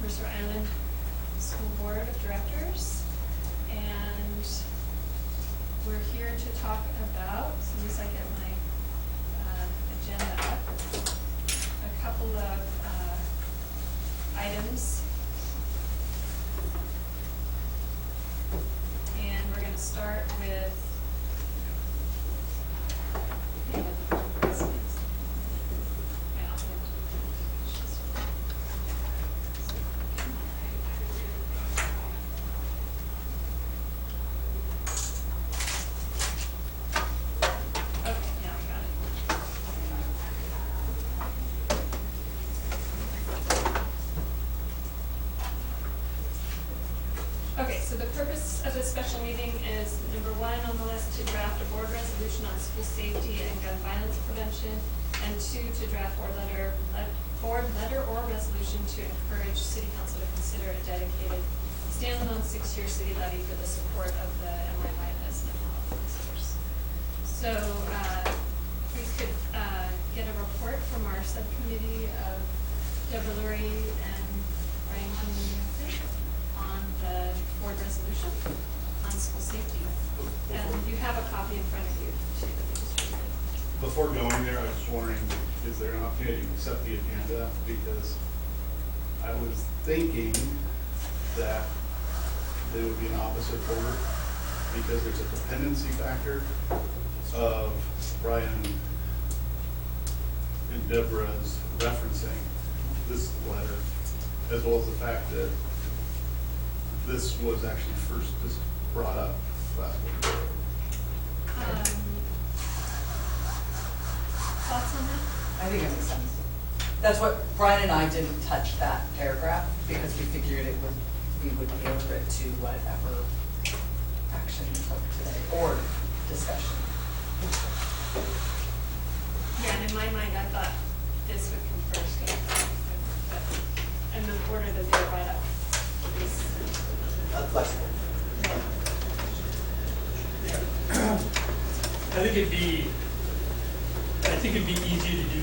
Mercer Island School Board of Directors, and we're here to talk about, as soon as I get my agenda up, a couple of items. And we're going to start with so the purpose of this special meeting is, number one on the list, to draft a board resolution on school safety and gun violence prevention, and two, to draft board letter or resolution to encourage city council to consider a dedicated standalone 6-year city levy for the support of the MISD mental health officers. So we could get a report from our subcommittee of Deborah Lurie and Brian Huntington on the board resolution on school safety. And you have a copy in front of you too that we distributed. Before going there, I was just wondering, is there an opportunity to accept the agenda? Because I was thinking that there would be an opposite order, because there's a dependency factor of Brian and Deborah's referencing this letter, as well as the fact that this was actually first just brought up last week. Thoughts on that? I think it makes sense. That's what, Brian and I didn't touch that paragraph because we figured we would tailor it to whatever action we took today or discussion. Yeah, and in my mind, I thought this would come first. And the order that they brought up is flexible. I think it'd be easier to do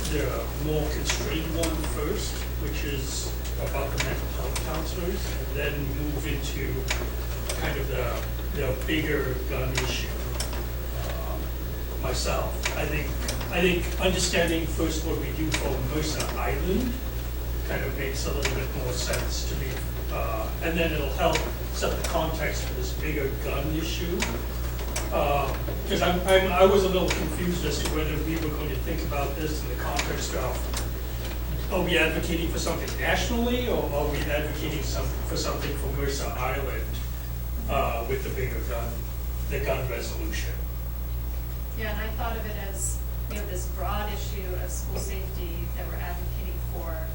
the more constrained one first, which is about the mental health counselors, and then move into kind of the bigger gun issue. Myself, I think understanding first what we do for Mercer Island kind of makes a little bit more sense to me. And then it'll help set the context for this bigger gun issue. Because I was a little confused as to whether we were going to think about this in the context of, are we advocating for something nationally, or are we advocating for something for Mercer Island with the bigger gun resolution? Yeah, and I thought of it as, we have this broad issue of school safety that we're advocating for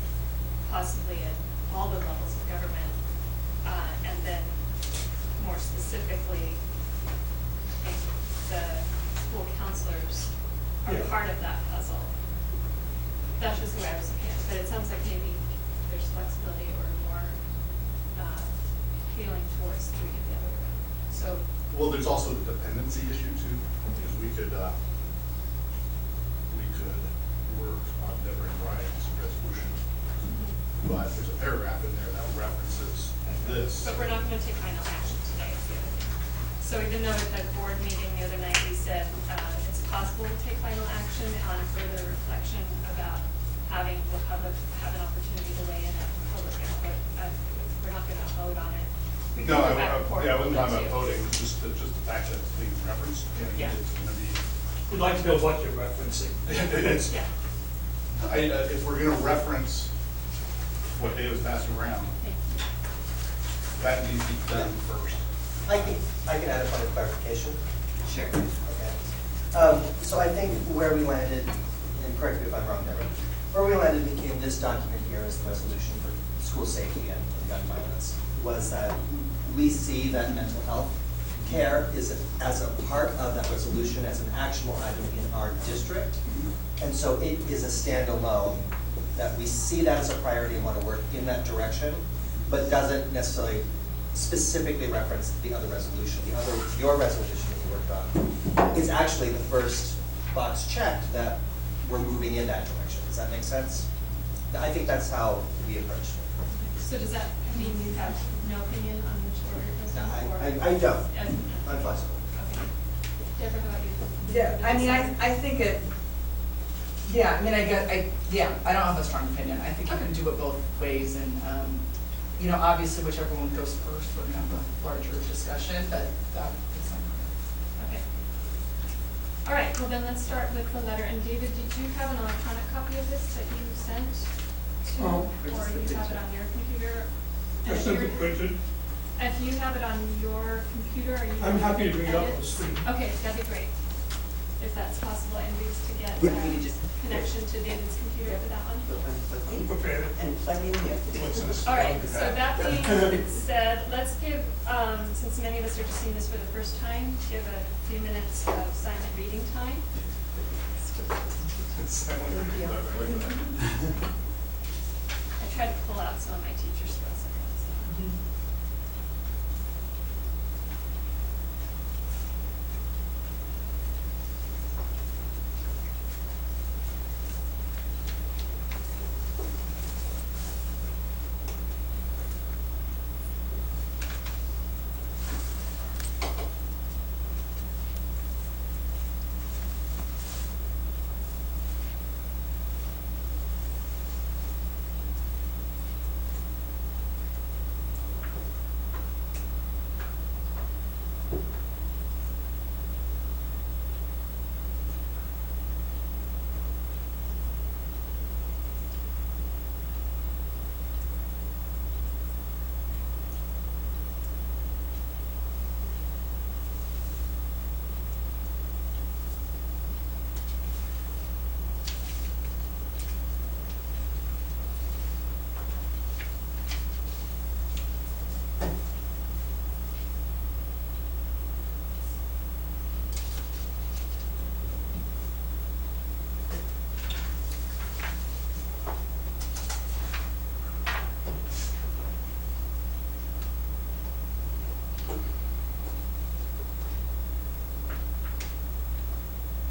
possibly at all the levels of government, and then more specifically, I think the school counselors are part of that puzzle. That's just the way I was looking at it, but it sounds like maybe there's flexibility or more feeling towards doing it the other way around. So, Well, there's also the dependency issue too, because we could work on Deborah and Brian's resolution. But there's a paragraph in there that references this. but we're not going to take final action today. So even though at the board meeting the other night we said it's possible to take final action on further reflection about having the public have an opportunity to weigh in at public input, we're not going to vote on it. We can No, go back and forth I wasn't on talking that about too. voting, just the fact that it's being referenced. Yeah. It's going to be. We'd like to know what you're referencing. It's, Yeah. if we're going to reference what Dave was passing around, that needs to be done first. I think I can add a point of clarification. Sure. Okay. So I think where we landed, and correct me if I'm wrong, Deborah, where we landed in this document here is the resolution for school safety and gun violence, was that we see that mental health care is as a part of that resolution as an actionable item in our district. And so it is a standalone, that we see that as a priority and want to work in that direction, but doesn't necessarily specifically reference the other resolution. Your resolution that you worked on is actually the first box checked that we're moving in that direction. Does that make sense? I think that's how we approached it. So does that mean you have no opinion on which order it goes in? or- I don't, Yeah, I'm flexible. okay. Deborah, how about you? Yeah, I mean, I think it, yeah, I mean, I don't have a strong opinion. I think you can do it both ways, and, you know, obviously whichever one goes first, we're gonna have a larger discussion, but that is something. Okay. All right, well then let's start with the letter. And David, did you have an electronic copy of this that you sent to, Oh. or you have it on your computer? I And if sent you're- it printed. If you have it on your computer, are you? I'm happy to bring it up on edit? the screen. Okay, that'd be great. If that's possible, and we used to get Yeah, we just- connection to David's computer for that one. I'm prepared. And plug in here. What's this? All right, so that being said, let's give, since many of us are just seeing this for the first time, give a few minutes of silent reading time. I tried to pull out some of my teacher skills.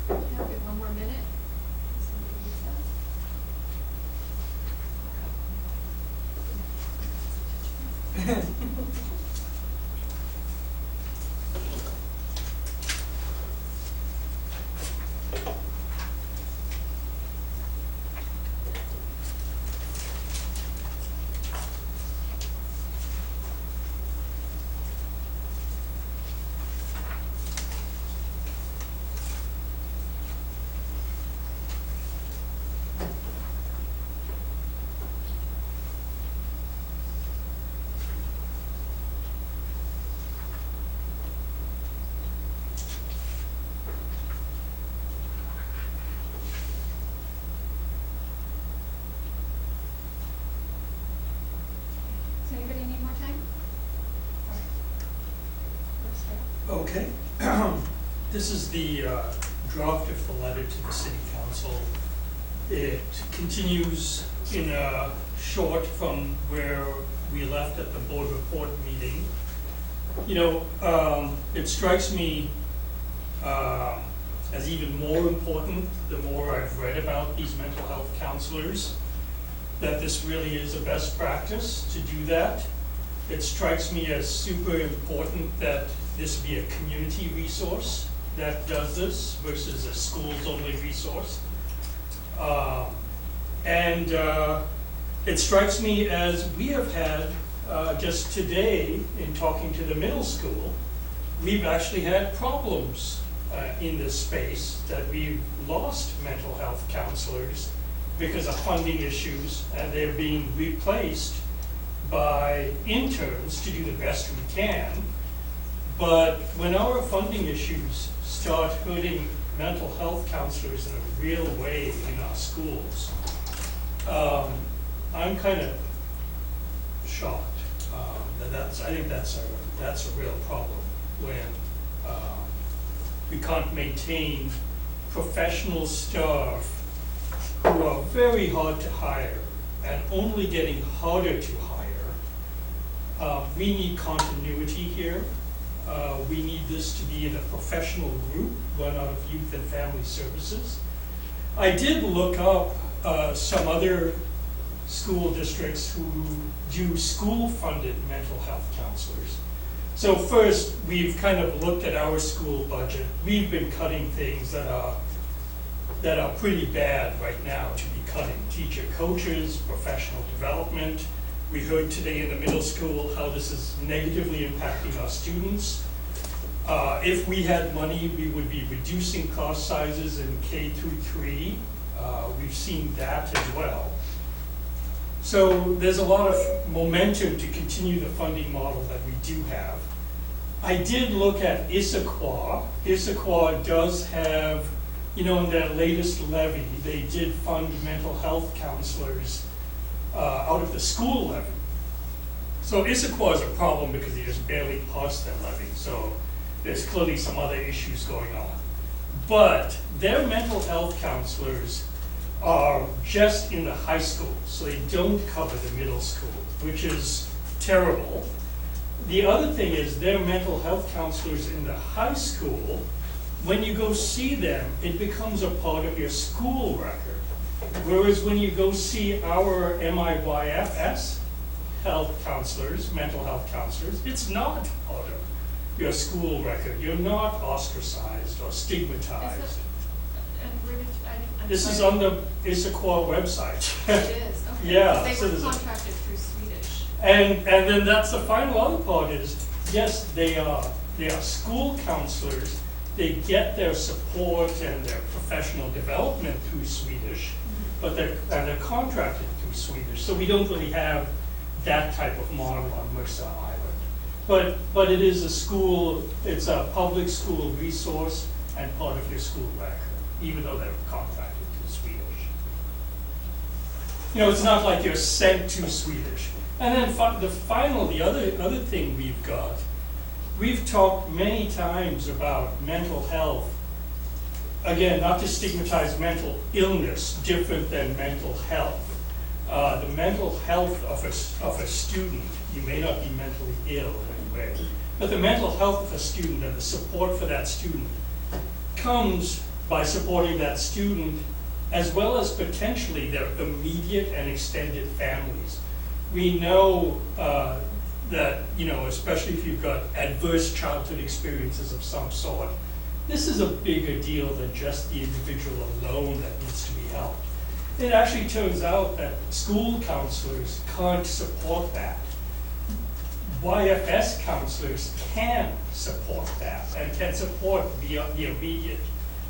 Yeah, we have one more minute. Somebody needs that. Does anybody need more time? All right. Let's start. Okay. This is the draft of the letter to the city council. It continues in a short from where we left at the board report meeting. You know, it strikes me as even more important the more I've read about these mental health counselors, that this really is a best practice to do that. It strikes me as super important that this be a community resource that does this versus a schools-only resource. It strikes me as we have had, just today in talking to the middle school, we've actually had problems in this space, that we've lost mental health counselors because of funding issues, and they're being replaced by interns to do the best we can. But when our funding issues start hurting mental health counselors in a real way in our schools, I'm kind of shocked. I think that's a real problem when we can't maintain professional staff who are very hard to hire and only getting harder to hire. We need continuity here. We need this to be in a professional group run out of Youth and Family Services. I did look up some other school districts who do school-funded mental health counselors. So first, we've kind of looked at our school budget. We've been cutting things that are pretty bad right now to be cutting. Teacher coaches, professional development. We heard today in the middle school how this is negatively impacting our students. If we had money, we would be reducing class sizes in K through 3. We've seen that as well. So there's a lot of momentum to continue the funding model that we do have. I did look at Issaquah. Issaquah does have, in their latest levy, they did fund mental health counselors out of the school levy. So Issaquah is a problem because they just barely passed their levy. So there's clearly some other issues going on. But their mental health counselors are just in the high school, so they don't cover the middle school, which is terrible. The other thing is their mental health counselors in the high school, when you go see them, it becomes a part of your school record. Whereas when you go see our MIYFS health counselors, mental health counselors, it's not part of your school record. You're not ostracized or stigmatized. And where did, I'm This is sorry. on the Issaquah website. It is, okay. Yeah, They so were there's a- contracted through Swedish. And then that's the final other part is, yes, they are school counselors. They get their support and their professional development through Swedish, but they're contracted through Swedish. So we don't really have that type of model on Mercer Island. But it is a school, it's a public school resource and part of your school record, even though they're contracted to Swedish. It's not like you're sent to Swedish. And then the other thing we've talked many times about mental health. Again, not to stigmatize mental illness, different than mental health. The mental health of a student, you may not be mentally ill in any way, but the mental health of a student and the support for that student comes by supporting that student as well as potentially their immediate and extended families. We know that, especially if you've got adverse childhood experiences of some sort, this is a bigger deal than just the individual alone that needs to be helped. It actually turns out that school counselors can't support that. YFS counselors can support that and can support the immediate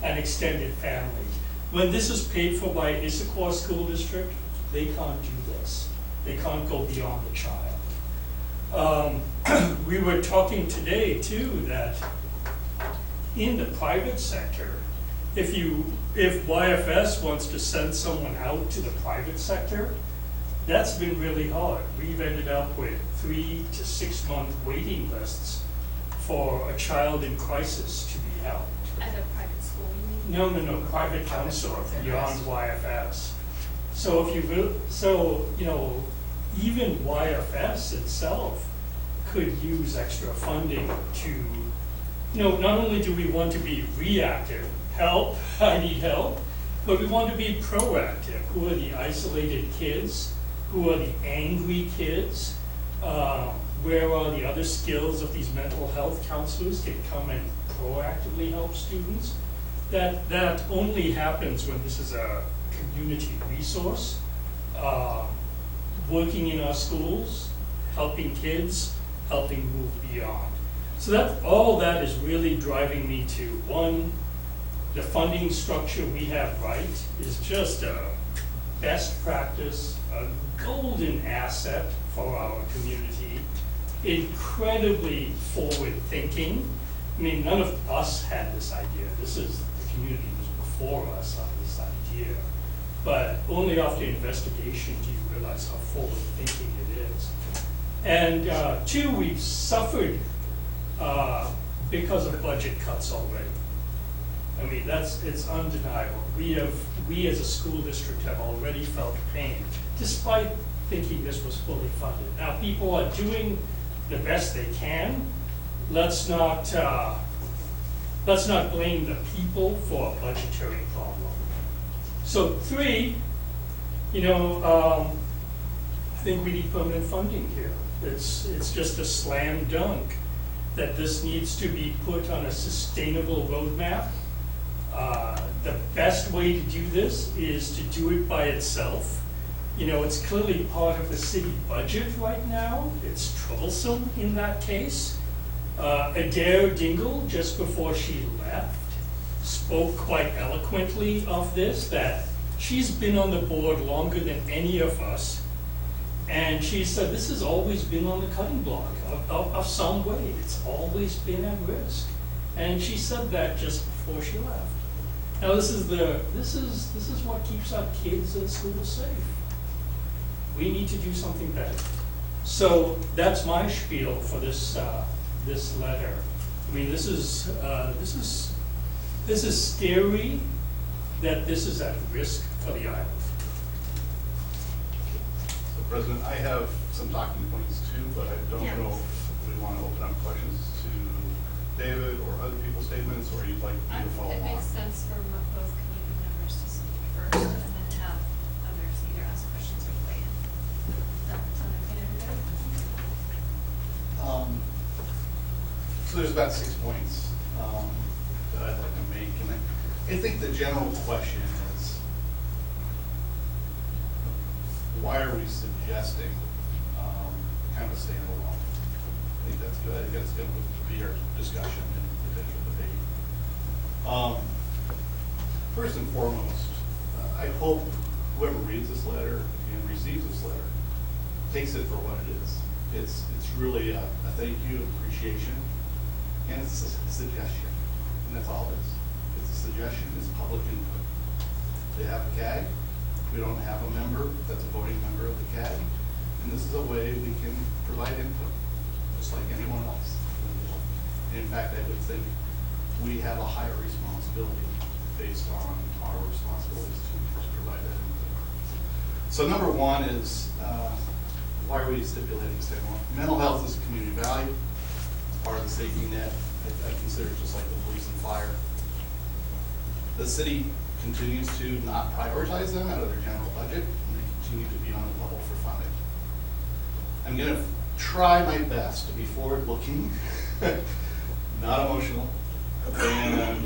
and extended families. When this is paid for by Issaquah School District, they can't do this. They can't go beyond the child. We were talking today too that in the private sector, if YFS wants to send someone out to the private sector, that's been really hard. We've ended up with 3 to 6 month waiting lists for a child in crisis to be helped. At a private school, you mean? No, private counselor beyond YFS. So even YFS itself could use extra funding to, not only do we want to be reactive, help, I need help, but we want to be proactive. Who are the isolated kids? Who are the angry kids? Where are the other skills of these mental health counselors can come and proactively help students? That only happens when this is a community resource, working in our schools, helping kids, helping move beyond. So all that is really driving me to, one, the funding structure we have right is just a best practice, a golden asset for our community, incredibly forward thinking. I mean, none of us had this idea. This is the community was before us on this idea. But only after investigation do you realize how forward thinking it is. And two, we've suffered because of budget cuts already. I mean, it's undeniable. We as a school district have already felt pain, despite thinking this was fully funded. Now, people are doing the best they can. Let's not blame the people for a budgetary problem. So 3, think we need permanent funding here. It's just a slam dunk that this needs to be put on a sustainable roadmap. The best way to do this is to do it by itself. You know, it's clearly part of the city budget right now. It's troublesome in that case. Adair Dingle, just before she left, spoke quite eloquently of this, that she's been on the board longer than any of us. And she said this has always been on the cutting block of some way. It's always been at risk. And she said that just before she left. Now this is what keeps our kids in school safe. We need to do something better. So that's my spiel for this this letter. I mean, this is scary that this is at risk for the island. So President, I have some talking points too, but I don't Yeah. know if we want to open up questions to David or other people's statements, or you'd like me to follow It along. makes sense for both committee members to speak first and then have others either ask questions or weigh in. That sound okay to everybody? So there's about 6 points that I'd like to make, and I think the general question is, why are we suggesting kind of a standalone? I think that's good. I think that's going to be our discussion and potential debate. First and foremost, I hope whoever reads this letter and receives this letter takes it for what it is. It's really a thank you, appreciation, and it's a suggestion, and that's all it is. It's a suggestion, it's public input. They have a CAG, we don't have a member that's a voting member of the CAG, and this is a way we can provide input, just like anyone else. In fact, I would think we have a higher responsibility based on our responsibilities to provide that input. So number one is, why are we stipulating standalone? Mental health is a community value, it's part of the safety net. I consider it just like the police and fire. The city continues to not prioritize them out of their general budget, and they continue to be on the level for funding. I'm going to try my best to be forward-looking, not emotional, and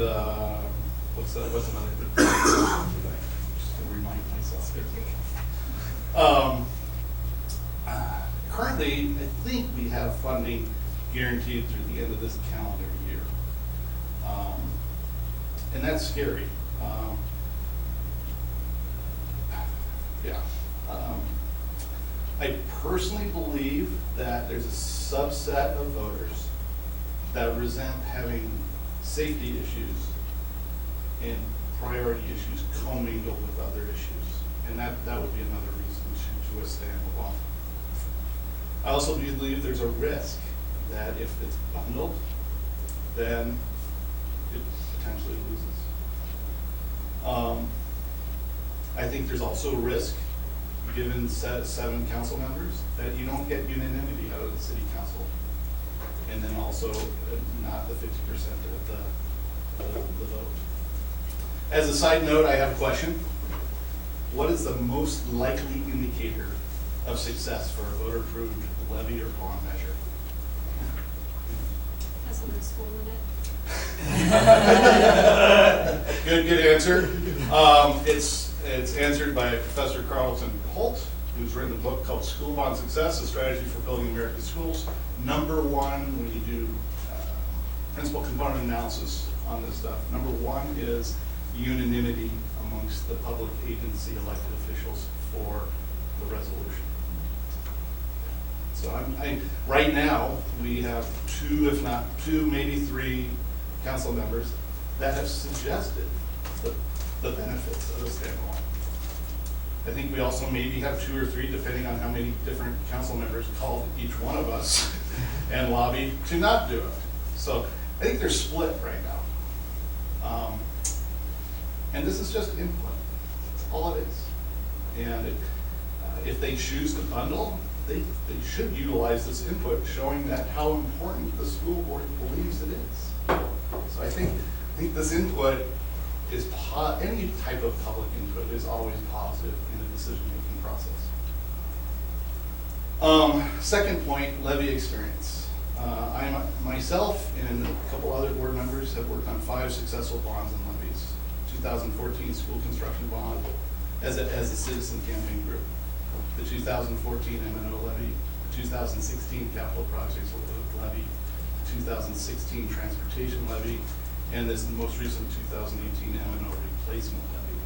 what's another good thing? Just to remind myself there. Currently, I think we have funding guaranteed through the end of this calendar year. And that's scary. I personally believe that there's a subset of voters that resent having safety issues and priority issues commingled with other issues. And that would be another reason to withstand the law. I also believe there's a risk that if it's bundled, then it potentially loses. I think there's also a risk, given 7 council members, that you don't get unanimity out of the city council. And then also not the 50% of the vote. As a side note, I have a question. What is the most likely indicator of success for a voter-approved levy or bond measure? Has the word school in it? Good answer. It's answered by Professor Carlton Holt, who's written a book called School Bond Success, A Strategy for Building American Schools. Number one, when you do principal component analysis on this stuff, number one is unanimity amongst the public agency elected officials for the resolution. So right now, we have 2, if not 2, maybe 3 council members that have suggested the benefits of a standalone. I think we also maybe have 2 or 3, depending on how many different council members called each one of us and lobbied to not do it. So I think they're split right now. And this is just input. That's all it is. And if they choose to bundle, they should utilize this input, showing that how important the school board believes it is. So I think this input is, any type of public input is always positive in the decision-making process. Second point, levy experience. I myself and a couple other board members have worked on 5 successful bonds and levies. 2014 school construction bond as a citizen campaign group. The 2014 M&O levy, the 2016 capital projects levy, 2016 transportation levy, and this most recent 2018 M&O replacement levy.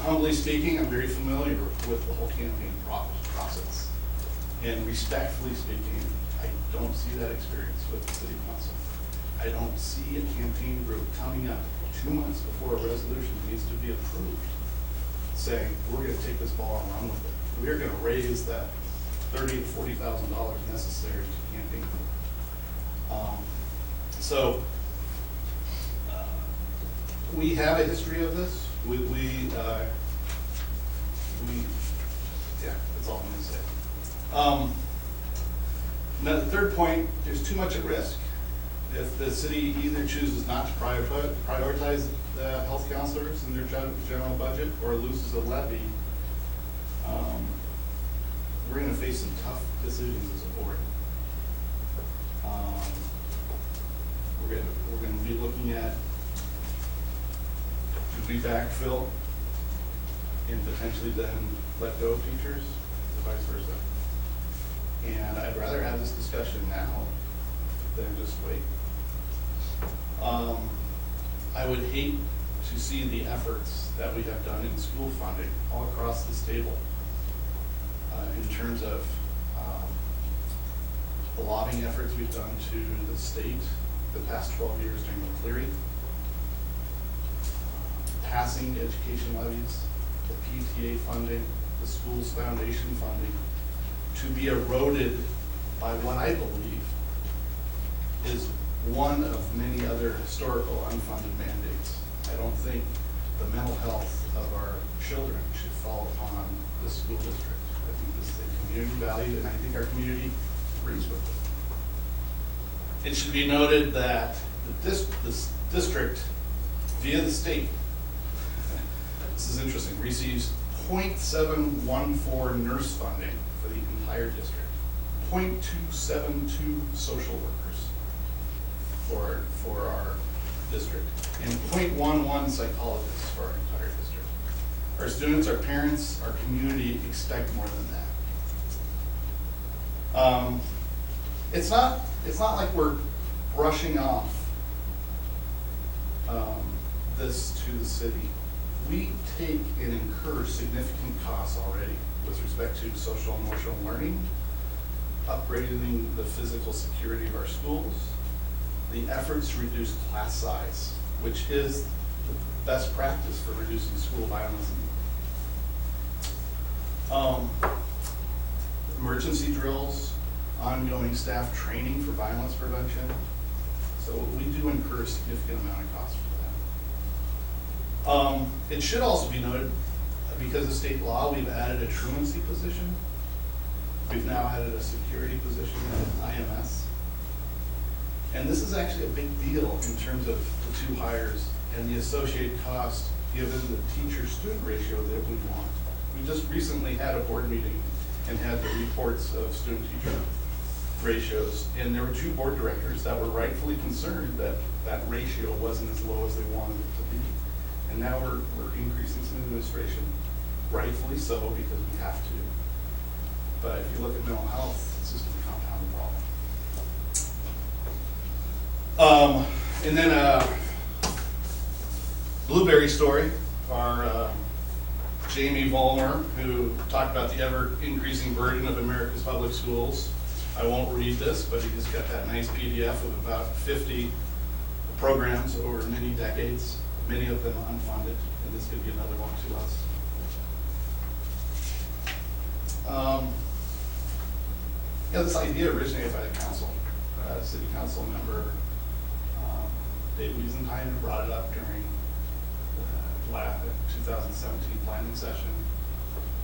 Humbly speaking, I'm very familiar with the whole campaign process. And respectfully speaking, I don't see that experience with the city council. I don't see a campaign group coming up 2 months before a resolution needs to be approved, saying, we're gonna take this ball and run with it. We're gonna raise that $30,000 to $40,000 necessary to campaign. We have a history of this. Yeah, that's all I'm gonna say. Now the third point, there's too much at risk. If the city either chooses not to prioritize the health counselors in their general budget or loses a levy, we're gonna face some tough decisions as a board. We're gonna be looking at, do we backfill and potentially then let go of teachers, or vice versa? And I'd rather have this discussion now than just wait. I would hate to see the efforts that we have done in school funding all across this table in terms of the lobbying efforts we've done to the state the past 12 years during the clearing, passing education levies, the PTA funding, the schools foundation funding, to be eroded by what I believe is one of many other historical unfunded mandates. I don't think the mental health of our children should fall upon the school district. I think this is a community value, and I think our community agrees with it. It should be noted that this district, via the state, this is interesting, receives 0.714 nurse funding for the entire district, 0.272 social workers for our district, and 0.11 psychologists for our entire district. Our students, our parents, our community expect more than that. It's not like we're brushing off this to the city. We take and incur significant costs already with respect to social and emotional learning, upgrading the physical security of our schools, the efforts to reduce class size, which is the best practice for reducing school violence. Emergency drills, ongoing staff training for violence prevention. So we do incur a significant amount of cost for that. It should also be noted, because of state law, we've added a truancy position. We've now added a security position at IMS. And this is actually a big deal in terms of the 2 hires and the associated cost given the teacher-student ratio that we want. We just recently had a board meeting and had the reports of student-teacher ratios, and there were 2 board directors that were rightfully concerned that that ratio wasn't as low as they wanted it to be. And now we're increasing some administration, rightfully so, because we have to. But if you look at mental health, it's just a compounding problem. And then a Blueberry story, our Jamie Vollmer, who talked about the ever-increasing burden of America's public schools. I won't read this, but he just got that nice PDF of about 50 programs over many decades, many of them unfunded, and this could be another one to us. This idea originated by the council. City council member Dave Wiesenheim brought it up during the 2017 planning session.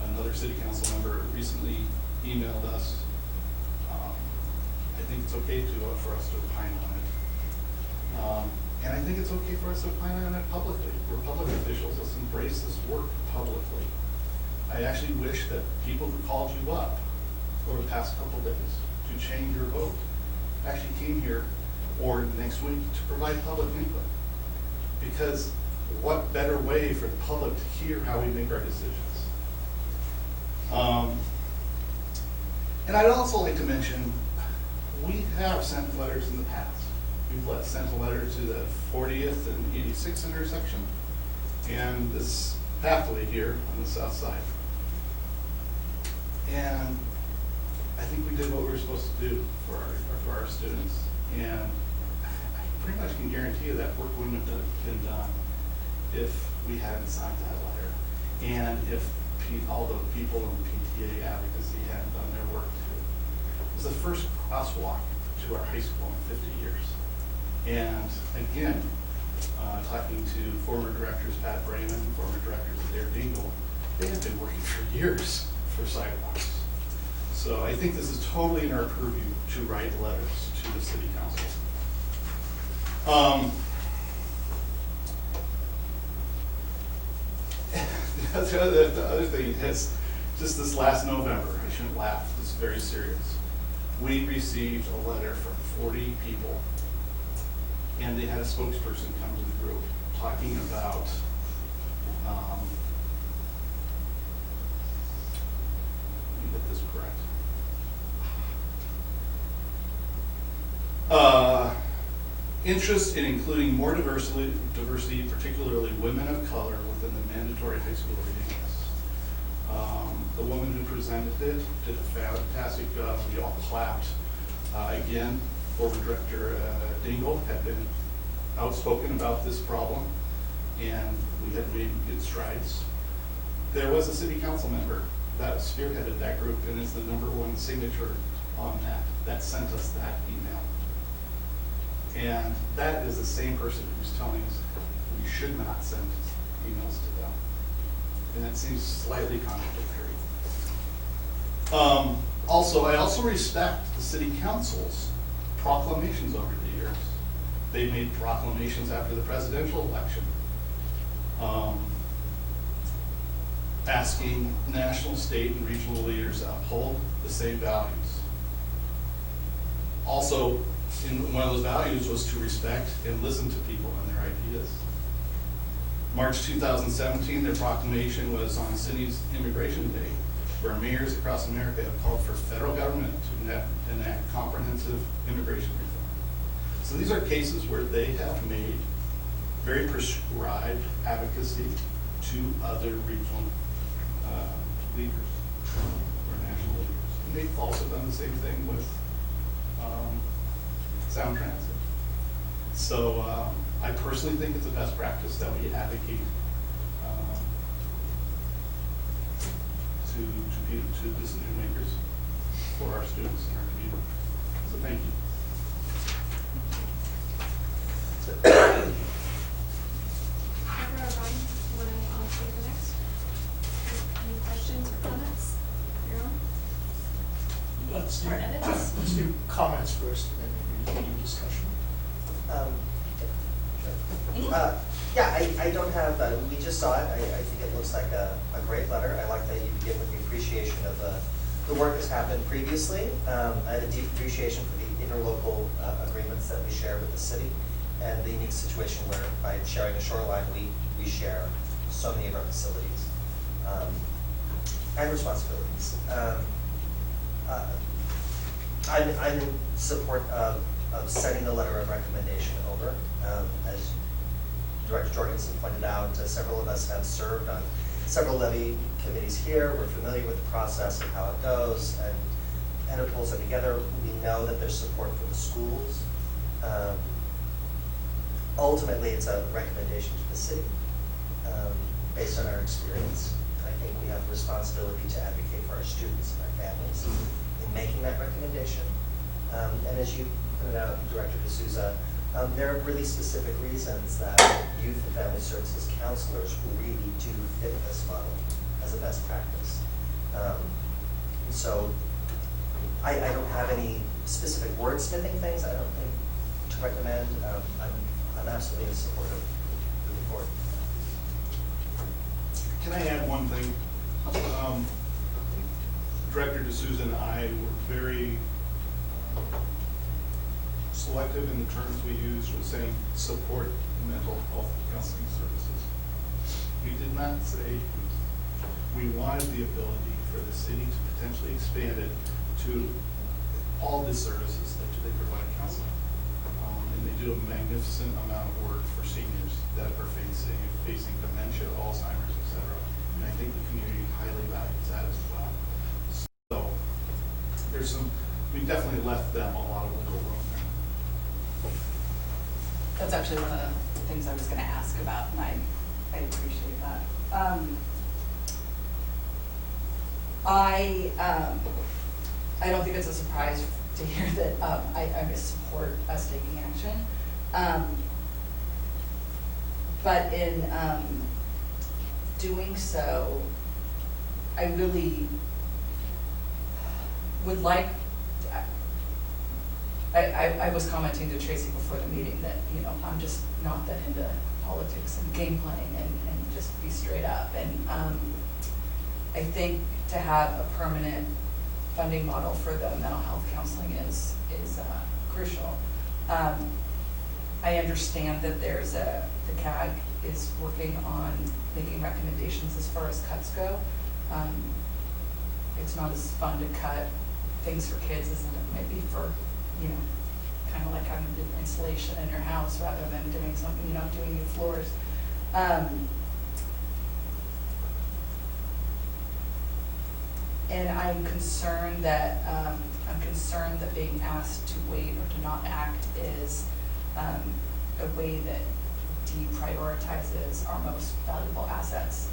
Another city council member recently emailed us. I think it's okay for us to opine on it. And I think it's okay for us to opine on it publicly. We're public officials, let's embrace this work publicly. I actually wish that people who called you up over the past couple days to change your vote actually came here or next week to provide public input. Because what better way for the public to hear how we make our decisions? And I'd also like to mention, we have sent letters in the past. We've sent a letter to the 40th and 86th intersection and this pathway here on the south side. And I think we did what we were supposed to do for our students. And I pretty much can guarantee you that work wouldn't have been done if we hadn't signed that letter. And if all the people in the PTA advocacy hadn't done their work too. It was the first crosswalk to our high school in 50 years. And again, talking to former directors Pat Brayman, former directors Adair Dingle, they have been working for years for sidewalks. So I think this is totally in our purview to write letters to the city council. The other thing is, just this last November, I shouldn't laugh, this is very serious. We received a letter from 40 people, and they had a spokesperson come to the group talking about let me get this correct. Interest in including more diversity, particularly women of color, within the mandatory high school reading list. The woman who presented it did a fantastic job. We all clapped. Again, former director Dingle had been outspoken about this problem, and we had made good strides. There was a city council member that spearheaded that group and is the #1 signature on that sent us that email. And that is the same person who's telling us we should not send emails to them. And that seems slightly contradictory. Also, I also respect the city council's proclamations over the years. They made proclamations after the presidential election, asking national, state, and regional leaders to uphold the same values. Also, one of those values was to respect and listen to people and their ideas. March 2017, their proclamation was on City's Immigration Day, where mayors across America have called for federal government to enact comprehensive immigration reform. So these are cases where they have made very prescribed advocacy to other regional leaders or national leaders. And they've also done the same thing with Sound Transit. So I personally think it's a best practice that we advocate to decision makers for our students in our community. So thank you. Deborah or Brian, you want to volunteer the next? Any questions or comments? Your own? Let's Or edits? do comments first, and then maybe we can do discussion. Yeah, I don't have, we just saw it. I think it looks like a great letter. I like that you begin with the appreciation of the work that's happened previously. I have a deep appreciation for the interlocal agreements that we share with the city and the unique situation where by sharing a shoreline, we share so many of our facilities and responsibilities. I'm in support of sending the letter of recommendation over. As Director Jorgensen pointed out, several of us have served on several levy committees here. We're familiar with the process of how it goes, and it pulls it together. We know that there's support for the schools. Ultimately, it's a recommendation to the city based on our experience. I think we have a responsibility to advocate for our students and our families in making that recommendation. And as you pointed out, Director D'Souza, there are really specific reasons that youth and family services counselors really do fit this model as a best practice. So I don't have any specific wordsmithing things I don't think to recommend. I'm absolutely in support of moving forward. Can I add one thing? Director D'Souza and I were very selective in the terms we used with saying support mental health counseling services. We did not say we wanted the ability for the city to potentially expand it to all the services that they provide counseling. And they do a magnificent amount of work for seniors that are facing dementia, Alzheimer's, et cetera. And I think the community highly values that as well. So there's we definitely left them a lot of wiggle room there. That's actually one of the things I was gonna ask about, and I appreciate that. I don't think it's a surprise to hear that I support us taking action. But in doing so, I really would like, I was commenting to Tracy before the meeting that, you know, I'm just not that into politics and game playing and just be straight up. And I think to have a permanent funding model for the mental health counseling is crucial. I understand that the CAG is working on making recommendations as far as cuts go. It's not as fun to cut things for kids as it might be for, you know, kind of like having to do insulation in your house rather than doing something, you know, doing new floors. And I'm concerned that being asked to wait or to not act is a way that deprioritizes our most valuable assets,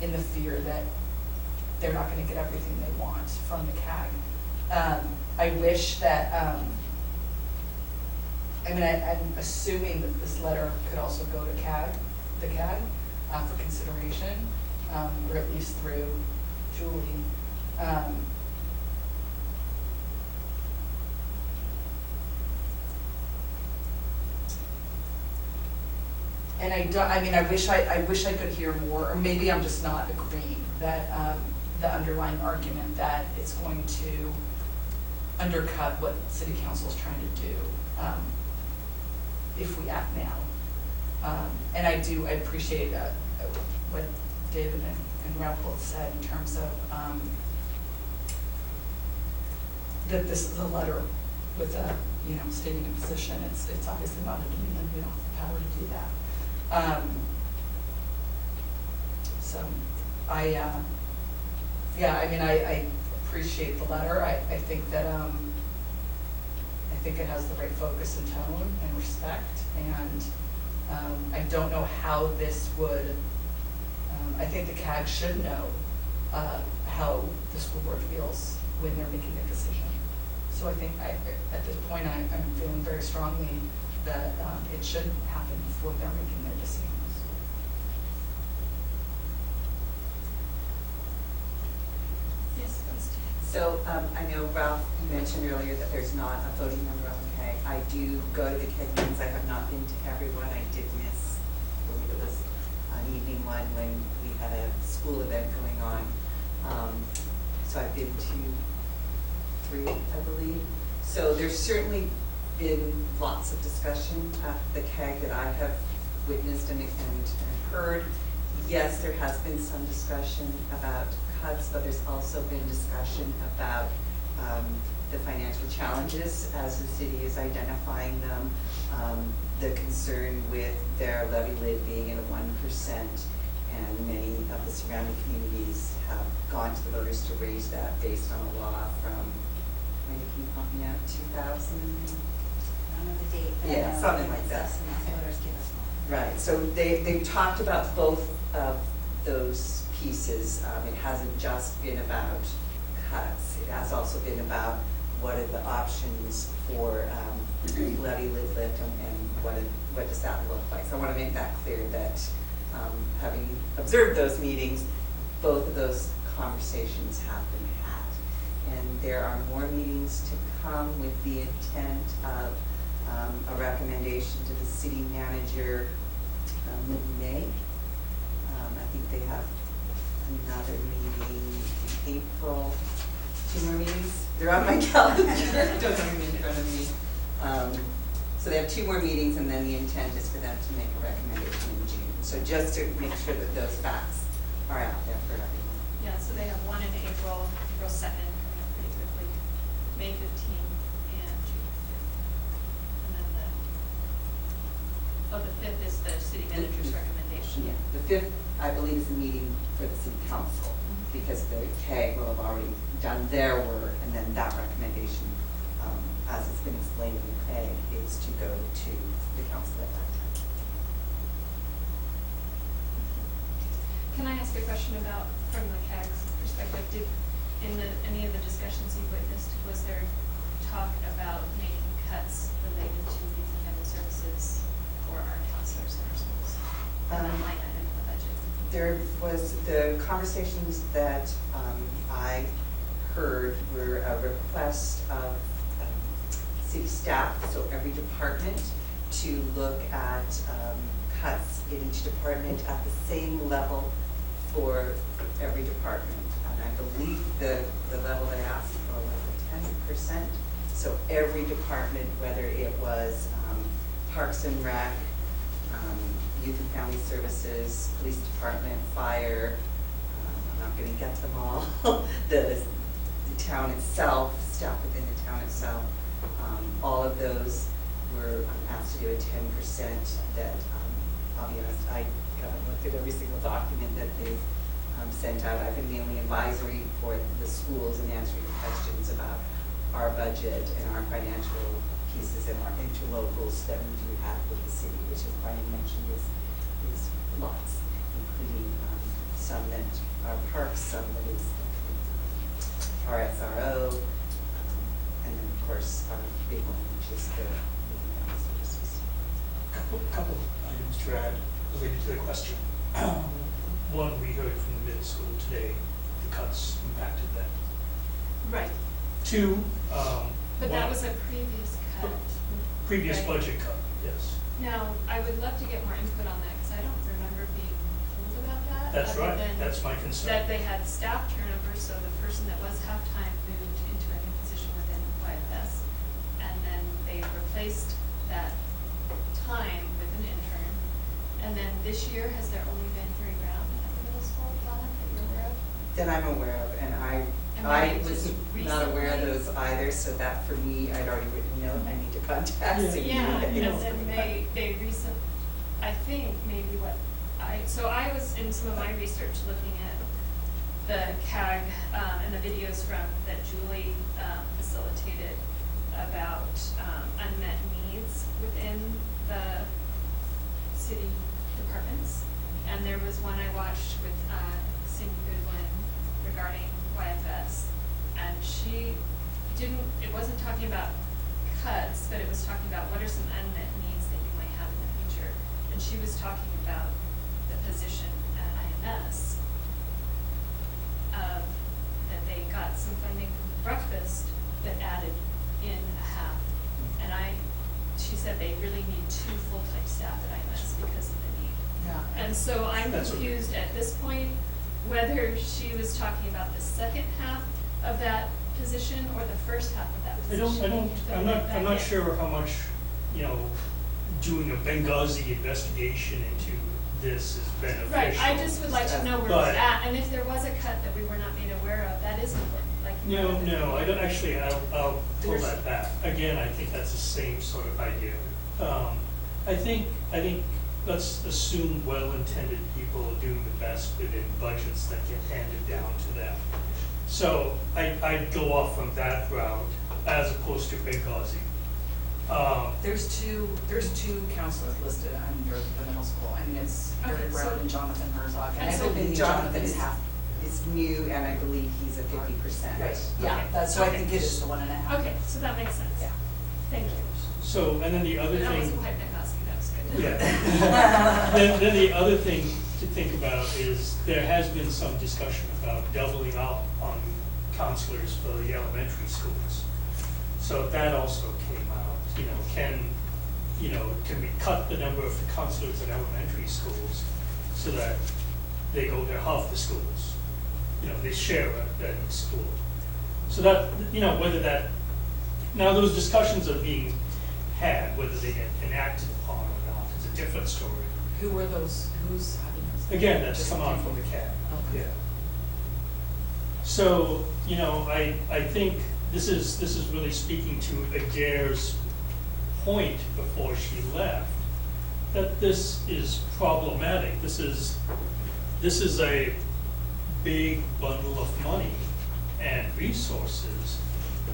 in the fear that they're not going to get everything they want from the CAG. I wish that, I'm assuming that this letter could also go to the CAG for consideration, or at least through Julie. And I wish I could hear more, or maybe I'm just not agreeing that the underlying argument that it's going to undercut what City Council is trying to do if we act now. And I appreciate what David and Ralph both said in terms of that this is a letter with a, you know, stating a position. It's obviously not a demand. We don't have the power to do that. So I appreciate the letter. I think that I think it has the right focus and tone and respect, and I don't know how this would. I think the CAG should know how the school board feels when they're making a decision. So I think at this point I'm feeling very strongly that it shouldn't happen before they're making their decisions. Yes, Constance. So I know Ralph, you mentioned earlier that there's not a voting member on the CAG. I do go to the CAG meetings. I have not been to everyone. I did miss, I believe it was an evening one when we had a school event going on. So I've been to 3, I believe. So there's certainly been lots of discussion at the CAG that I have witnessed and heard. Yes, there has been some discussion about cuts, but there's also been discussion about the financial challenges as the city is identifying them, the concern with their levy lid being at a 1%, and many of the surrounding communities have gone to the voters to raise that based on a law from, when did you help me out, 2000? I don't know the date, but Yeah, I know something it like was that. us, and the voters give us more. Right, so they talked about both of those pieces. It hasn't just been about cuts. It has also been about what are the options for levy lid lift and what does that look like. So I want to make that clear that having observed those meetings, both of those conversations have been had. And there are more meetings to come with the intent of a recommendation to the city manager mid-May. I think they have another meeting in April, 2 more meetings, they're on my calendar, don't have them in front of me. So they have 2 more meetings, and then the intent is for them to make a recommendation in June. So just to make sure that those facts are out there for everyone. Yeah, so they have one in April, April 2nd, coming up pretty quickly, May 15th, and June 5th. And then the 5th is the city manager's recommendation. Yeah, the 5th, I believe, is the meeting for the city council, because the CAG will have already done their work, and then that recommendation, as it's been explained in the CAG, is to go to the council at that time. Can I ask a question about, from the CAG's perspective, any of the discussions you witnessed, was there talk about making cuts related to the family services for our counselors in our schools? And that line item in the budget? There was, the conversations that I heard were a request of city staff, so every department, to look at cuts in each department at the same level for every department. And I believe the level they asked for was a 10%. So every department, whether it was Parks and Rec, Youth and Family Services, Police Department, Fire, I'm not going to get them all, the town itself, staff within the town itself, all of those were asked to do a 10% that, I'll be honest, I haven't looked at every single document that they've sent out. I've been mainly advisory for the schools and answering questions about our budget and our financial pieces and our interlocals that we do have with the city, which, as Brian mentioned, is lots, including some that are parks, some that is our SRO, and then of course our big one, which is the Youth and Family Services. Couple items to add related to the question. One, we heard from the middle school today, the cuts impacted them. Right, 2, but that was a previous cut. previous Right. budget cut, yes. Now, I would love to get more input on that, because I don't remember being told about that. That's other right, than that's my concern. that they had staff turnover, so the person that was half-time moved into a new position within YFS. And then they replaced that time with an intern. And then this year, has there only been 3 rounds at the middle school, Donna, that you're aware of? That I'm aware of, and I maybe was just not aware of recently? those either, so that for me, I'd already written a note, I need to contact Yeah. city. Yeah, and Yes. then they I think maybe so I was in some of my research looking at the CAG and the videos that Julie facilitated about unmet needs within the city departments. And there was one I watched with Cindy Goodwin regarding YFS. And it wasn't talking about cuts, but it was talking about what are some unmet needs that you might have in the future. And she was talking about the position at IMS that they got some funding from breakfast that added in a half. And she said they really need 2 full-time staff at IMS because of the need. Yeah. And so I'm That's okay. confused at this point whether she was talking about the second half of that position or the first half of that position. I'm not sure how much, doing a Benghazi investigation into this is beneficial. Right, I just would like to know where But- it's at, and if there was a cut that we were not made aware of, that is important, like. No, I don't, actually, I'll pull that back. Again, I think that's the same sort of idea. I think, let's assume well-intended people are doing the best within budgets that get handed down to them. So I'd go off from that route as opposed to Benghazi. There's two counselors listed under the middle school. I mean, it's Okay, Eric Brown so- and Jonathan Herzog. And I so believe Jonathan is half. is new, and I believe he's a 50%. Right, yeah, Okay. that's, so I Okay. think it's just the 1.5. Okay, so that makes sense. Yeah. Thank you. So, and then the other That thing. wasn't quite Benghazi, that was good. Yeah. Then the other thing to think about is there has been some discussion about doubling up on counselors for the elementary schools. So that also came out, can we cut the number of counselors in elementary schools so that they go to half the schools? they share a school. So that, whether that, now those discussions are being had, whether they get enacted upon or not, is a different story. Who were those, who's having those? Again, that's Just come on people? from the CAB, Okay. yeah. So, I think this is really speaking to Adair's point before she left, that this is problematic. This is a big bundle of money and resources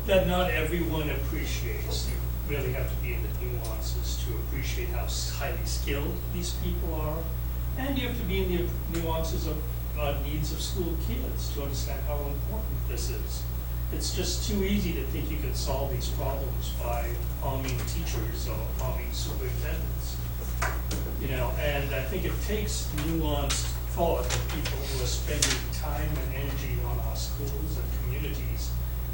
that not everyone appreciates. You really have to be in the nuances to appreciate how highly skilled these people are, and you have to be in the nuances of needs of school kids to understand how important this is. It's just too easy to think you can solve these problems by arming teachers or arming superintendents. And I think it takes nuanced thought of people who are spending time and energy on our schools and communities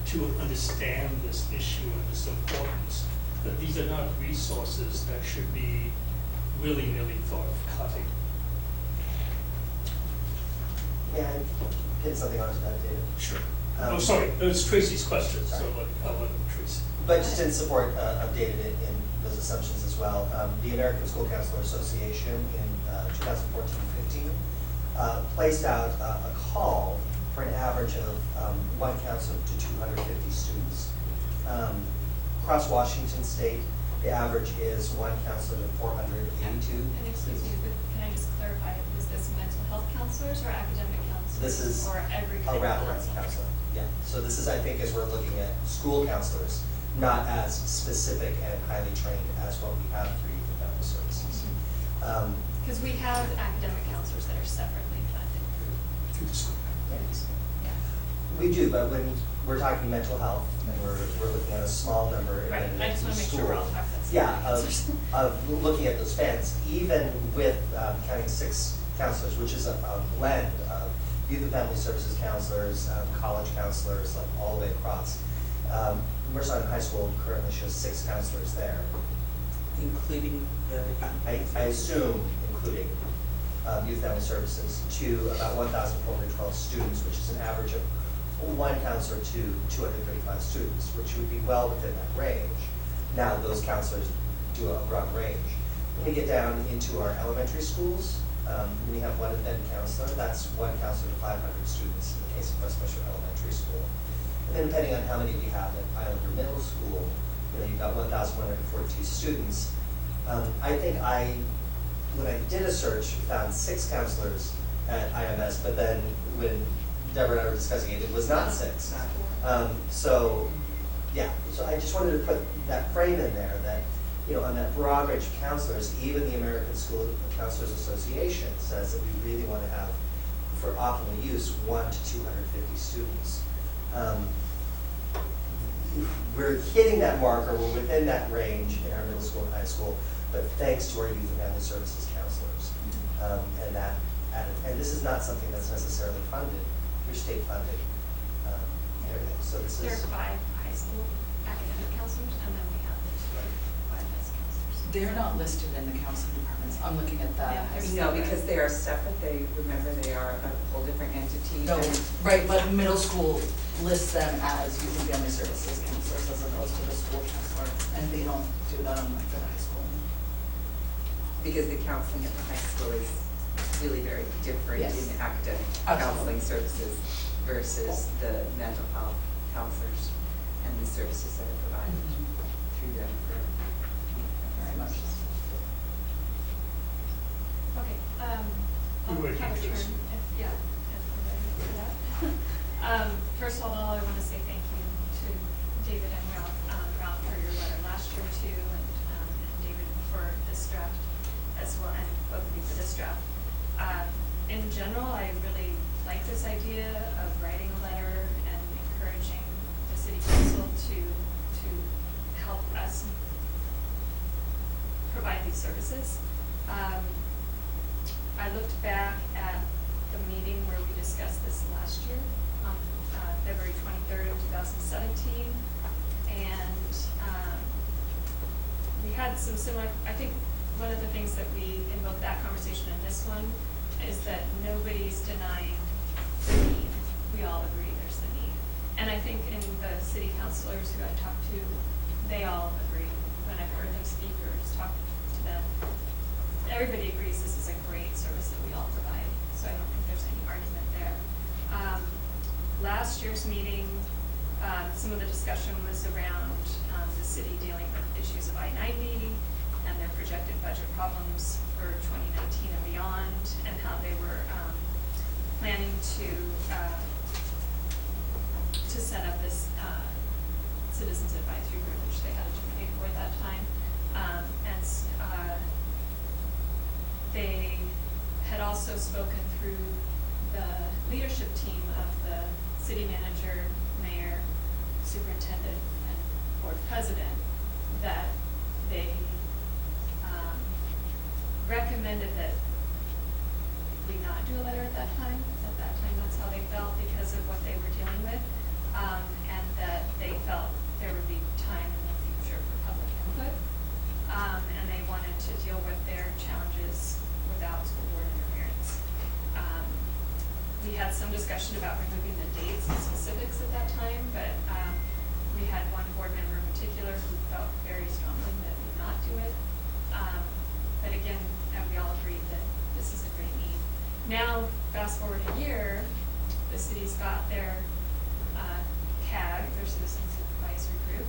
to understand this issue and this importance, that these are not resources that should be willy-nilly thought of cutting. Yeah, pin something onto that, David. Sure. Sorry, it was Tracy's question, so I'll let Tracy. But just in support of David in those assumptions as well, the American School Counselor Association in 2014-15 placed out a call for an average of one counselor to 250 students. Across Washington State, the average is one counselor to 482. And excuse me, but can I just clarify, was this mental health counselors or academic counselors? This is Or every a kind of wraparound counselor? counselor. Yeah, so this is, I think, as we're looking at school counselors, not as specific and highly trained as what we have for youth and family services. Because we have academic counselors that are separately funded. Yeah. We do, but when we're talking mental health, and we're looking at a small number. Right, and I just want to make sure we're all school. talking about the same Yeah, counselors. of looking at those spans, even with counting 6 counselors, which is a blend of youth and family services counselors, college counselors, like all the way across. Mercer High School currently shows 6 counselors there. Including the. I assume including youth family services, to about 1,412 students, which is an average of one counselor to 235 students, which would be well within that range. Now, those counselors do a broad range. When we get down into our elementary schools, we have one independent counselor. That's one counselor to 500 students in the case of West Western Elementary School. And then depending on how many we have at Islander Middle School, you've got 1,142 students. I think when I did a search, found 6 counselors at IMS, but then when Deborah and I were discussing it, it was not 6. So I just wanted to put that frame in there that, on that broad range of counselors, even the American School Counselors Association says that we really want to have, for optimal use, 1 to 250 students. We're hitting that marker, we're within that range in our middle school and high school, but thanks to our youth and family services counselors. And this is not something that's necessarily funded, through state funded, and everything, so this There is. are 5 high school academic counselors, and then we have the 5 S counselors. They're not listed in the counseling departments. I'm looking at that. Yeah, they're No, because they are separate, they are a whole different entity. No, right, but middle school lists them as youth and family services counselors as opposed to the school counselor, and they don't do that on like the high school. Because the counseling at the high school is really very different Yes. in academic Absolutely. counseling services versus the mental health counselors and the services that are provided through them for Very much. Okay, You're I'll waiting have a for turn, this. if we're ready for that. First of all, I want to say thank you to David and Ralph for your letter last year too, and David for this draft as well, and both of you for this draft. In general, I really like this idea of writing a letter and encouraging the city council to help us provide these services. I looked back at the meeting where we discussed this last year on February 23rd of 2017, and we had some similar, I think one of the things that we invoked that conversation in this one is that nobody's denying the need we all agree there's the need. And I think in the city councilors who I talked to, they all agree. When I've heard them speak or just talk to them, everybody agrees this is a great service that we all provide. So I don't think there's any argument there. Last year's meeting, some of the discussion was around the city dealing with issues of I-90 and their projected budget problems for 2019 and beyond, and how they were planning to set up this citizens advisory group, which they had a different name for at that time. They had also spoken through the leadership team of the city manager, mayor, superintendent, and board president, that they recommended that we not do a letter at that time. At that time, that's how they felt because of what they were dealing with, and that they felt there would be time in the future for public input, and they wanted to deal with their challenges without school board interference. We had some discussion about removing the dates and specifics at that time, but we had one board member in particular who felt very strongly that we not do it. But again, we all agreed that this is a great need. Now, fast forward a year, the city's got their CAG, their Citizens Advisory Group,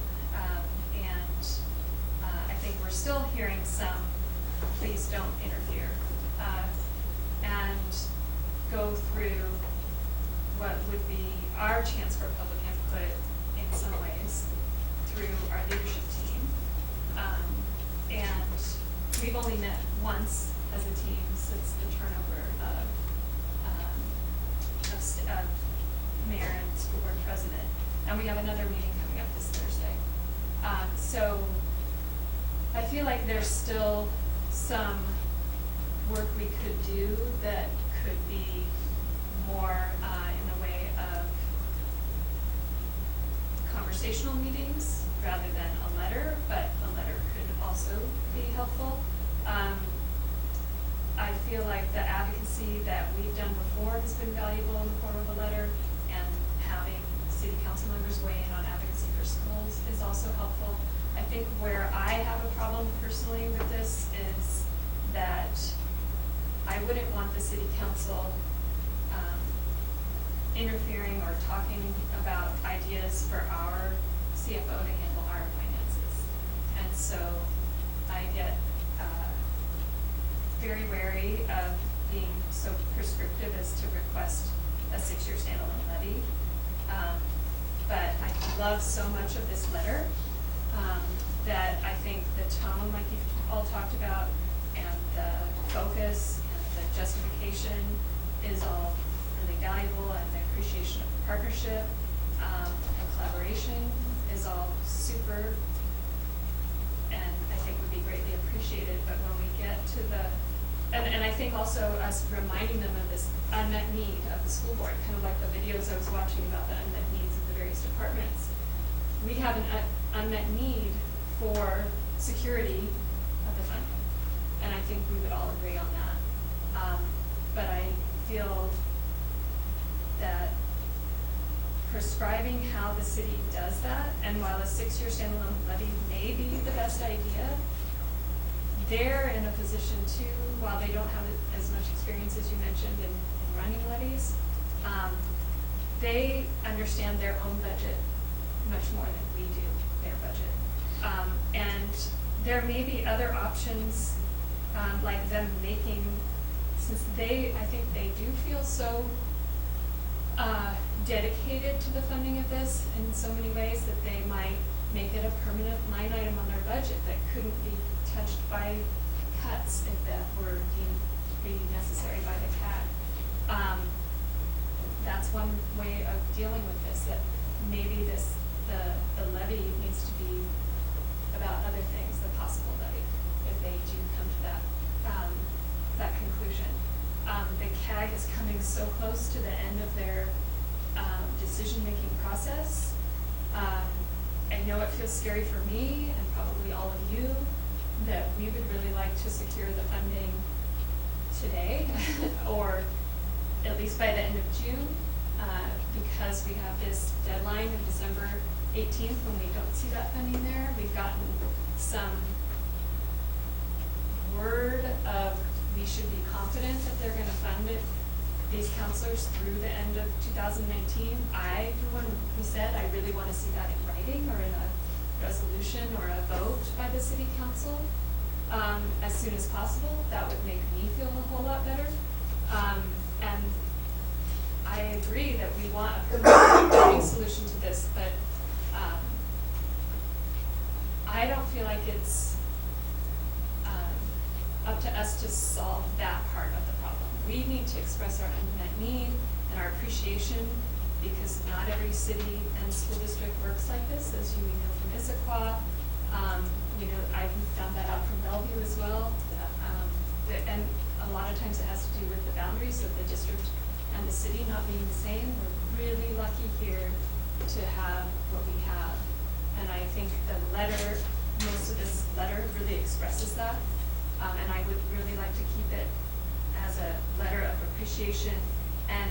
and I think we're still hearing some, please don't interfere, and go through what would be our chance for public input in some ways through our leadership team. And we've only met once as a team since the turnover of mayor and school board president. And we have another meeting coming up this Thursday. So I feel like there's still some work we could do that could be more in the way of conversational meetings rather than a letter, but a letter could also be helpful. I feel like the advocacy that we've done before has been valuable in the form of a letter, and having city council members weigh in on advocacy for schools is also helpful. I think where I have a problem personally with this is that I wouldn't want the city council interfering or talking about ideas for our CFO to handle our finances. And so I get very wary of being so prescriptive as to request a 6-year standalone levy. But I love so much of this letter that I think the tone, like you've all talked about, and the focus and the justification is all really valuable, and the appreciation of partnership and collaboration is all super, and I think would be greatly appreciated. But when we get to the, and I think also us reminding them of this unmet need of the school board, kind of like the videos I was watching about the unmet needs of the various departments. We have an unmet need for security of the funding, and I think we would all agree on that. But I feel that prescribing how the city does that, and while a 6-year standalone levy may be the best idea, they're in a position too, while they don't have as much experience as you mentioned in running levies, they understand their own budget much more than we do their budget. And there may be other options, like them making, since I think they do feel so dedicated to the funding of this in so many ways that they might make it a permanent line item on their budget that couldn't be touched by cuts if that were deemed to be necessary by the CAG. That's one way of dealing with this, that maybe the levy needs to be about other things, the possible levy, if they do come to that conclusion. The CAG is coming so close to the end of their decision-making process. I know it feels scary for me and probably all of you that we would really like to secure the funding today or at least by the end of June. because we have this deadline of December 18th, when we don't see that funding there, we've gotten some word of, we should be confident that they're gonna fund it, these counselors through the end of 2019. I, for one, who said, I really wanna see that in writing or in a resolution or a vote by the city council, as soon as possible. That would make me feel a whole lot better. And I agree that we want a permanent solution to this, but, I don't feel like it's, up to us to solve that part of the problem. We need to express our unmet need and our appreciation, because not every city and school district works like this, as you know from Issaquah. You know, I found that out from Bellevue as well. And a lot of times it has to do with the boundaries of the district and the city not being the same. We're really lucky here to have what we have. And I think the letter, most of this letter really expresses that. And I would really like to keep it as a letter of appreciation and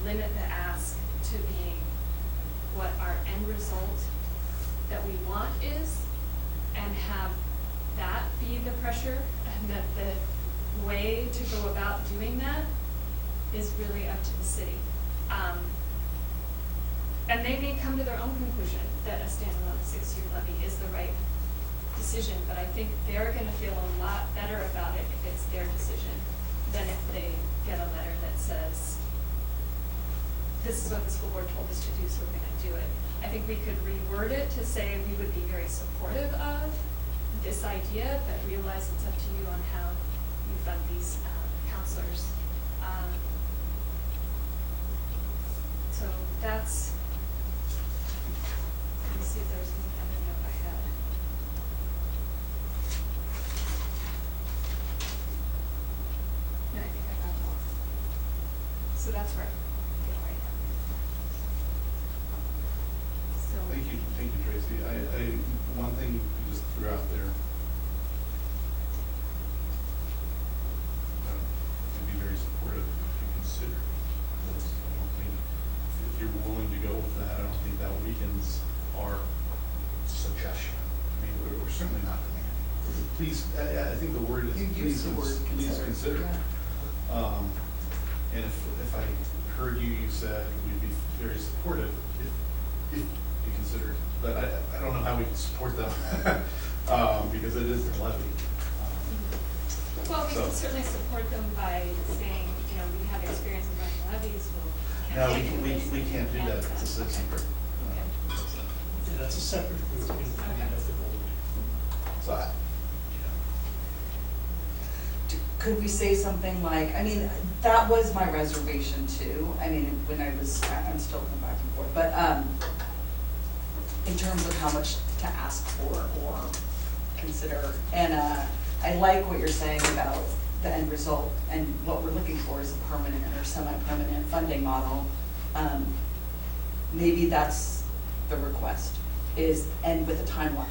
limit the ask to being what our end result that we want is, and have that be the pressure, and that the way to go about doing that is really up to the city. And they may come to their own conclusion that a standalone 6-year levy is the right decision, but I think they're gonna feel a lot better about it if it's their decision than if they get a letter that says, this is what the school board told us to do, so we're gonna do it. I think we could reword it to say we would be very supportive of this idea, but realize it's up to you on how you fund these counselors. So that's, let me see if there's any other note I had. No, I think I got it all. So that's where I feel right now. So. Thank you, Tracy. One thing you just threw out there. I'd be very supportive if you consider this. I don't think, if you're willing to go with that, I don't think that weakens our suggestion. I mean, we're certainly not demanding. Please, I think the word is, You please, used the word please consider. consider. Yeah. And if I heard you, you said we'd be very supportive if you considered. But I don't know how we can support them, because it is their levy. Well, we So- can certainly support them by saying, you know, we have experience in running levies, we'll. No, campaign for this, we can't do that, it's a citizen group. Okay. Yeah, that's a separate group independent of the board. So I, Could we say something like, I mean, that was my reservation too. I mean, when I was, I'm still going back and forth, but in terms of how much to ask for or consider. And I like what you're saying about the end result, and what we're looking for is a permanent or semi-permanent funding model. Maybe that's the request, is, and with a timeline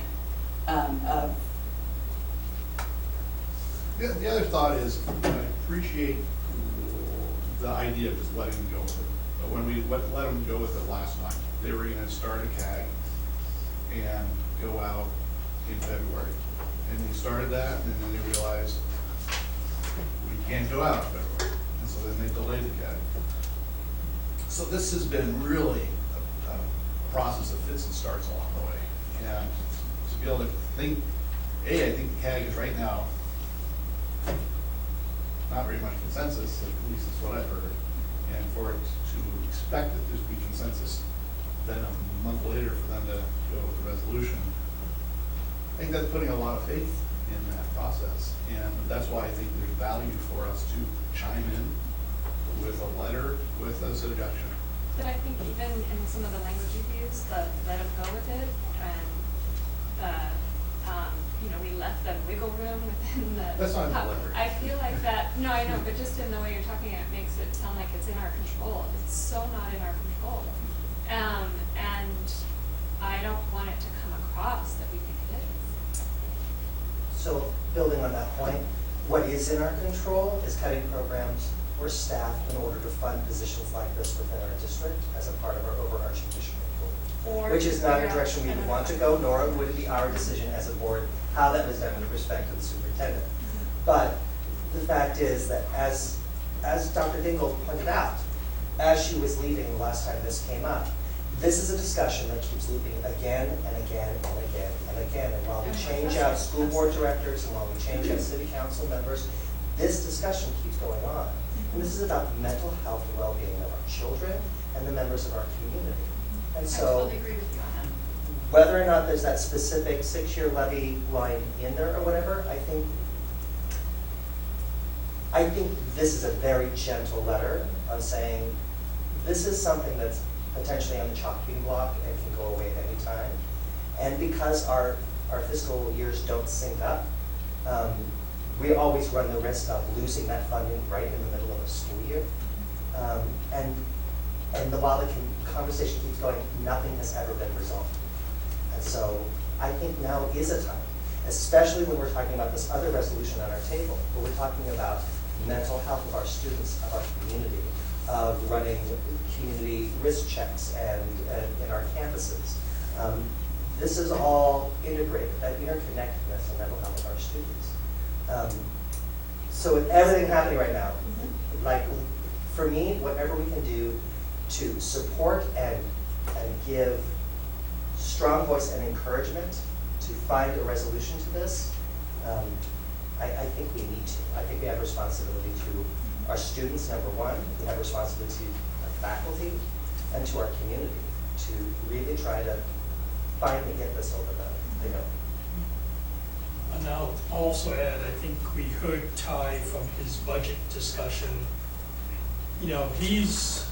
of. the other thought is, I appreciate the idea of just letting them go with it. But when we let them go with it last time, they were gonna start a CAG and go out in February. And they started that, and then they realized, we can't go out in February. And so then they delayed the CAG. So this has been really a process that fits and starts along the way. And to be able to think, I think the CAG is right now not very much consensus, at least that's what I've heard. And for it to expect that there'd be consensus, then a month later for them to go with the resolution, I think that's putting a lot of faith in that process. And that's why I think there's value for us to chime in with a letter, with a suggestion. But I think even in some of the language you've used, the let them go with it, and the, you know, we left them wiggle room within the. That's not in the letter. I feel like that, no, I know, but just in the way you're talking, it makes it sound like it's in our control. It's so not in our control. And I don't want it to come across that we think it is. So building on that point, what is in our control is cutting programs or staff in order to fund positions like this within our district as a part of our overarching mission and goal. Or Which is not a figure out direction we would another want to fund. go, nor would it be our decision as a board how that was done with respect to the superintendent. But the fact is that as Dr. Dingle pointed out, as she was leaving the last time this came up, this is a discussion that keeps looping again and again and again and again. And while we change out school board directors and while we change out city council members, this discussion keeps going on. And this is about the mental health and well-being of our children and the members of our community. And I so, totally agree with you on that. whether or not there's that specific 6-year levy line in there or whatever, I think this is a very gentle letter of saying, this is something that's potentially on the chopping block and can go away at any time. And because our fiscal years don't sync up, we always run the risk of losing that funding right in the middle of a school year. And while the conversation keeps going, nothing has ever been resolved. And so I think now is a time, especially when we're talking about this other resolution on our table, where we're talking about mental health of our students, of our community, of running community risk checks and in our campuses. This is all integrated, that interconnectedness and mental health of our students. So with everything happening right now, like for me, whatever we can do to support and give strong voice and encouragement to find a resolution to this, I think we need to. I think we have responsibility to our students, number one. We have responsibility to our faculty and to our community to really try to finally get this over the hill. And I'll also add, I think we heard Ty from his budget discussion. You know, he's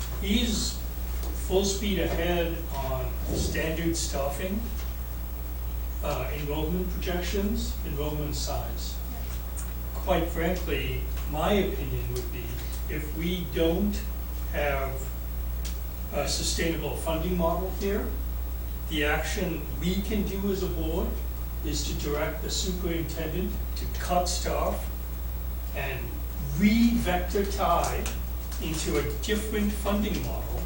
full speed ahead on standard staffing, enrollment projections, enrollment size. Quite frankly, my opinion would be, if we don't have a sustainable funding model here, the action we can do as a board is to direct the superintendent to cut staff and re-vector Ty into a different funding model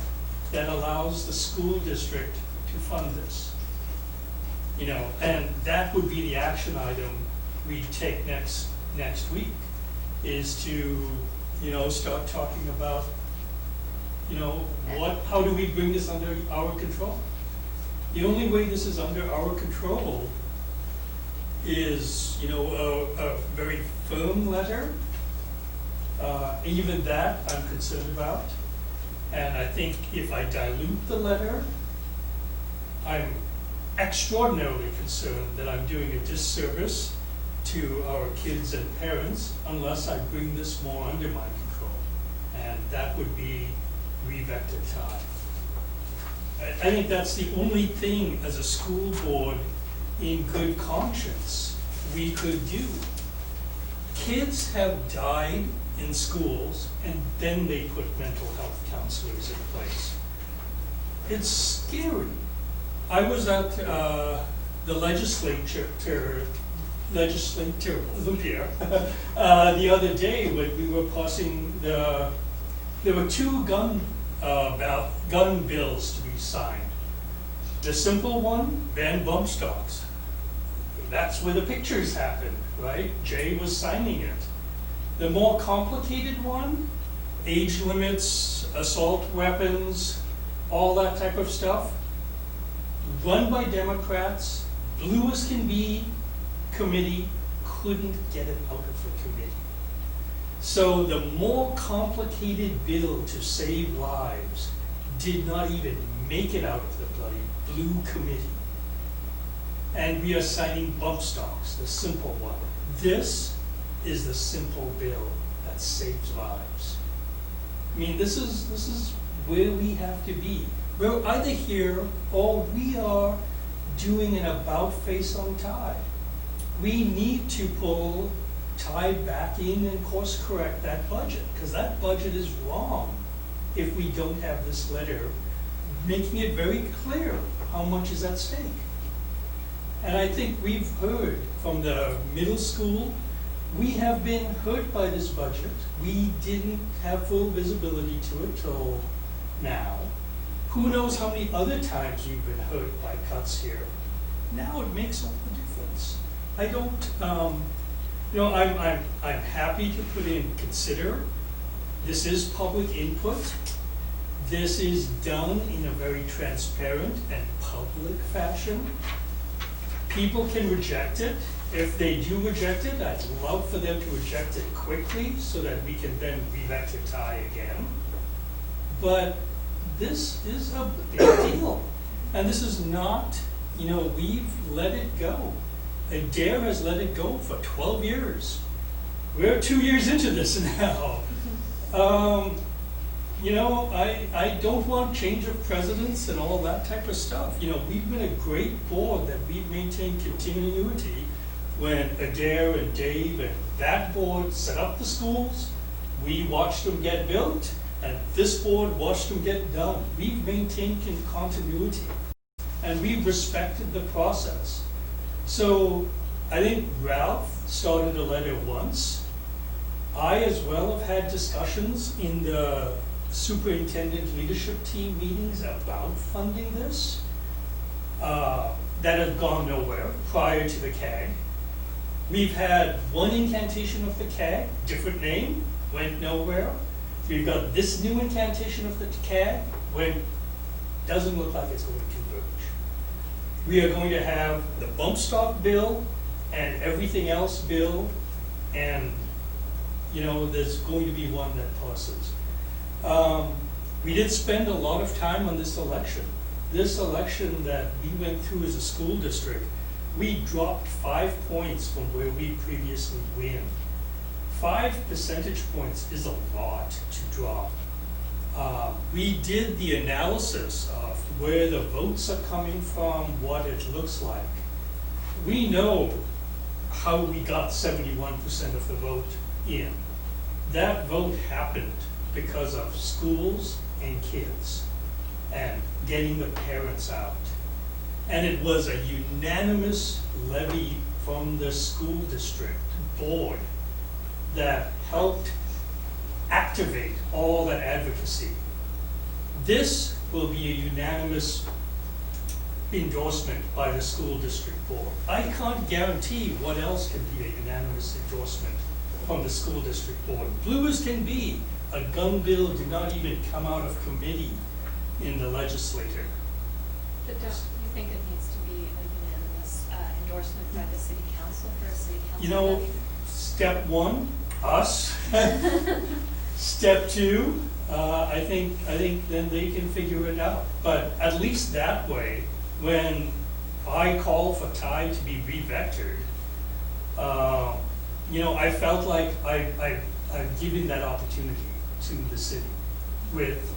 that allows the school district to fund this. You know, and that would be the action item we take next week, is to, you know, start talking about, you know, how do we bring this under our control? The only way this is under our control is, you know, a very firm letter. Even that I'm concerned about. And I think if I dilute the letter, I'm extraordinarily concerned that I'm doing a disservice to our kids and parents unless I bring this more under my control. And that would be re-vector Ty. I think that's the only thing as a school board in good conscience we could do. Kids have died in schools and then they put mental health counselors in place. It's scary. I was at the legislature Olympia the other day when we were passing there were two gun bills to be signed. The simple one, ban bump stocks. That's where the pictures happened, right? Jay was signing it. The more complicated one, age limits, assault weapons, all that type of stuff, run by Democrats, blue as can be, committee couldn't get it out of the committee. So the more complicated bill to save lives did not even make it out of the bloody blue committee. And we are signing bump stocks, the simple one. This is the simple bill that saves lives. I mean, this is where we have to be. We're either here or we are doing an about face on Ty. We need to pull Ty back in and course correct that budget, because that budget is wrong if we don't have this letter making it very clear how much is at stake. And I think we've heard from the middle school We have been hurt by this budget. We didn't have full visibility to it till now. Who knows how many other times we've been hurt by cuts here. Now it makes all the difference. I don't, I'm happy to put in consider. This is public input. This is done in a very transparent and public fashion. People can reject it. If they do reject it, I'd love for them to reject it quickly so that we can then re-rectify again. But this is a big deal. And this is not, we've let it go. Adair has let it go for 12 years. We're 2 years into this now. I don't want change of presidents and all that type of stuff. We've been a great board that we've maintained continuity when Adair and Dave and that board set up the schools. We watched them get built, and this board watched them get done. We've maintained continuity, and we've respected the process. So I think Ralph started a letter once. I as well have had discussions in the superintendent leadership team meetings about funding this that have gone nowhere prior to the CAG. We've had one incantation of the CAG, different name, went nowhere. We've got this new incantation of the CAG, doesn't look like it's going to converge. We are going to have the bump stock bill and everything else bill, and there's going to be one that passes. We did spend a lot of time on this election. This election that we went through as a school district, we dropped 5 points from where we previously win. 5 percentage points is a lot to drop. We did the analysis of where the votes are coming from, what it looks like. We know how we got 71% of the vote in. That vote happened because of schools and kids and getting the parents out. And it was a unanimous levy from the school district board that helped activate all that advocacy. This will be a unanimous endorsement by the school district board. I can't guarantee what else can be a unanimous endorsement from the school district board. Blue as can be, a gun bill did not even come out of committee in the legislature. But don't you think it needs to be a unanimous endorsement by the city council for a city council levy? Step one, us. Step two, I think then they can figure it out. But at least that way, when I call for Ty to be re-vectored, I felt like I've given that opportunity to the city with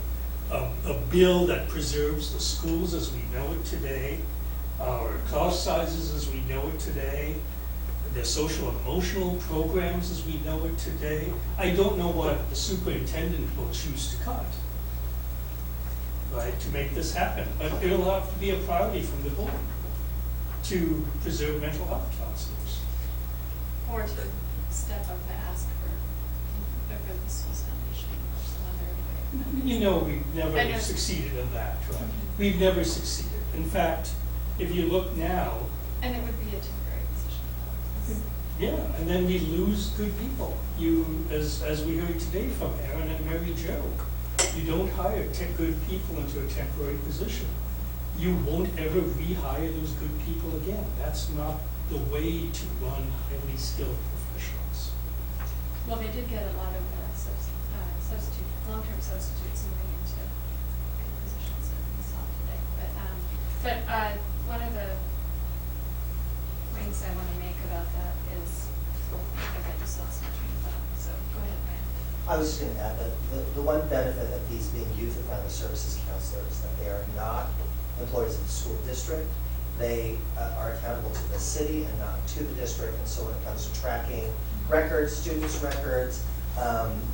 a bill that preserves the schools as we know it today, our class sizes as we know it today, the social emotional programs as we know it today. I don't know what the superintendent will choose to cut, right, to make this happen. But it'll have to be a priority from the board to preserve mental health counselors. Or to step up to ask for the schools foundation or some other way. We've never succeeded in that, right? We've never succeeded. In fact, if you look now. And it would be a temporary position. Yeah, and then we lose good people. As we heard today from Aaron and Mary Jo, you don't hire good people into a temporary position. You won't ever rehire those good people again. That's not the way to run highly skilled professionals. Well, they did get a lot of long-term substitutes moving into good positions that we saw today. But one of the points I want to make about that is, I just lost my train of thought, so go ahead, Brian. I was just going to add that the one benefit of these being youth and family services counselors is that they are not employees of the school district. They are accountable to the city and not to the district. And so when it comes to tracking records, students' records,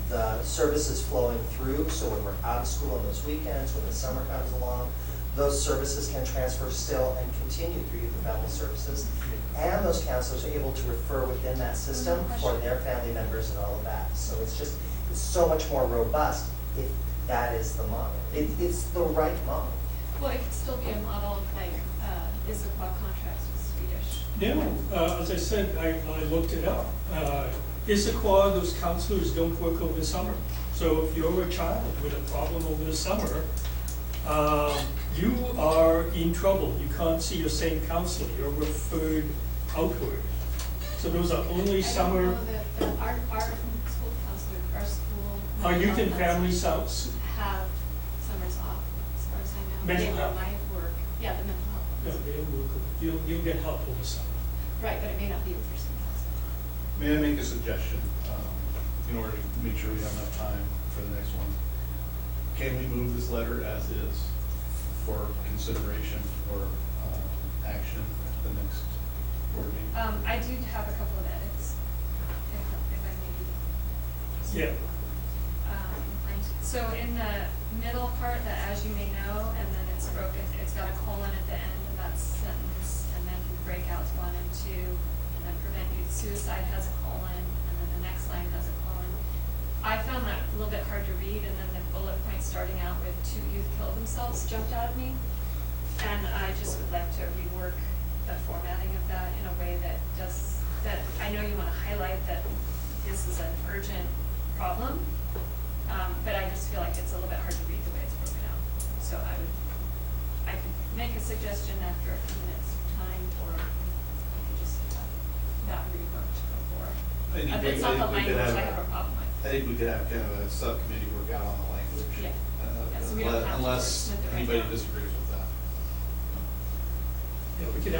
the services flowing through, so when we're out of school on those weekends, when the summer comes along, those services can transfer still and continue through youth and family services. And those counselors are able to refer within that system for their family members and all of that. So it's just, it's so much more robust if that is the model. It's the right model. Well, it could still be a model like, Issaquah contracts with Swedish. Yeah, as I said, I looked it up. Issaquah, those counselors don't work over the summer. So if you're a child with a problem over the summer, you are in trouble. You can't see your same counselor. You're referred outward. So those are only summer. I don't know that our school counselor, our school. Our youth and mental family health sounds. have summers off, as far as I know. Mental They health. might work, yeah, the mental health. No, they'll work. You'll get help over summer. Right, but it may not be with your same counselor. May I make a suggestion, in order to make sure we have enough time for the next one? Can we move this letter as is for consideration or action at the next board meeting? I do have a couple of edits, if I may be. Yeah. So in the middle part, the as you may know, and then it's broken, it's got a colon at the end of that sentence, and then breakouts 1 and 2, and then prevent youth suicide has a colon, and then the next line has a colon. I found that a little bit hard to read, and then the bullet point starting out with 2 youth killed themselves jumped out at me. And I just would like to rework the formatting of that in a way that does, that I know you want to highlight that this is an urgent problem, but I just feel like it's a little bit hard to read the way it's broken out. So I could make a suggestion after a few minutes time, or I could just have that reworked before. I think It's not the we could language I have a problem with. I think we could have kind of a subcommittee work out on the language. Yeah. Yeah, so we don't have to Unless wordsmith it right anybody now. disagrees with that. Yeah, we could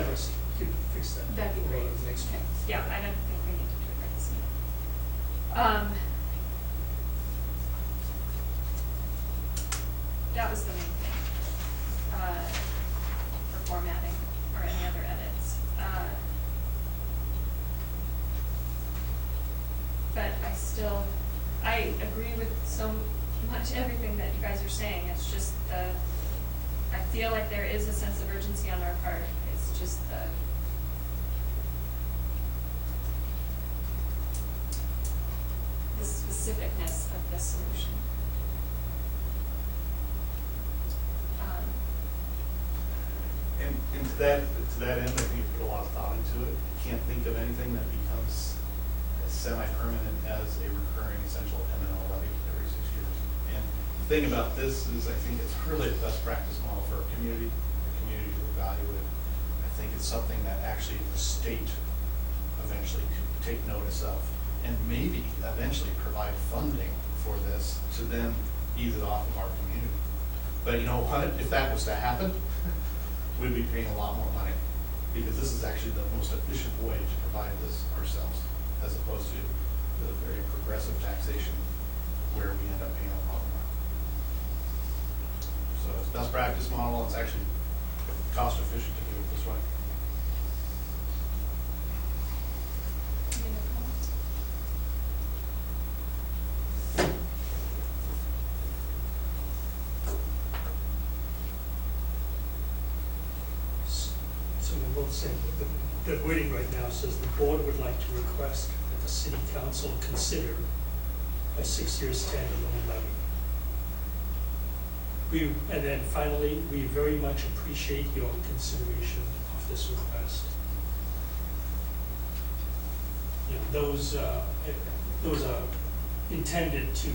fix that. That'd be great. over the next Okay. week. Yeah, I don't think we need to do it right this minute. That was the main thing, for formatting or any other edits. But I agree with so much everything that you guys are saying. It's just I feel like there is a sense of urgency on our part. It's just the specificness of this solution. And to that end, I think you put a lot of thought into it. You can't think of anything that becomes as semi-permanent as a recurring essential M&L levy every 6 years. And the thing about this is I think it's really a best practice model for our community to evaluate. I think it's something that actually the state eventually could take notice of and maybe eventually provide funding for this to then ease it off of our community. But you know what, if that was to happen, we'd be paying a lot more money, because this is actually the most efficient way to provide this ourselves, as opposed to the very progressive taxation where we end up paying a lot more. So it's best practice model, it's actually cost efficient to do it this way. Any other comments? So we will say, the wording right now says the board would like to request that the city council consider a 6-year standalone levy. And then finally, we very much appreciate your consideration of this request. You know, those are intended to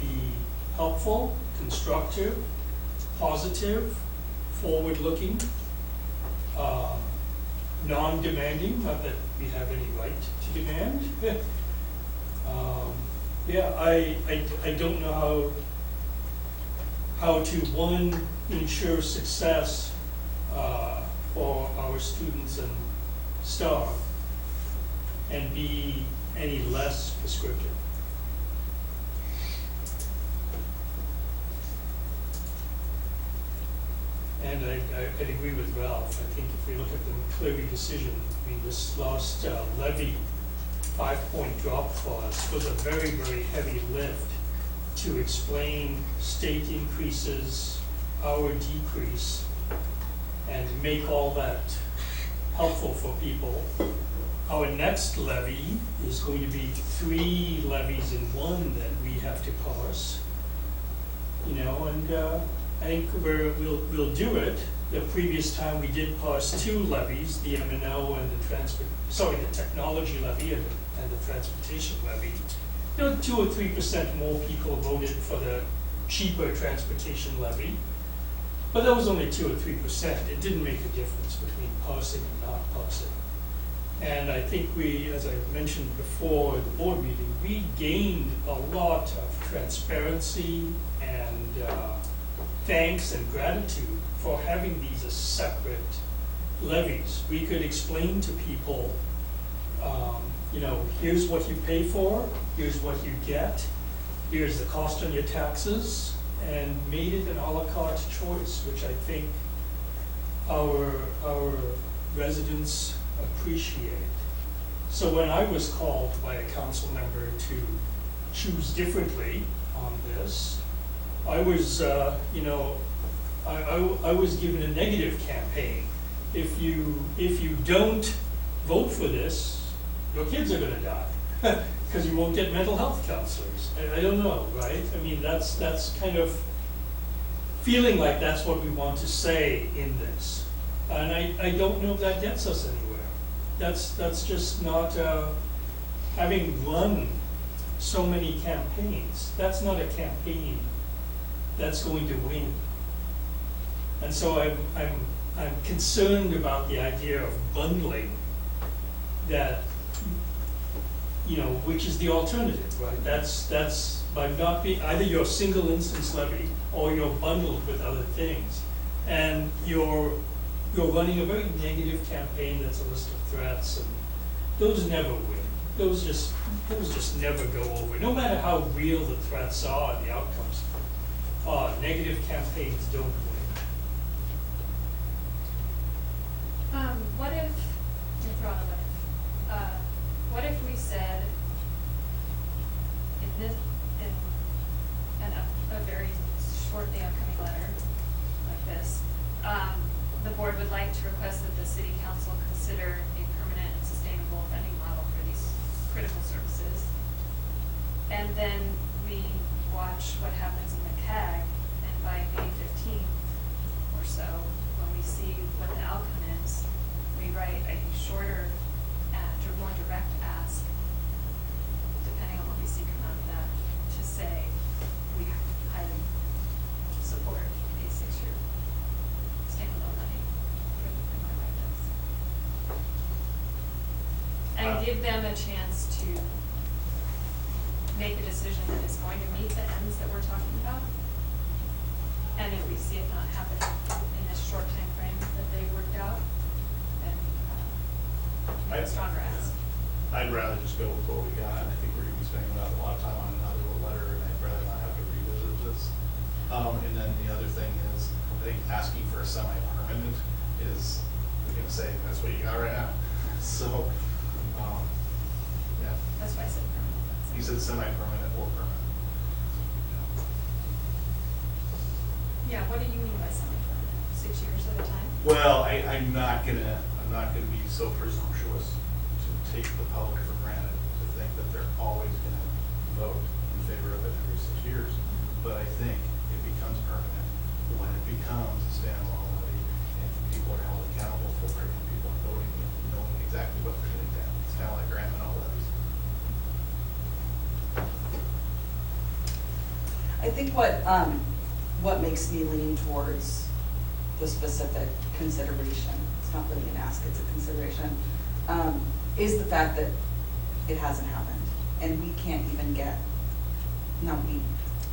be helpful, constructive, positive, forward-looking, non-demanding, not that we have any right to demand. Yeah, I don't know how to, one, ensure success for our students and staff, and be any less prescriptive. And I'd agree with Ralph. I think if we look at the McCleary decision, I mean, this last levy 5-point drop clause was a very, very heavy lift to explain state increases our decrease and make all that helpful for people, our next levy is going to be 3 levies in one that we have to pass. You know, and I think we'll do it. The previous time we did pass 2 levies, the M&O and the technology levy and the transportation levy. You know, 2 or 3% more people voted for the cheaper transportation levy. But that was only 2 or 3%. It didn't make a difference between passing and not passing. And I think we, as I mentioned before at the board meeting, we gained a lot of transparency and thanks and gratitude for having these as separate levies. We could explain to people, you know, here's what you pay for, here's what you get, here's the cost on your taxes, and made it an a la carte choice, which I think our residents appreciate. So when I was called by a council member to choose differently on this, I was, you know, I was given a negative campaign. If you don't vote for this, your kids are going to die because you won't get mental health counselors. I don't know, right? I mean, that's kind of feeling like that's what we want to say in this, and I don't know if that gets us anywhere. That's just not having run so many campaigns. That's not a campaign that's going to win. And so I'm concerned about the idea of bundling that, you know, which is the alternative, right? That's by not being, either you're single instance levy or you're bundled with other things. And you're running a very negative campaign that's a list of threats, and those never win. Those just never go over. No matter how real the threats are and the outcomes are, negative campaigns don't win. What if, you're throwing a what if we said in a very shortly upcoming letter like this, the board would like to request that the city council consider a permanent and sustainable funding model for these critical services. And then we watch what happens in the CAG, and by May 15th or so, when we see what the outcome is, we write a shorter or more direct ask, depending on what we see come out of that, to say we highly support a 6-year standalone levy for the MI does. And give them a chance to make a decision that is going to meet the ends that we're talking about. And if we see it not happen in this short time frame that they worked out, then make a stronger ask. I'd rather just go with what we got. I think we're going to be spending a lot of time on another letter, and I'd rather not have to revisit this. And then the other thing is, I think asking for a semi-permanent is, we're going to say, that's what you got right now. So, yeah. That's why I said permanent. You said semi-permanent or permanent. Yeah, what do you mean by semi-permanent? 6 years at a time? Well, I'm not gonna be so presumptuous to take the public for granted to think that they're always gonna vote in favor of it every 6 years. But I think it becomes permanent when it becomes a standalone levy and people are held accountable for it, and people are voting and knowing exactly what they're getting down. It's kind of like Graham and all levies. I think what makes me lean towards the specific consideration, it's not really an ask, it's a consideration, is the fact that it hasn't happened. And we can't even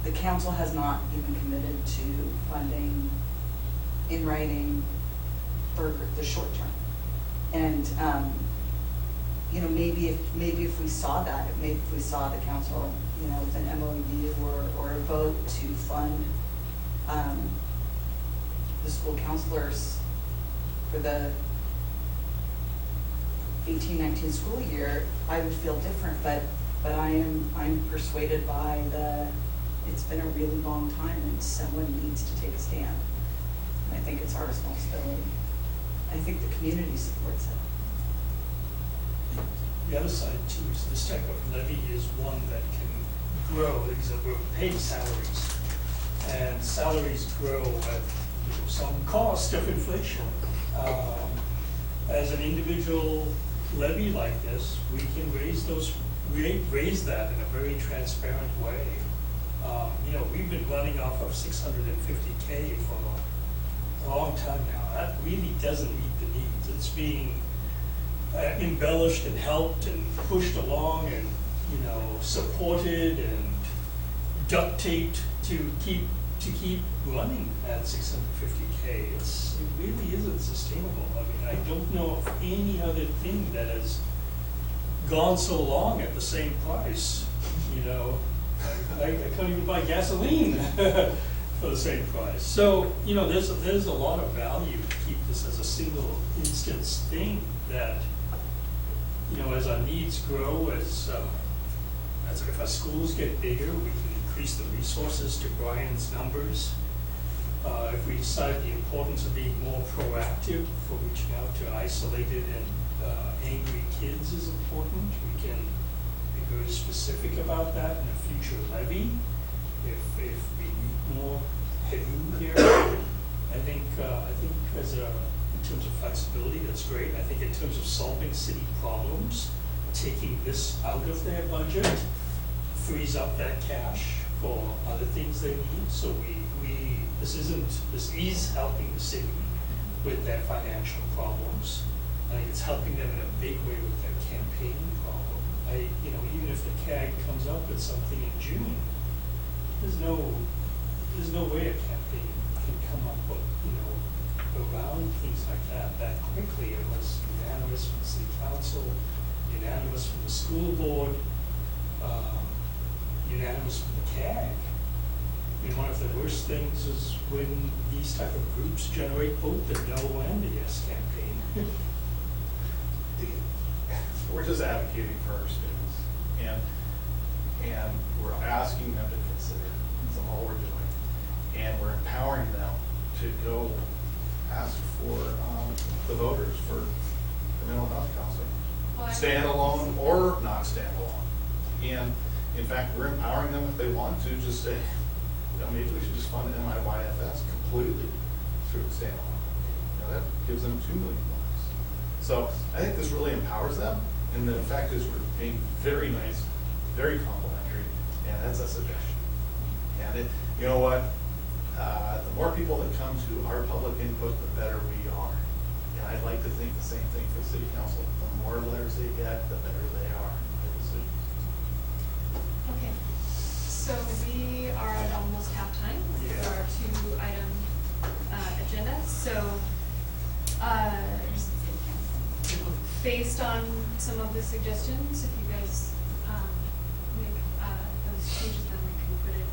the council has not even committed to funding in writing for the short term. And, you know, maybe if we saw that, maybe if we saw the council, you know, with an MOU or a vote to fund the school counselors for the 18-19 school year, I would feel different, but I'm persuaded by it's been a really long time and someone needs to take a stand. I think it's our responsibility. I think the community supports it. The other side too is this type of levy is one that can grow, because we're paying salaries. And salaries grow at some cost of inflation. As an individual levy like this, we can raise that in a very transparent way. We've been running off of 650K for a long time now. That really doesn't meet the needs. It's being embellished and helped and pushed along and, supported and duct taped to keep running at 650K. It really isn't sustainable. I mean, I don't know of any other thing that has gone so long at the same price. I can't even buy gasoline for the same price. So, there's a lot of value to keep this as a single instance thing that, as our needs grow, as if our schools get bigger, we can increase the resources to Brian's numbers. If we decide the importance of being more proactive for reaching out to isolated and angry kids is important, we can be very specific about that in a future levy. If we need more headroom here, I think in terms of flexibility, that's great. I think in terms of solving city problems, taking this out of their budget frees up that cash for other things they need. So this is helping the city with their financial problems. I think it's helping them in a big way with their campaign problem. Even if the CAG comes up with something in June, there's no way a campaign can come up with, around things like that quickly unless unanimous from the city council, unanimous from the school board, unanimous from the CAG. One of the worst things is when these type of groups generate both the no and the yes campaign. We're just advocating for our students, and we're asking them to consider. That's all we're doing, and we're empowering them to go ask for the voters for mental health counseling, Well, standalone or not standalone. And in fact, we're empowering them if they want to just say, maybe we should just fund MIYFS completely through the standalone. That gives them $2 million. So I think this really empowers them, and the fact is we're being very nice, very complimentary, and that's a suggestion. And you know what? The more people that come to our public input, the better we are. And I'd like to think the same thing for the city council. The more letters they get, the better they are in their decisions. Okay, so we are at almost halftime with our 2-item agenda. So, based on some of the suggestions, if you guys make those changes, then we can put it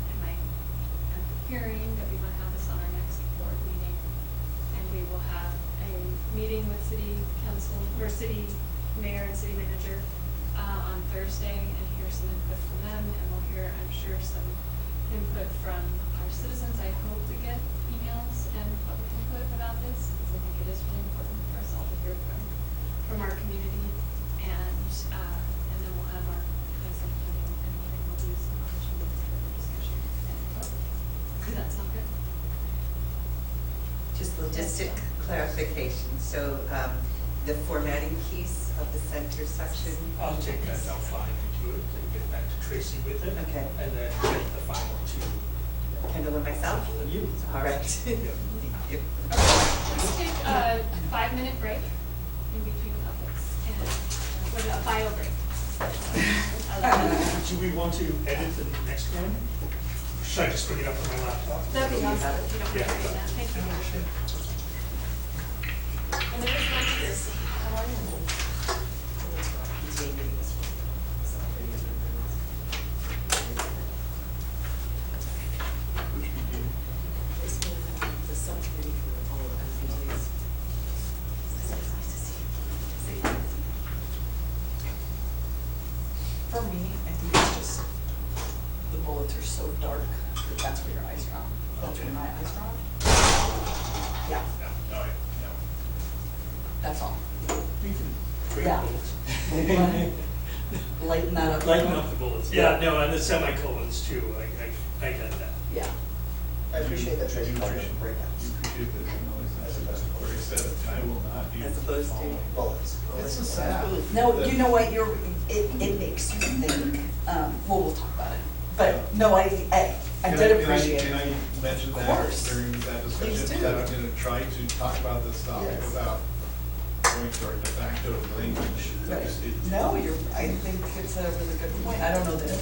in my hearing that we want to have this on our next board meeting. And we will have a meeting with city council, or city mayor and city manager on Thursday, and hear some input from them, and we'll hear, I'm sure, some input from our citizens. I hope we get emails and public input about this, because I think it is really important for us all to hear from our community, and then we'll have our consent meeting, and we'll do some opportunities for discussion and vote. Does that sound good? Just a clarification, so the formatting piece of the center section. I'll take that offline and do it, and get back to Tracy with it. Okay. And then take the final two. Kendall and myself? And you. All right. Yeah. Thank you. Let's take a 5-minute break in between topics, and what a bio break. Do we want to edit the next one? Should I just bring it up on my laptop? That'd be awesome, if you don't mind Yeah. doing that, thank you. And there is lunch here. How are you? The subcommittee for all of MPs. For me, I think it's just, the bullets are so dark that that's where your eyes drop. That's where my eyes drop. Pretty Yeah. cool. Lighten that up. Lighten up the bullets. Yeah, no, and the semicolons too, I get that. Yeah. I appreciate that Tracy You called it appreciate- breakouts. You appreciate that, you know, As opposed to where he said, I will not use. As opposed to- following. Bullets. It's a sad. No, you know what, it makes you think, well, we'll talk about it. But, no, I did appreciate Can it. I mention Of that course. during that Please discussion, do. that I'm gonna try to talk about this topic Yes. without going to our de facto language. Right. It- No, I think it's a really good point. I don't know that it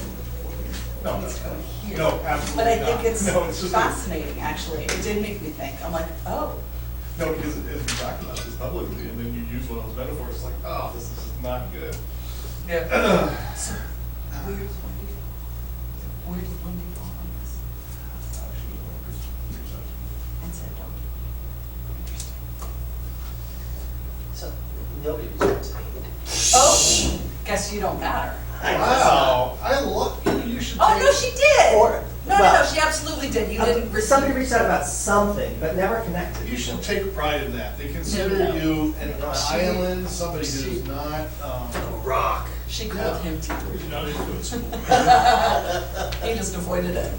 No, needs to go here. no, absolutely But I not. think it's No, it's just a- fascinating, actually. It did make me think. I'm like, oh, No, because as we talk about this publicly, and then you use one of those metaphors, it's like, oh, this is not good. yeah. So, where do you fall on this? And said, don't. Interesting. So, nobody respects me. Oh, guess you don't matter. Wow, I love, you should take. Oh, no, she did. Or- No, well, she absolutely did. You didn't receive. Somebody reached out about something, but never connected. You should take pride in that. They consider No. you an She- island, somebody who's not, a rock. She called him too. You're not into it, school. He just avoided it.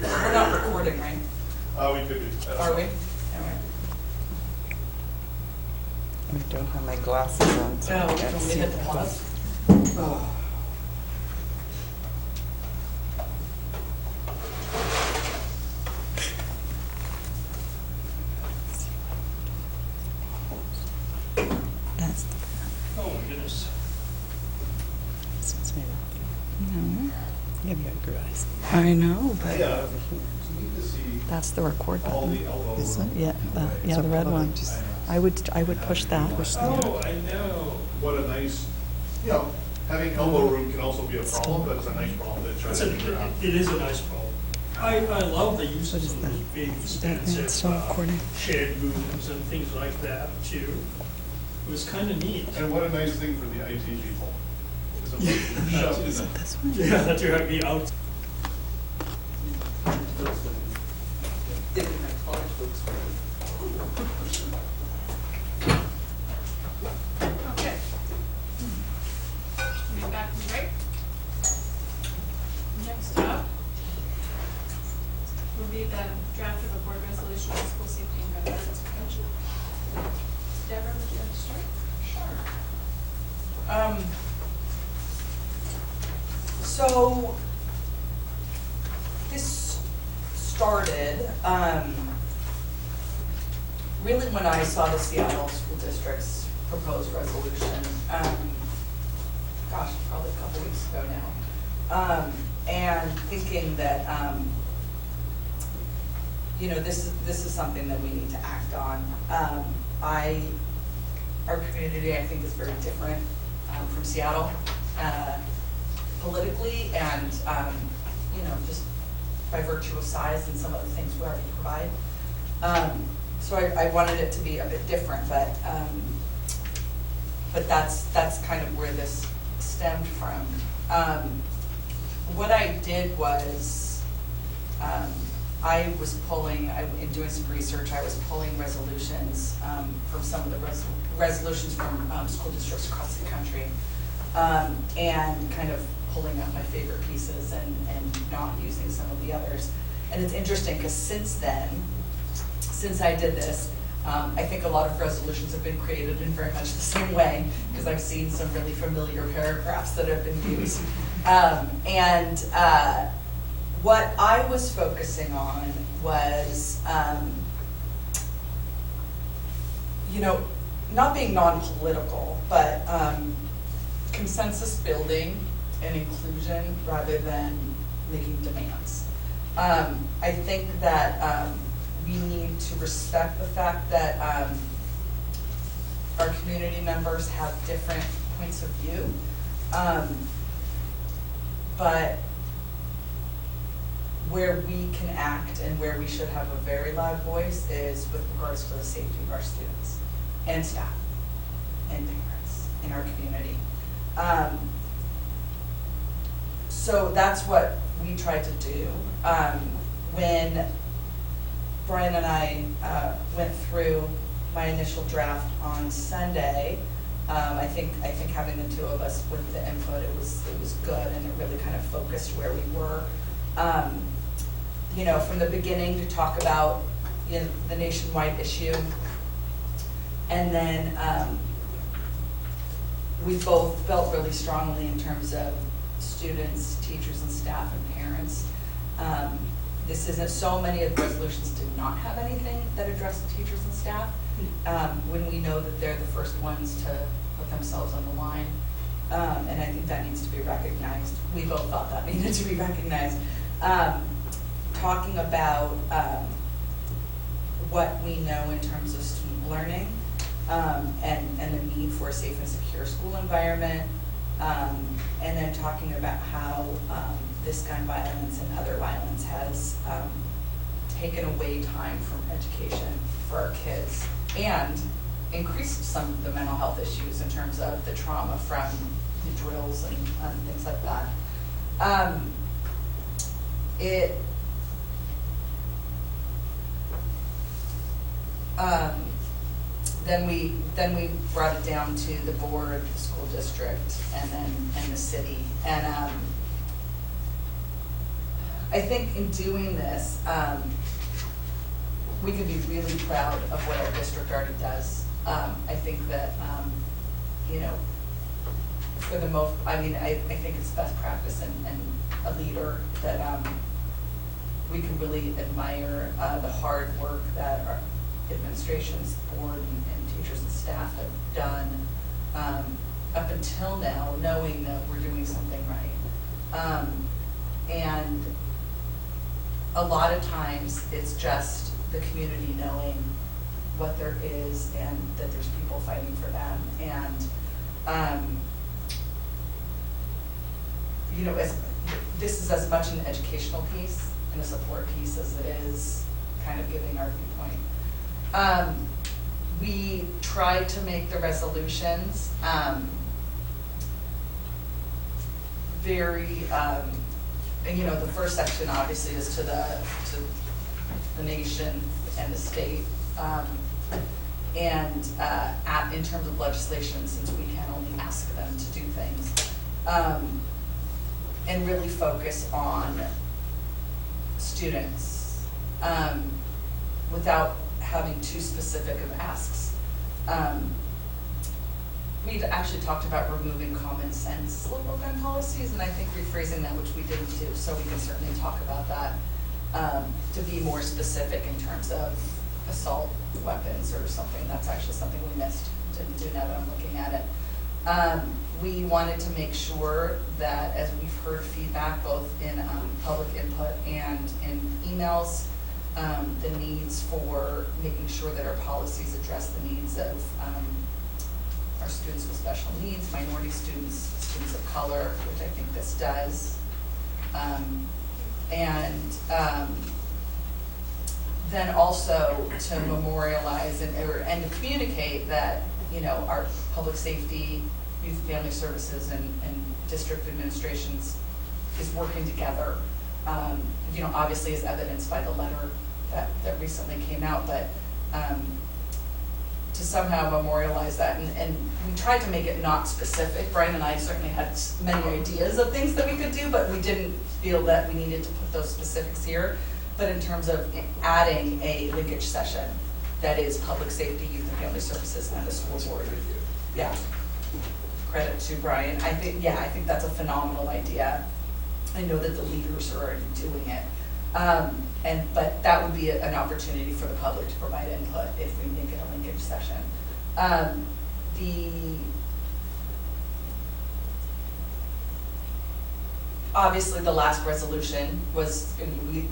We're not recording, right? We could be. Are we? All right. I don't have my glasses on, so I Oh, can't can we see. hit the pause? Oh. That's the Oh my goodness. Excuse me. No. Give you a grace. I know, but Yeah, you need to see that's the record all button. the elbow. Is it? Yeah, yeah, the red one. I would push that. Oh, I know. What a nice, you know, having elbow room can also be a problem, but it's a nice problem to try It's to a- figure out. It is a nice problem. I love the use What of is some of those that? big Is that thing expensive still recording? shared rooms and things like that too. It was kind of neat. And what a nice thing for the IT people. Is a shove in Is it. it this one? Yeah, to have me out. Did my college books for Okay. Coming back from break. Next up will be the draft of a board resolution on school safety and gun violence prevention. Deborah, would you like to start? Sure. So, this started, really when I saw the Seattle School District's proposed resolution, gosh, probably a couple weeks ago now. And thinking that, you know, this is something that we need to act on. Our community, I think, is very different from Seattle politically and, you know, just by virtue of size and some of the things we already provide. So I wanted it to be a bit different, but that's kind of where this stemmed from. What I did was, I was pulling, in doing some research, I was pulling resolutions from some of the resolutions from school districts across the country, and kind of pulling out my favorite pieces and not using some of the others. And it's interesting because since then, since I did this, I think a lot of resolutions have been created in very much the same way, because I've seen some really familiar paragraphs that have been used. What I was focusing on was, you know, not being non-political, but consensus building and inclusion rather than making demands. I think that we need to respect the fact that our community members have different points of view, but where we can act and where we should have a very loud voice is with regards to the safety of our students and staff and parents in our community. So that's what we tried to do. When Brian and I went through my initial draft on Sunday. I think having the two of us with the input, it was good, and it really kind of focused where we were. You know, from the beginning to talk about, you know, the nationwide issue, and then we both felt really strongly in terms of students, teachers, and staff and parents. This isn't, so many of the resolutions did not have anything that addressed teachers and staff, when we know that they're the first ones to put themselves on the line. And I think that needs to be recognized. We both thought that needed to be recognized. Talking about what we know in terms of student learning, and the need for a safe and secure school environment, and then talking about how this gun violence and other violence has taken away time from education for our kids and increased some of the mental health issues in terms of the trauma from the drills and things like that. Then we brought it down to the board, the school district, and the city. And I think in doing this, we can be really proud of what our district already does. I think that, you know, for the most, I mean, I think it's best practice and a leader that we can really admire the hard work that our administration's board and teachers and staff have done up until now, knowing that we're doing something right. And a lot of times it's just the community knowing what there is and that there's people fighting for them. And you know, this is as much an educational piece and a support piece as it is kind of giving our viewpoint. We tried to make the resolutions very, and, you know, the first section obviously is to the nation and the state, and in terms of legislation, since we can only ask them to do things, and really focus on students without having too specific of asks. We'd actually talked about removing common sense local gun policies, and I think rephrasing that, which we didn't do, so we can certainly talk about that, to be more specific in terms of assault weapons or something. That's actually something we missed, didn't do now that I'm looking at it. We wanted to make sure that, as we've heard feedback both in public input and in emails, the needs for making sure that our policies address the needs of our students with special needs, minority students, students of color, which I think this does. Then also to memorialize and to communicate that, you know, our public safety, youth and family services, and district administrations is working together. You know, obviously as evidenced by the letter that recently came out, but to somehow memorialize that, and we tried to make it not specific. Brian and I certainly had many ideas of things that we could do, but we didn't feel that we needed to put those specifics here. But in terms of adding a linkage session that is public safety, youth and family services, and the school board. Yeah, credit to Brian. I think that's a phenomenal idea. I know that the leaders are already doing it. But that would be an opportunity for the public to provide input if we make it a linkage session. Obviously the last resolution was,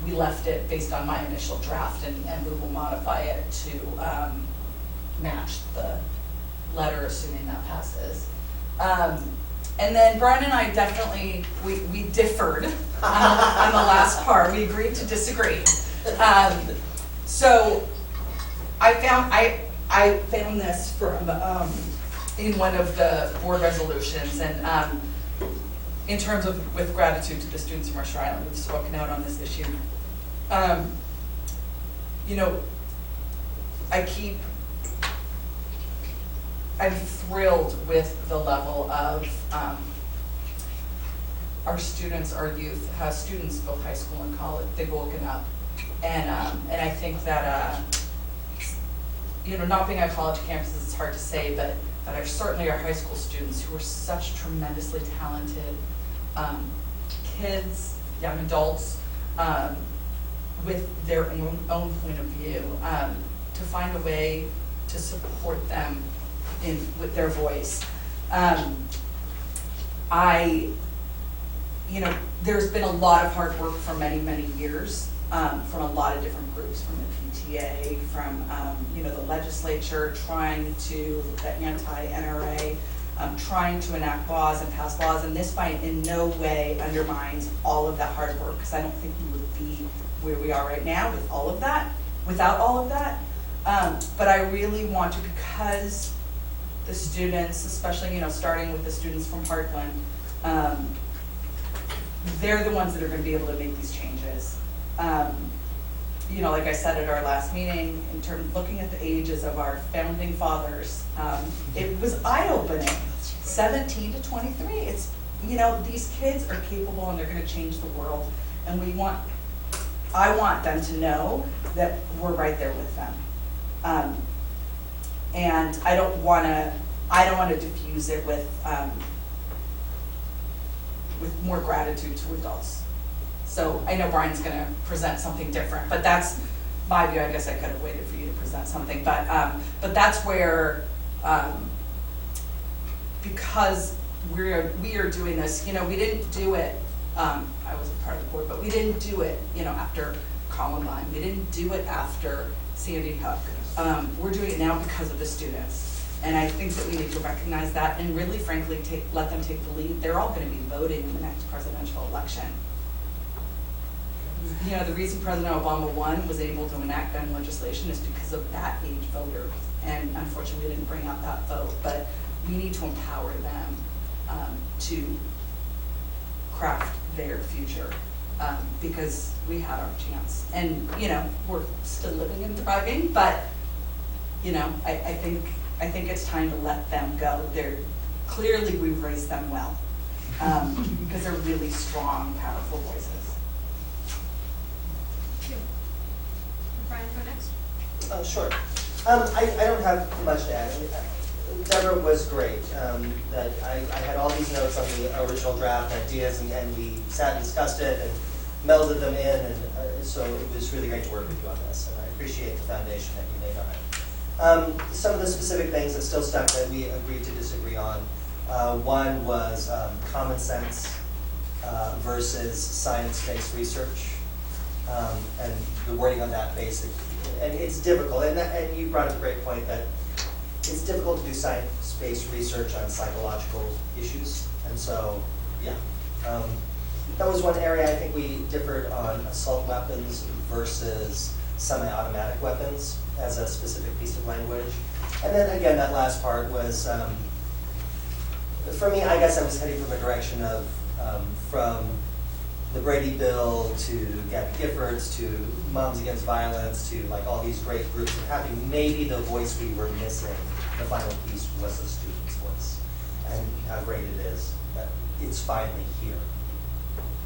we left it based on my initial draft, and we will modify it to match the letter, assuming that passes. And then Brian and I definitely, we differed on the last part. We agreed to disagree. So I found this from in one of the board resolutions, and in terms of with gratitude to the students of Mercer Island who've spoken out on this issue. You know, I keep I'm thrilled with the level of, our students, our youth, students, both high school and college, they've woken up. And I think that, not being on college campuses, it's hard to say, but certainly our high school students who are such tremendously talented kids, young adults, with their own point of view, to find a way to support them with their voice. There's been a lot of hard work for many, many years from a lot of different groups, from the PTA, from the legislature, trying to, the anti-NRA, trying to enact laws and pass laws, and this in no way undermines all of that hard work, because I don't think we would be where we are right now with all of that, without all of that. But I really want to, because the students, especially starting with the students from Heartland, they're the ones that are going to be able to make these changes. Like I said at our last meeting, in terms of looking at the ages of our founding fathers, it was eye-opening. 17 to 23. It's, these kids are capable and they're going to change the world. And I want them to know that we're right there with them. And I don't want to diffuse it with more gratitude to adults. So I know Brian's going to present something different, but that's my view. I guess I could have waited for you to present something, but that's where, because we are doing this. We didn't do it. I wasn't part of the board, but we didn't do it. After Columbine, we didn't do it after Sandy Hook. We're doing it now because of the students. And I think that we need to recognize that and really, frankly, let them take the lead. They're all going to be voting in the next presidential election. The reason President Obama won, was able to enact gun legislation, is because of that age voter. And unfortunately, we didn't bring out that vote. But we need to empower them to craft their future, because we had our chance. And, we're still living and thriving, but, I think it's time to let them go. Clearly we've raised them well, because they're really strong, powerful voices. Thank you. Brian, go next. Sure. I don't have much to add. Deborah was great. That I had all these notes on the original draft ideas, and we sat and discussed it and melded them in, and so it was really great to work with you on this, and I appreciate the foundation that you laid on it. Some of the specific things that still stuck that we agreed to disagree on. One was common sense versus science-based research, and the wording on that basic. And it's difficult, and you brought up a great point that it's difficult to do science-based research on psychological issues, and so, yeah. That was one area I think we differed on, assault weapons versus semi-automatic weapons as a specific piece of language. And then again, that last part was, for me, I guess I was heading from a direction of, from the Brady Bill to Gabby Giffords to Moms Against Violence to like all these great groups and having maybe the voice we were missing, the final piece was the student's voice. And how great it is that it's finally here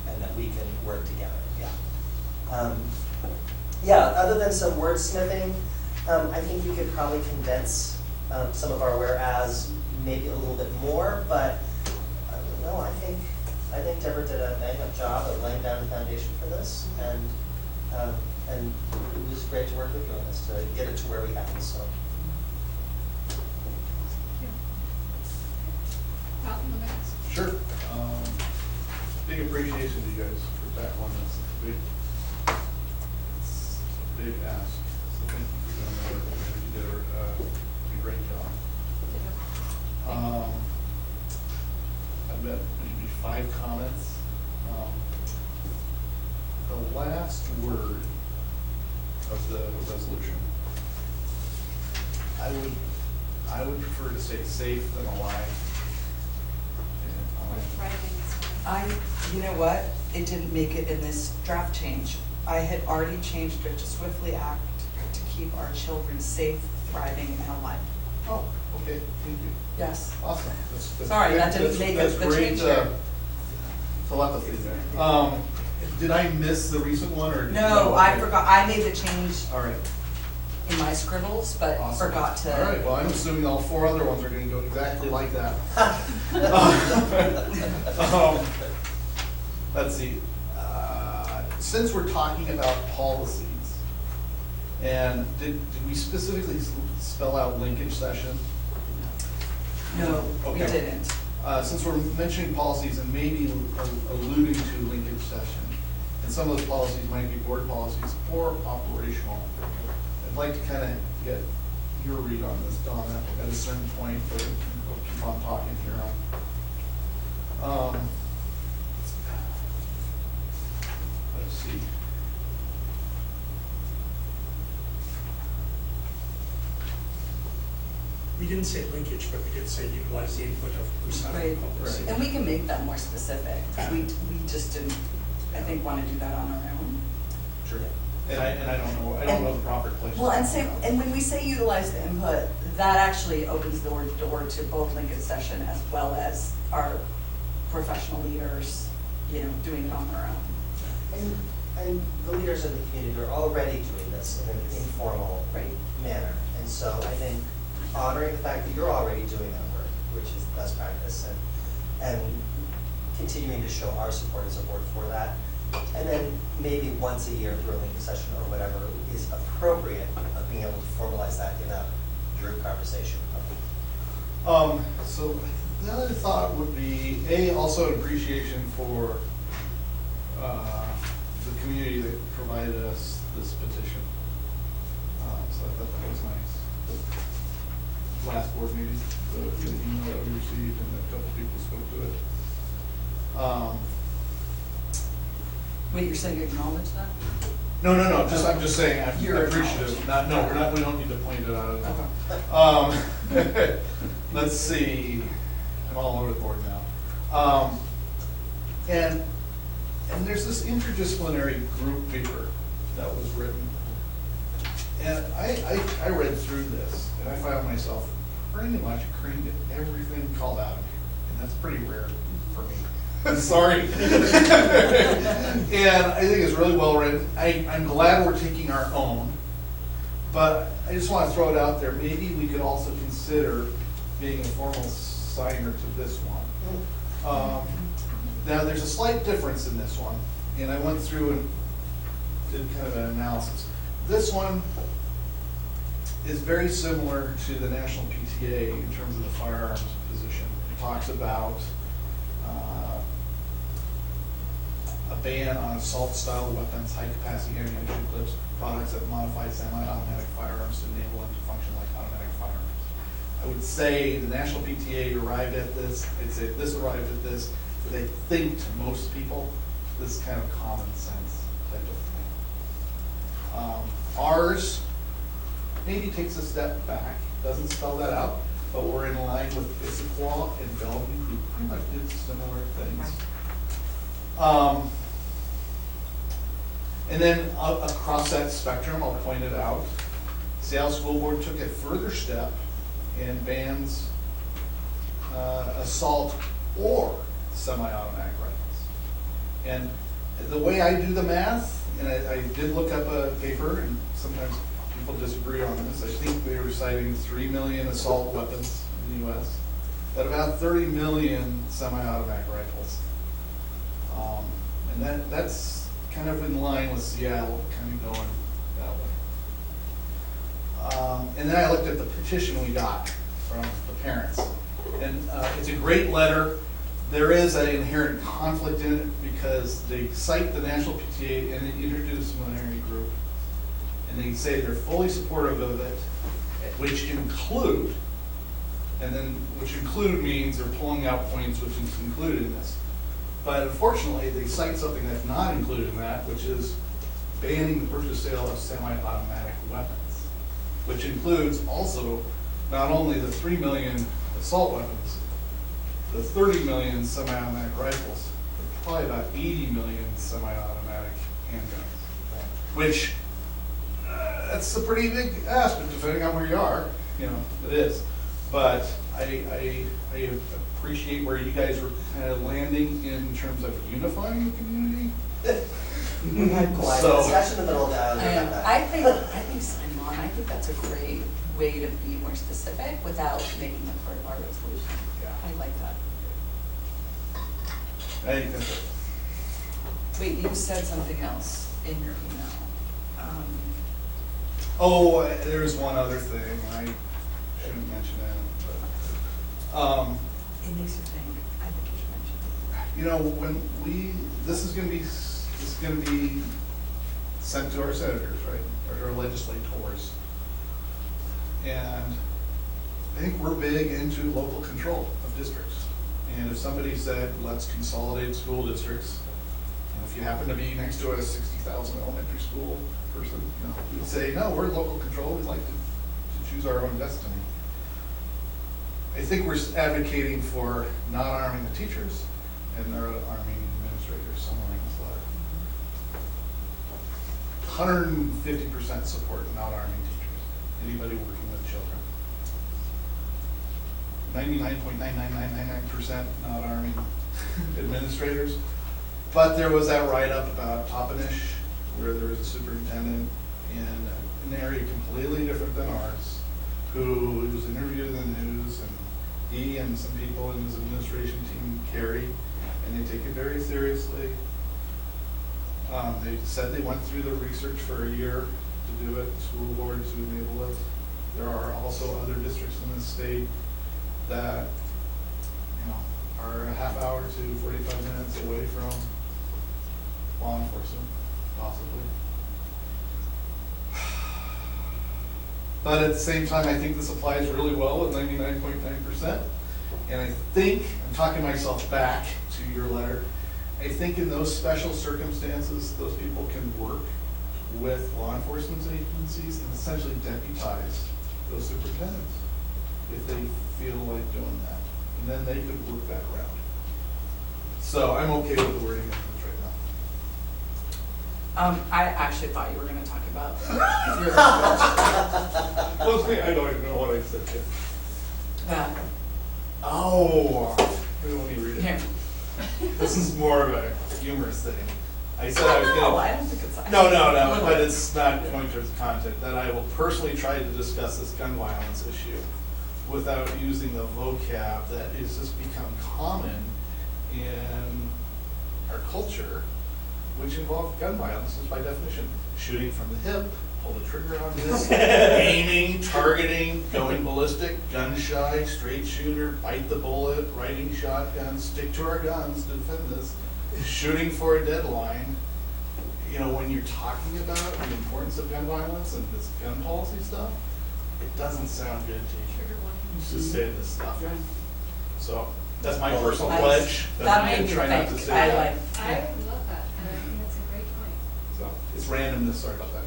and that we can work together, yeah. Other than some wordsmithing, I think we could probably condense some of our whereas maybe a little bit more, but no, I think Deborah did a bang-up job of laying down the foundation for this, and it was great to work with you on this, to get it to where we have it, so. Sure. Big appreciation to you guys for tackling this. It's a big ask. So thank you for doing the work. I think you did a great job. I've got maybe 5 comments. The last word of the resolution, I would prefer to say safe than alive. You know what? It didn't make it in this draft change. I had already changed it to swiftly act to keep our children safe, thriving, and alive. Oh, Okay, thank you. yes. Awesome. That's Sorry, great. that didn't That's- make that's the great, change there. telepathy there. Did I miss the recent one, or? No, I forgot, I made the change All right. in my scribbles, but Awesome. forgot to. All right, well, I'm assuming all 4 other ones are gonna go exactly like that. Let's see, since we're talking about policies, and did we specifically spell out linkage session? No, we Okay. didn't. Since we're mentioning policies and maybe alluding to linkage session, and some of those policies might be board policies or operational, I'd like to kind of get your read on this, Donna, at a certain point, but we'll keep on talking here. Let's see. We didn't say linkage, but we did say utilize the input of Busan. Right. Right. And we can make that more specific. We just didn't, I think, want to do that on our own. Sure. And I don't know the proper place. Well, and when we say utilize the input, that actually opens the door to both linkage session as well as our professional leaders, doing it on their own. And the leaders of the community are already doing this in an informal Right. manner. And so I think honoring the fact that you're already doing that work, which is best practice, and continuing to show our support as a board for that. And then maybe once a year through a linkage session or whatever is appropriate of being able to formalize that in a group conversation. So the other thought would be, also an appreciation for the community that provided us this petition. So I thought that was nice. The last board meeting, the email that we received and a couple people spoke to it. Wait, you're saying you acknowledge that? No, I'm just saying, I'm You're appreciative. acknowledging. We don't need to point it out. Okay. Let's see, I'm all over the board now. And there's this interdisciplinary group paper that was written. And I read through this, and I found myself pretty much agreeing to everything called out of here. And that's pretty rare for me. Sorry. And I think it's really well written. I'm glad we're taking our own, but I just want to throw it out there. Maybe we could also consider being a formal signer to this one. Now, there's a slight difference in this one, and I went through and did kind of an analysis. This one is very similar to the National PTA in terms of the firearms position. It talks about a ban on assault-style weapons, high-capacity ammunition clips, products that modify semi-automatic firearms to enable them to function like automatic firearms. I would say the National PTA arrived at this, I'd say this arrived at this, but I think to most people, this is kind of common sense type of thing. Ours maybe takes a step back, doesn't spell that out, but we're in line with Issaquah and Bellevue, who pretty much did similar things. And then across that spectrum, I'll point it out, Seattle School Board took a further step and bans assault or semi-automatic rifles. And the way I do the math, and I did look up a paper, and sometimes people disagree on this, I think they were citing 3 million assault weapons in the US, but about 30 million semi-automatic rifles. And that's kind of in line with Seattle, kind of going that way. And then I looked at the petition we got from the parents. And it's a great letter. There is an inherent conflict in it because they cite the National PTA and the interdisciplinary group. And they say they're fully supportive of it, which include, and then which include means they're pulling out points which is included in this. But unfortunately, they cite something that's not included in that, which is banning the purchase sale of semi-automatic weapons, which includes also not only the 3 million assault weapons, the 30 million semi-automatic rifles, but probably about 80 million semi-automatic handguns, which that's a pretty big aspect depending on where you are, it is. But I appreciate where you guys were kind of landing in terms of unifying the community. We had quite a So- discussion in the middle of the island about that. I think sign on, I think that's a great way to be more specific without making it part of our resolution. Yeah. I like that. I think that's it. Wait, you said something else in your email. Oh, there's one other thing, I shouldn't mention that, It makes you think, I think you should mention it. but, you know, when this is gonna be sent to our senators, right, or our legislators. And I think we're big into local control of districts. And if somebody said, let's consolidate school districts, and if you happen to be next to a 60,000 elementary school person, you know, you'd say, no, we're local control, we'd like to choose our own destiny. I think we're advocating for not arming the teachers and not arming administrators somewhere in this letter. 150% support not arming teachers, anybody working with children. 99.99999% not arming administrators. But there was that write-up about Toppenish, where there was a superintendent in an area completely different than ours, who was interviewed in the news, and he and some people in his administration team carry, and they take it very seriously. They said they went through the research for a year to do it, school boards to enable it. There are also other districts in the state that, you know, are a half hour to 45 minutes away from law enforcement, possibly. But at the same time, I think this applies really well with 99.9%. And I think, I'm talking myself back to your letter, I think in those special circumstances, those people can work with law enforcement agencies and essentially deputize those superintendents if they feel like doing that. And then they could work that around. So I'm okay with the wording of this right now. I actually thought you were gonna talk about your Well, I don't even know what I said yet. that. Oh, let me read it. Here. This is more of a humorous thing. I said I was No, gonna. I don't think it's. No, but it's not going towards content, that I will personally try to discuss this gun violence issue without using the vocab that has just become common in our culture, which involves gun violence is by definition shooting from the hip, pull the trigger on this, aiming, targeting, going ballistic, gun shy, straight shooter, bite the bullet, riding shotgun, stick to our guns to defend this, shooting for a deadline. You know, when you're talking about the importance of gun violence and this gun policy stuff, it doesn't sound good to say this stuff. So that's my personal pledge. That made me Try not to think, say I that. like. I love that, and I think that's a great point. So it's randomness, sorry about that.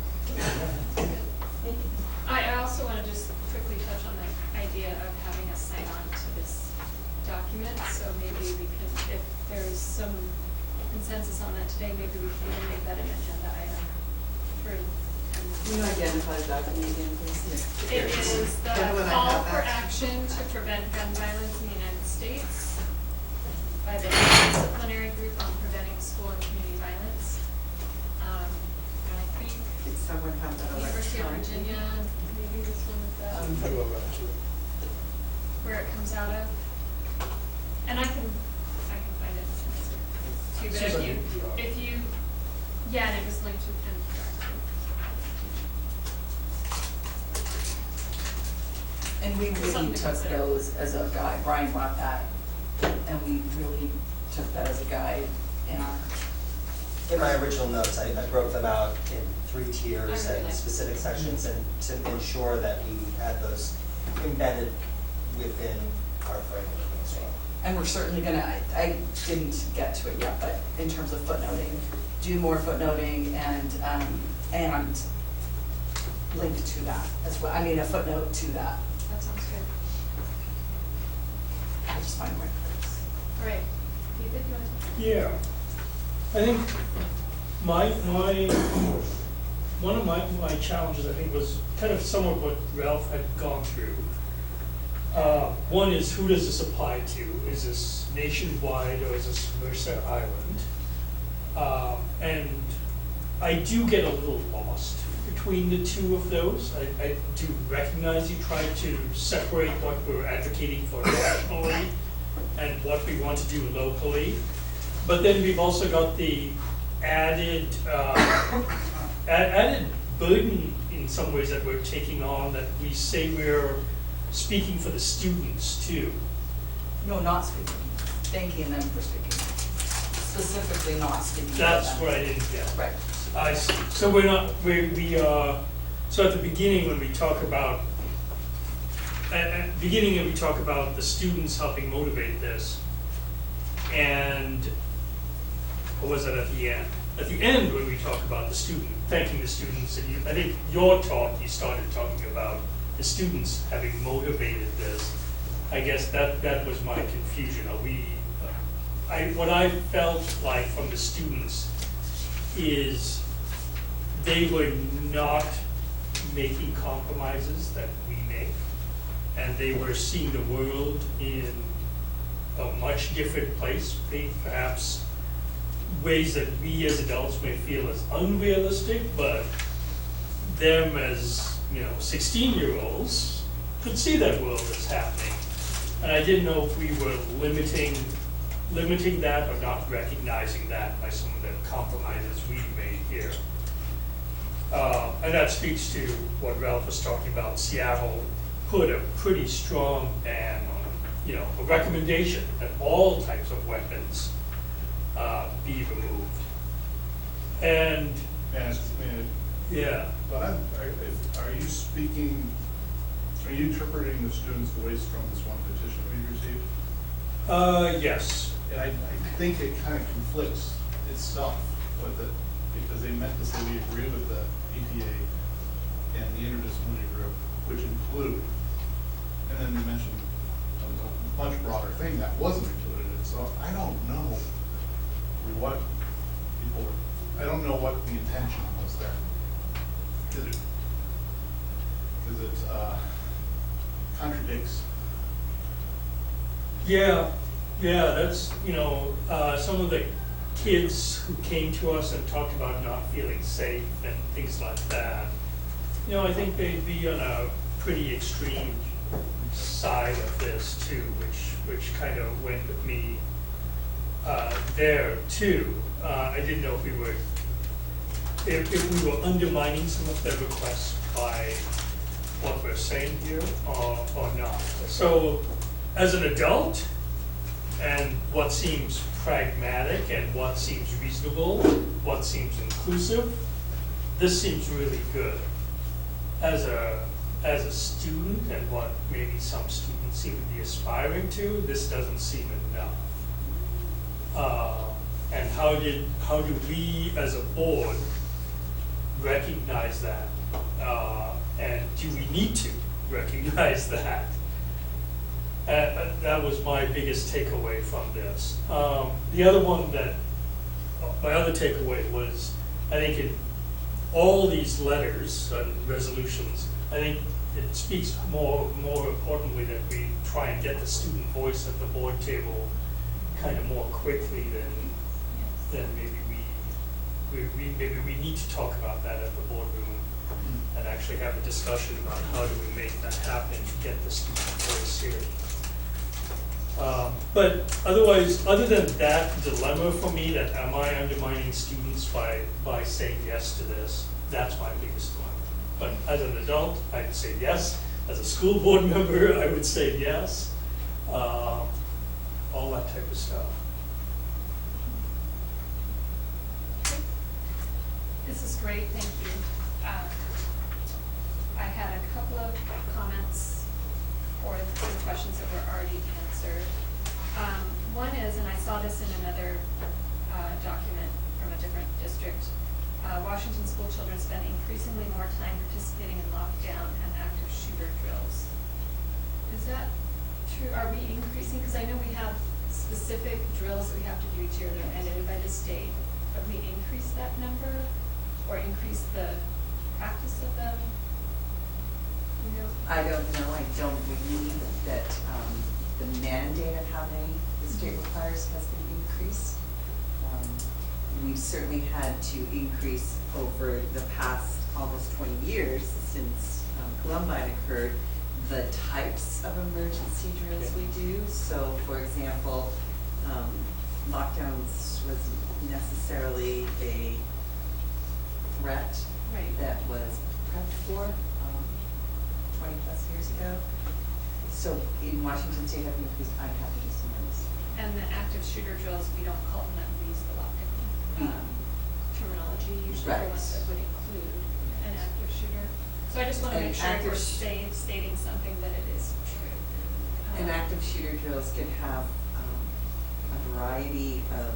I also want to just quickly touch on the idea of having us sign on to this document, so maybe we can, if there's some consensus on that today, maybe we can even make that an agenda item for. Can you identify the document again, please? It is the Yeah, when I call have for that. action to prevent gun violence in the United States by the Interdisciplinary Group on Preventing School and Community Violence. And I think Did someone have that University of electronic? Virginia, maybe this one with the, where it comes out of. And I can find it and send it to you, Seems but like if you, yeah, and it was linked to NPR. And we really Something to took consider. those as a guide, Brian brought that, and we really took that as a guide in our, In my original notes, I broke them out in 3 tiers I really and like specific sections, and to ensure that we had those embedded within our framework as well. and we're certainly gonna, I didn't get to it yet, but in terms of footnoting, do more footnoting and link to that as well, I mean, a footnote to that. That sounds good. I just find my place. All right, David, you want to? Yeah, I think one of my challenges, I think, was kind of some of what Ralph had gone through. One is, who does this apply to? Is this nationwide or is this Mercer Island? And I do get a little lost between the two of those. I do recognize you try to separate what we're advocating for nationally and what we want to do locally. But then we've also got the added added burden in some ways that we're taking on, that we say we're speaking for the students too. No, not speaking, thanking them for speaking, specifically not speaking for them. That's what I didn't get. Right. I see. So we're not, we are, so at the beginning when we talk about, at the beginning when we talk about the students helping motivate this, and, or was that at the end? At the end when we talk about the student, thanking the students, and you, I think your talk, you started talking about the students having motivated this. I guess that was my confusion. Are we, what I felt like from the students is they were not making compromises that we make, and they were seeing the world in a much different place, perhaps ways that we as adults may feel as unrealistic, but them as, 16-year-olds could see that world as happening. And I didn't know if we were limiting that or not recognizing that by some of the compromises we made here. And that speaks to what Ralph was talking about. Seattle put a pretty strong ban on, a recommendation that all types of weapons be removed. And yeah. But are you speaking, are you interpreting the students' voice from this one petition we received? Yes. And I think it kind of conflicts itself with it, because they meant to say we agree with the ETA and the interdisciplinary group, which include, and then they mentioned a much broader thing that wasn't included in it. So I don't know what people were, I don't know what the intention was there. Because it contradicts. Yeah, that's, some of the kids who came to us and talked about not feeling safe and things like that. I think they'd be on a pretty extreme side of this too, which kind of went with me there too. I didn't know if we were undermining some of their requests by what we're saying here or not. So as an adult, and what seems pragmatic and what seems reasonable, what seems inclusive, this seems really good. As a student, and what maybe some students seem to be aspiring to, this doesn't seem enough. And how do we as a board recognize that? And do we need to recognize that? That was my biggest takeaway from this. The other one my other takeaway was, I think in all these letters and resolutions, I think it speaks more importantly that we try and get the student voice at the board table kind of more quickly than maybe we need to talk about that at the boardroom and actually have a discussion about how do we make that happen to get the student voice here. But otherwise, other than that dilemma for me, that am I undermining students by saying yes to this, that's my biggest one. But as an adult, I'd say yes. As a school board member, I would say yes. All that type of stuff. This is great, thank you. I had a couple of comments for the questions that were already answered. One is, and I saw this in another document from a different district, Washington school children spend increasingly more time participating in lockdown and active shooter drills. Is that true? Are we increasing? Because I know we have specific drills that we have to do each year that are mandated by the state. Have we increased that number or increased the practice of them? You know, I don't know, I don't believe that the mandate of how many the state requires has been increased. We've certainly had to increase over the past almost 20 years since Columbine occurred, the types of emergency drills we do. So, for example, lockdowns wasn't necessarily a threat Right. that was prepped for 20 plus years ago. So in Washington State, I've have to do some notes. And the active shooter drills, we don't call them that, we use the lockdown terminology, usually the Right. ones that would include an active shooter. So I just want to And make sure if we're active stating something that it is true. And active shooter drills can have a variety of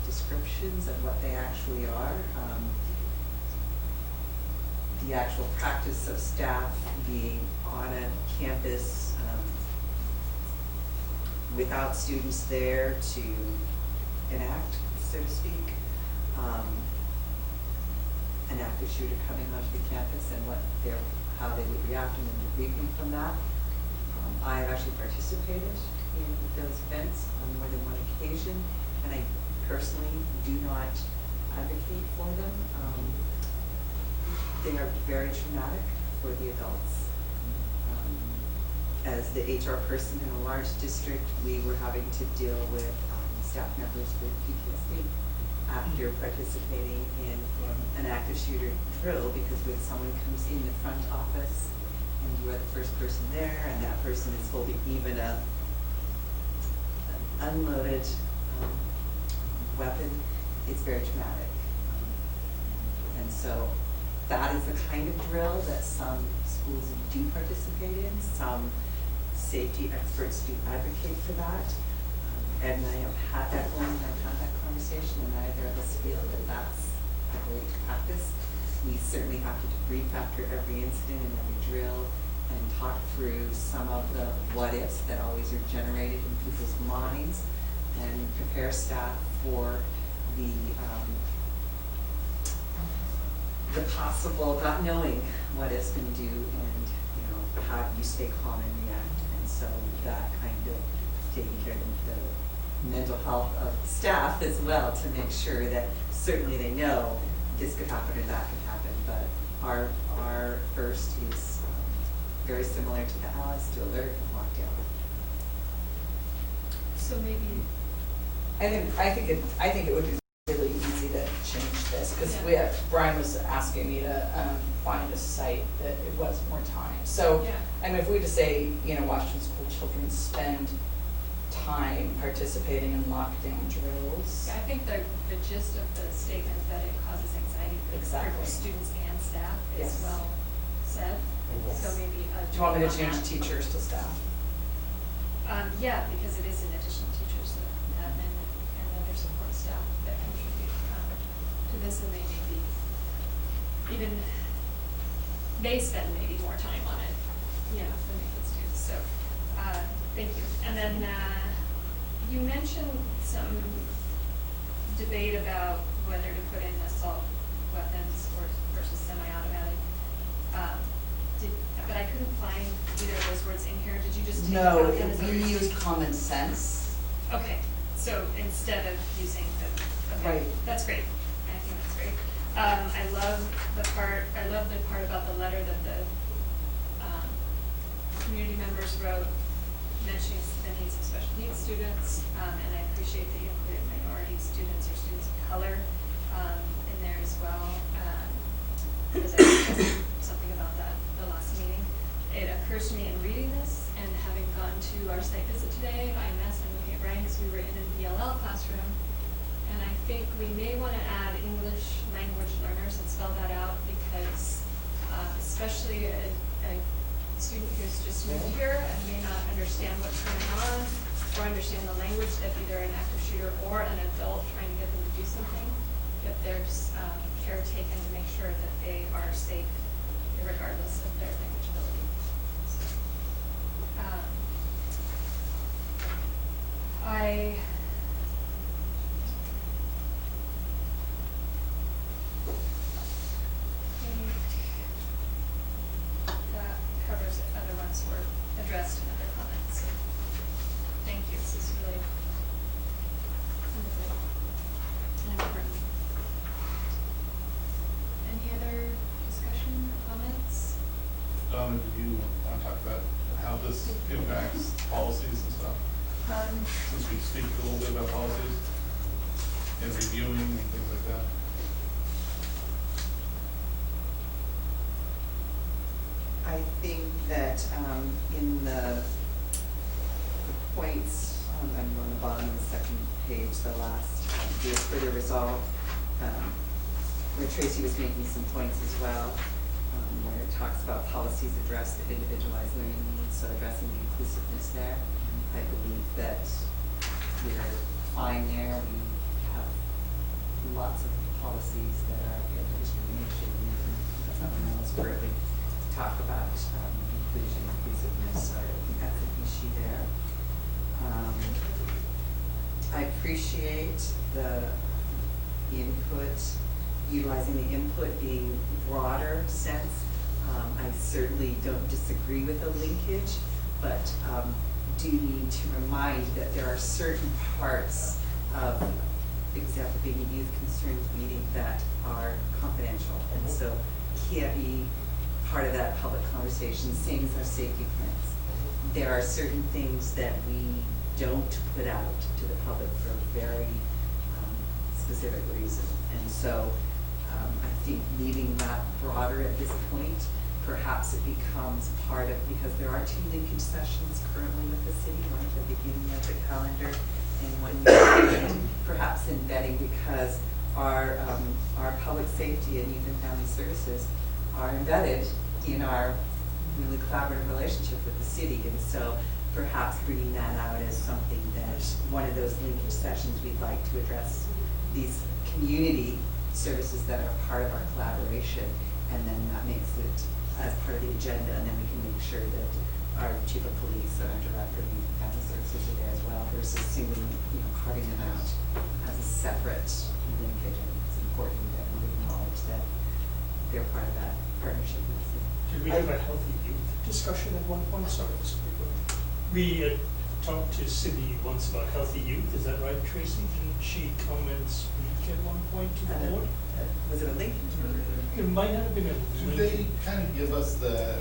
descriptions of what they actually are. The actual practice of staff being on a campus without students there to enact, so to speak. An active shooter coming onto the campus and how they would react and then debriefing from that. I have actually participated in those events on more than one occasion, and I personally do not advocate for them. They are very traumatic for the adults. As the HR person in a large district, we were having to deal with staff members with PTSD after participating in an active shooter drill, because when someone comes in the front office and you are the first person there and that person is holding even an unloaded weapon, it's very traumatic. And so that is the kind of drill that some schools do participate in. Some safety experts do advocate for that. Ed and I have had that one, and I've had that conversation, and neither of us feel that that's a great practice. We certainly have to debrief after every incident and every drill and talk through some of the what-ifs that always are generated in people's minds and prepare staff for the possible not knowing what it's going to do, and how do you stay calm and react. And so that kind of taking care of the mental health of staff as well, to make sure that certainly they know this could happen or that could happen. But our first is very similar to the Alice, to alert and lockdown. So maybe, I think it would be really easy to change this, because Yeah. Brian was asking me to find a site that it was more time. So, Yeah. I mean, if we just say, Washington school children spend time participating in lockdown drills. I think the gist of the statement is that it causes anxiety Exactly. for students and staff is Yes. well said. Yes. So maybe Do you want me to on change that. teachers to staff? Yeah, because it is in addition to teachers, the admin and other support staff that contribute to this, and they may be, even, they spend maybe more time on it, than the students, so, thank you. And then, you mentioned some debate about whether to put in assault weapons versus semi-automatic. But I couldn't find either of those words in here. Did you just take it No, out then? Is that what we you're use saying? common sense. Okay, so instead of using the, okay, Right. that's great. I think that's great. I love the part about the letter that the community members wrote mentioning the needs of special needs students, and I appreciate that you included minority students or students of color in there as well. Because I discussed something about that the last meeting. It occurs to me in reading this and having gone to our site visit today at IMS and looking at Brian, because we were in a BLL classroom, and I think we may want to add English language learners and spell that out, because especially a student who's just moved here and may not understand what's going on or understand the language of either an active shooter or an adult trying to get them to do something, that there's care taken to make sure that they are safe regardless of their language ability. I think addressed in other comments. So, thank you, this is really wonderful and important. Any other discussion, comments? Do you want to talk about how this impacts policies and stuff? Since we speak a little bit about policies and reviewing and things like that. I think that in the points, I'm on the bottom of the second page, the last, be it further resolved, where Tracy was making some points as well, where it talks about policies address the individualized learning needs, so addressing the inclusiveness there. I believe that we're fine there. We have lots of policies that are anti-discrimination and something else currently talk about inclusion, inclusiveness, so I think that's an issue there. I appreciate the input, utilizing the input being broader sense. I certainly don't disagree with the linkage, but do need to remind that there are certain parts of, for example, being a youth concerns meeting that are confidential, and so can't be part of that public conversation, same as our safety plans. There are certain things that we don't put out to the public for a very specific reason. And so I think leaving that broader at this point, perhaps it becomes part of, because there are 2 linkage sessions currently with the city, one at the beginning of the calendar and one perhaps embedding, because our public safety and youth and family services are embedded in our really collaborative relationship with the city, and so perhaps bringing that out as something that one of those linkage sessions we'd like to address these community services that are part of our collaboration, and then that makes it as part of the agenda, and then we can make sure that our chief of police and our director of youth and family services are there as well, versus singling, carving them out as a separate linkage. And it's important that we acknowledge that they're part of that partnership with the city. Did we have a healthy youth discussion at one point? Sorry, we talked to Cindy once about healthy youth. Is that right, Tracy? Didn't she come and speak at one point to the board? Was it a linkage? It might not have been a Should link. they kind of give us the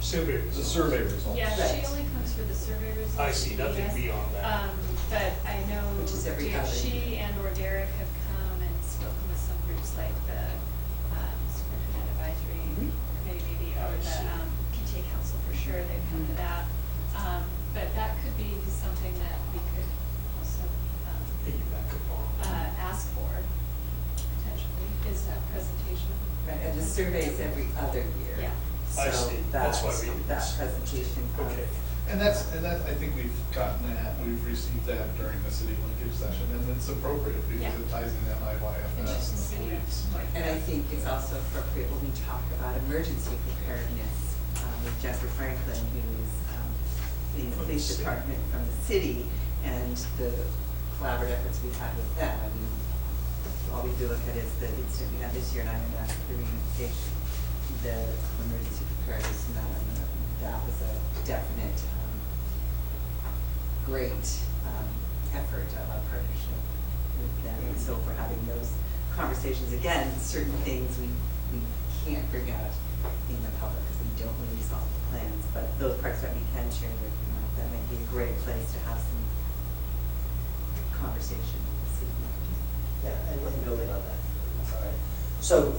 Survey survey results? Yeah, she Right. only comes for the survey results. I see, nothing yes. beyond that. But I know Which is every other she and or Derek have come and spoken with some groups like the Superintendent Advisory Mhm. Committee, or I the see. PTA Council for sure, they've come to that. But that could be something that we could also Piggyback upon. ask for, potentially, is that presentation. Right, and the survey's every other year. Yeah. I So see. That's why we- that presentation. Okay. And that, I think we've gotten that, we've received that during the city linkage session, and it's appropriate because Yeah. it ties in MIYFS and the police. And I think it's also appropriate when we talk about emergency preparedness with Jennifer Franklin, who is in the From the police city. department from the city, and the collaborative efforts we've had with them. I mean, all we do look at is the incident we had this year, and I'm going to ask the reunification, the emergency preparedness, and that was a definite great effort of our partnership with them. And so for having those conversations, again, certain things we can't bring out in the public because we don't release all the plans, but those parts that we can share with, that might be a great place to have some conversation with the city. Yeah, and building on that, sorry. So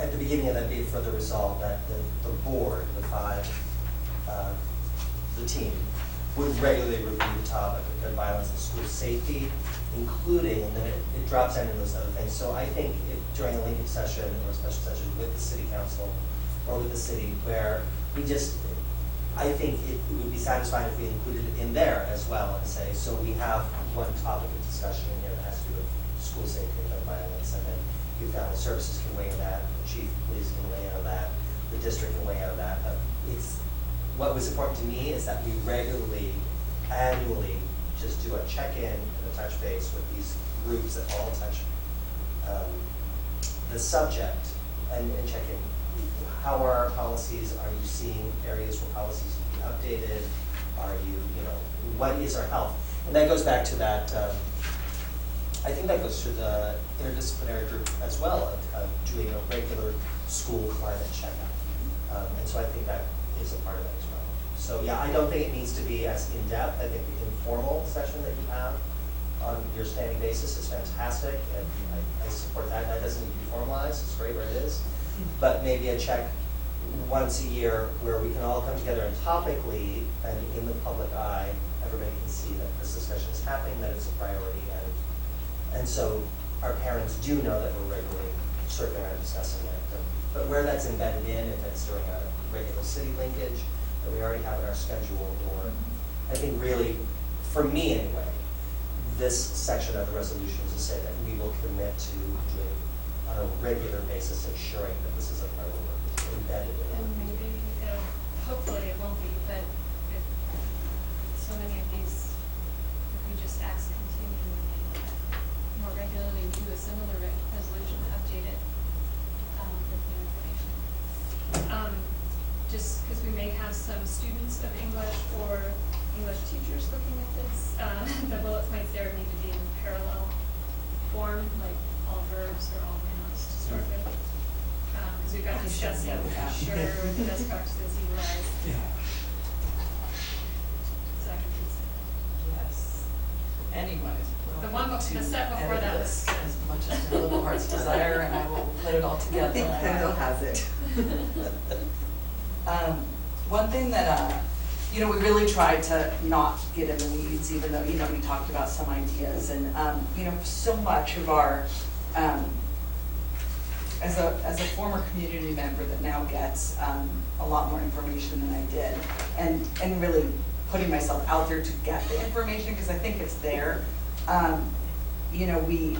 at the beginning of that, be it further resolved that the board, the team, would regularly review the topic of gun violence and school safety, including, and then it drops down into those other things. So I think during a linkage session or a special session with the city council or with the city, where we just, I think it would be satisfying if we included it in there as well and say, so we have one topic of discussion in here that has to do with school safety and gun violence, and then youth family services can weigh in on that, the chief of police can weigh in on that, the district can weigh in on that. What was important to me is that we regularly, annually, just do a check-in and a touch base with these groups that all touch the subject and check in how are our policies? Are you seeing areas where policies need to be updated? Are you, what is our health? And that goes back to that, I think that goes to the interdisciplinary group as well, of doing a regular school climate checkup. And so I think that is a part of it as well. So yeah, I don't think it needs to be as in-depth. I think the informal session that you have on your standing basis is fantastic, and I support that. And that doesn't need to be formalized, it's great where it is. But maybe a check once a year where we can all come together and topically, and in the public eye, everybody can see that this discussion is happening, that it's a priority, and so our parents do know that we're regularly circling around discussing it. But where that's embedded in, if it's during a regular city linkage that we already have in our schedule, or I think really, for me anyway, this section of the resolution is to say that we will commit to doing on a regular basis, ensuring that this is a priority embedded in And it. maybe, hopefully it won't be, but if so many of these, if we just ask continually, more regularly do a similar resolution, update it with new information. Just because we may have some students of English or English teachers looking at this, the bullet points there need to be in parallel form, like all verbs or all nouns to start with. Because we've got discussing, sure, the best practices utilized. Yeah. Second piece. Yes. Anyone is The one welcome the to set before edit that this was- as much as their little heart's desire, and I will put it all together. I think Kendall has it. One thing that, we really tried to not get in the weeds, even though, we talked about some ideas, and, so much of our, as a former community member that now gets a lot more information than I did, and really putting myself out there to get the information, because I think it's there. We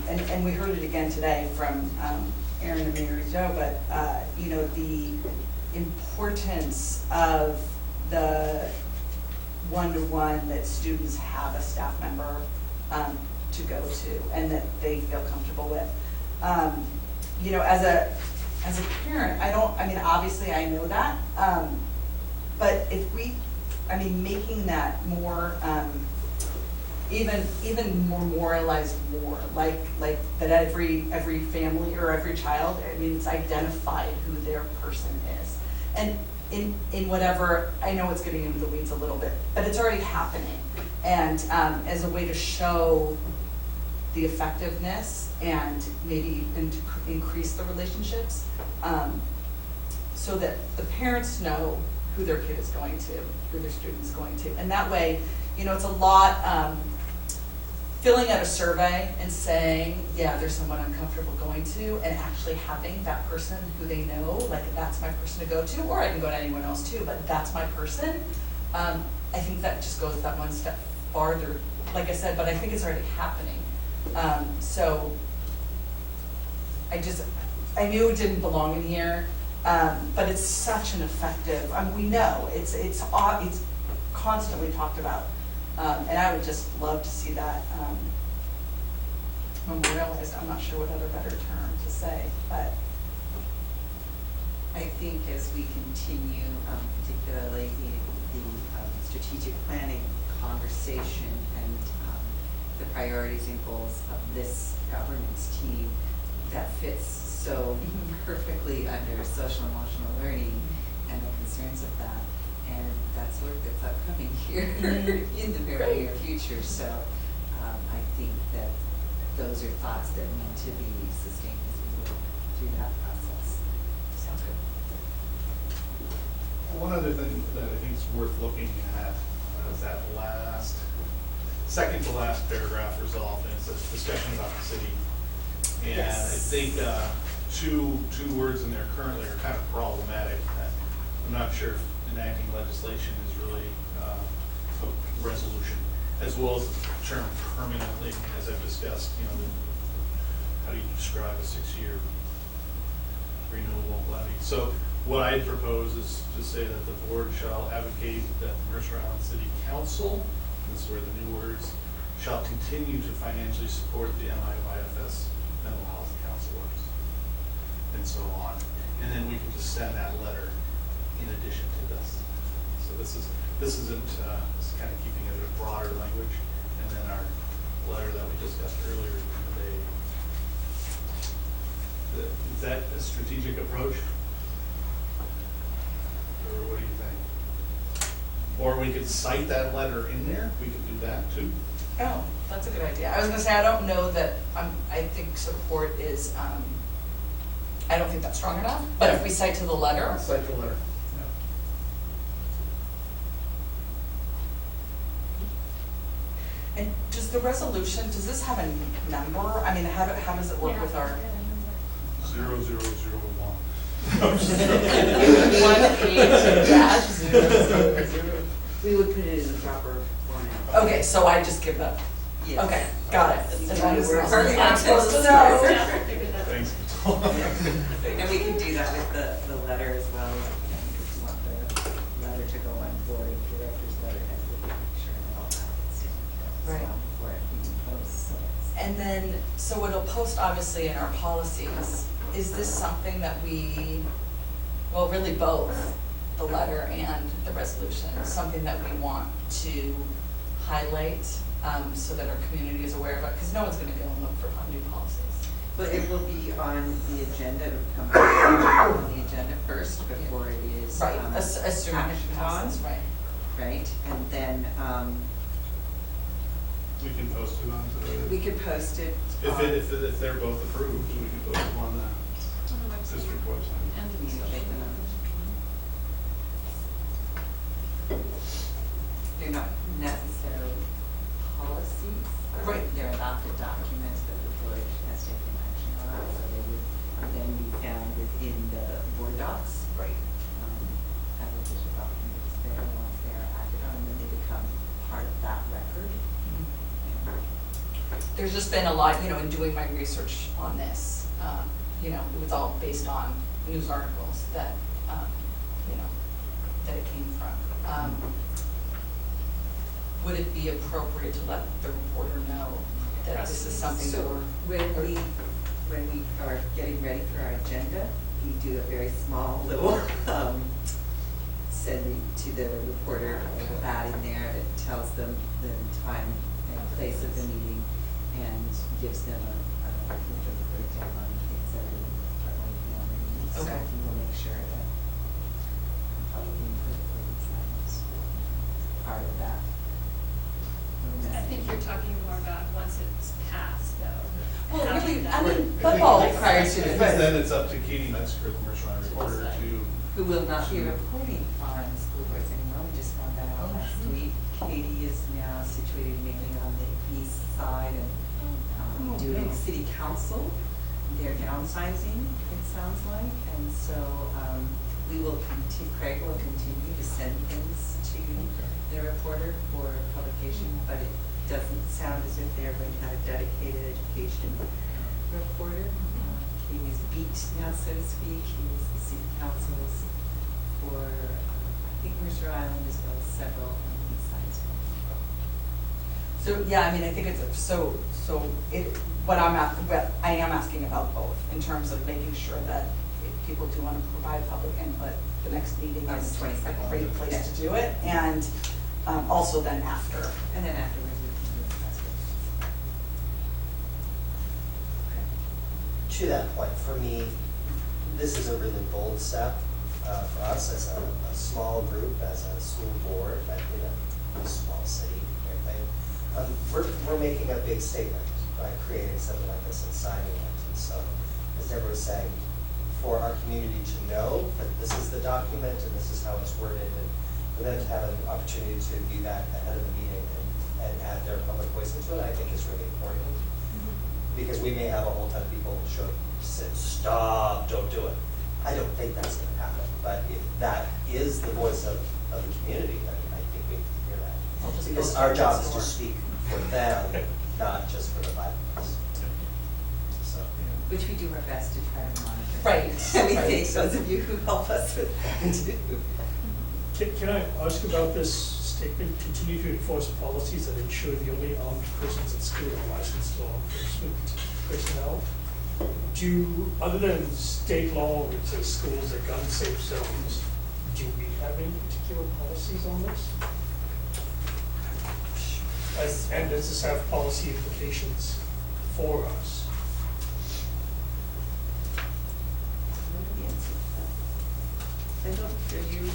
heard it again today from Erin and Mary Jo, but the importance of the one-to-one that students have a staff member to go to, and that they feel comfortable with. As a parent, obviously I know that, but if making that more, even more memorialized more, like that every family or every child, it's identified who their person is. And in whatever, I know it's getting into the weeds a little bit, but it's already happening. And as a way to show the effectiveness and maybe increase the relationships, so that the parents know who their kid is going to, who their student's going to. And that way, it's a lot, filling out a survey and saying, yeah, there's someone I'm comfortable going to, and actually having that person who they know, like that's my person to go to, or I can go to anyone else too, but that's my person. I think that just goes that one step farther, like I said, but I think it's already happening. So I knew it didn't belong in here, but it's such an effective, we know, it's constantly talked about. And I would just love to see that memorialized. I'm not sure what other better term to say, but I think as we continue, particularly the strategic planning conversation and the priorities and goals of this governance team, that fits so perfectly under social emotional learning and the concerns of that. And that's work that's upcoming here in the very near future. So I think that those are thoughts that need to be sustained as we go through that process. sounds good. One other thing that I think is worth looking at is that second to last paragraph resolved, and it's a discussion about the city. And Yes. I think two words in there currently are kind of problematic. I'm not sure if enacting legislation is really a resolution, as well as the term permanently, as I've discussed, how do you describe a 6-year renewable levy? So what I propose is to say that the board shall advocate that the Mercer Island City Council, this is where the new words, shall continue to financially support the MIYFS mental health counselors, and so on. and then we can just send that letter in addition to this. So this isn't, this is kind of keeping it a broader language, and then our letter that we discussed earlier today. Is that a strategic approach? Or what do you think? Or we could cite that letter in there, we could do that too. Oh, that's a good idea. I was gonna say, I don't know that, I think support is, I don't think that's strong enough, but if we cite to the letter. Cite the letter. And does the resolution, does this have a number? I mean, how does it work Yeah, with our? 0001. 1-8-000. We would put it in the proper format. Okay, so I just give up. Yes. Okay, got it. As long as We're it's perfect. I'm supposed to know. Yeah, figure that out. Thanks. And we can do that with the letter as well, and if you want the letter to go on board, director's letterhead, we can make sure that all that is taken care of as Right. well before it even posts, so it's. And then, so it'll post obviously in our policies. Is this something that we, well, really both, the letter and the resolution, something that we want to highlight so that our community is aware of it? Because no one's going to go and look for new policies. But it will be on the agenda, it'll come on the agenda first before it is. Right, assuming it acted passes, on, right. right, and then, We can post it on to the. we could post it. If on- if they're both approved, we can post them on the On the website. district website. And the You social make them media. They're not necessarily policies. Right. They're about the documents that the board has taken action on, so they would then be found within the board docs. Right. As official documents there, once they're acted on, and then they become part of that record. There's just been a lot, in doing my research on this, it was all based on news articles that, that it came from. Would it be appropriate to let the reporter know that this is something that So when we are getting ready for our agenda, we do a very small little sending to the reporter, a little ad in there that tells them the time and place of the meeting and gives them a breakdown on things that are going to be on the meeting. So Okay. we will make sure that public input is part of that. I think you're talking more about once it's passed, though. Well, How really, that I work. mean, football Like, prior to Because this. then it's up to Katie Metzger, commercial reporter, to. Who will not be reporting on school boards anymore, we just found that out last week. Katie is now situated mainly on the east side and doing city council. They're downsizing, it sounds like, and so we will continue, Craig will continue to send things to the reporter for publication, but it doesn't sound as if they're going to have a dedicated education reporter. Katie's beat now, so to speak. He was the city council's for, I think, Mercer Island as well as several on the east side as well. So, yeah, I mean, I think it's, what I am asking about both, in terms of making sure that if people do want to provide public input, the next meeting On the is a 22nd. great place to do it, and also then after. And then afterwards, we can do the rest. To that point, for me, this is a really bold step for us as a small group, as a school board, in a small city, everything. We're making a big statement by creating something like this and signing it. And so, as Deborah was saying, for our community to know that this is the document and this is how it's worded, and for them to have an opportunity to view that ahead of the meeting and add their public voice into it, I think is really important. Because we may have a whole ton of people say, stop, don't do it. I don't think that's going to happen, but if that is the voice of the community, I think we need to hear that. I'll just Because go our to job the is to store. speak for them, not just for the 5 of us. So, Which we do our best to try to monitor. Right, And we right. thank those of you who help us with that too. Can I ask about this statement, continue to enforce policies that ensure the only armed persons at school are licensed law enforcement personnel? Other than state law, which says schools are gun-safe zones, do we have any particular policies on this? And does this have policy implications for us? I don't, are you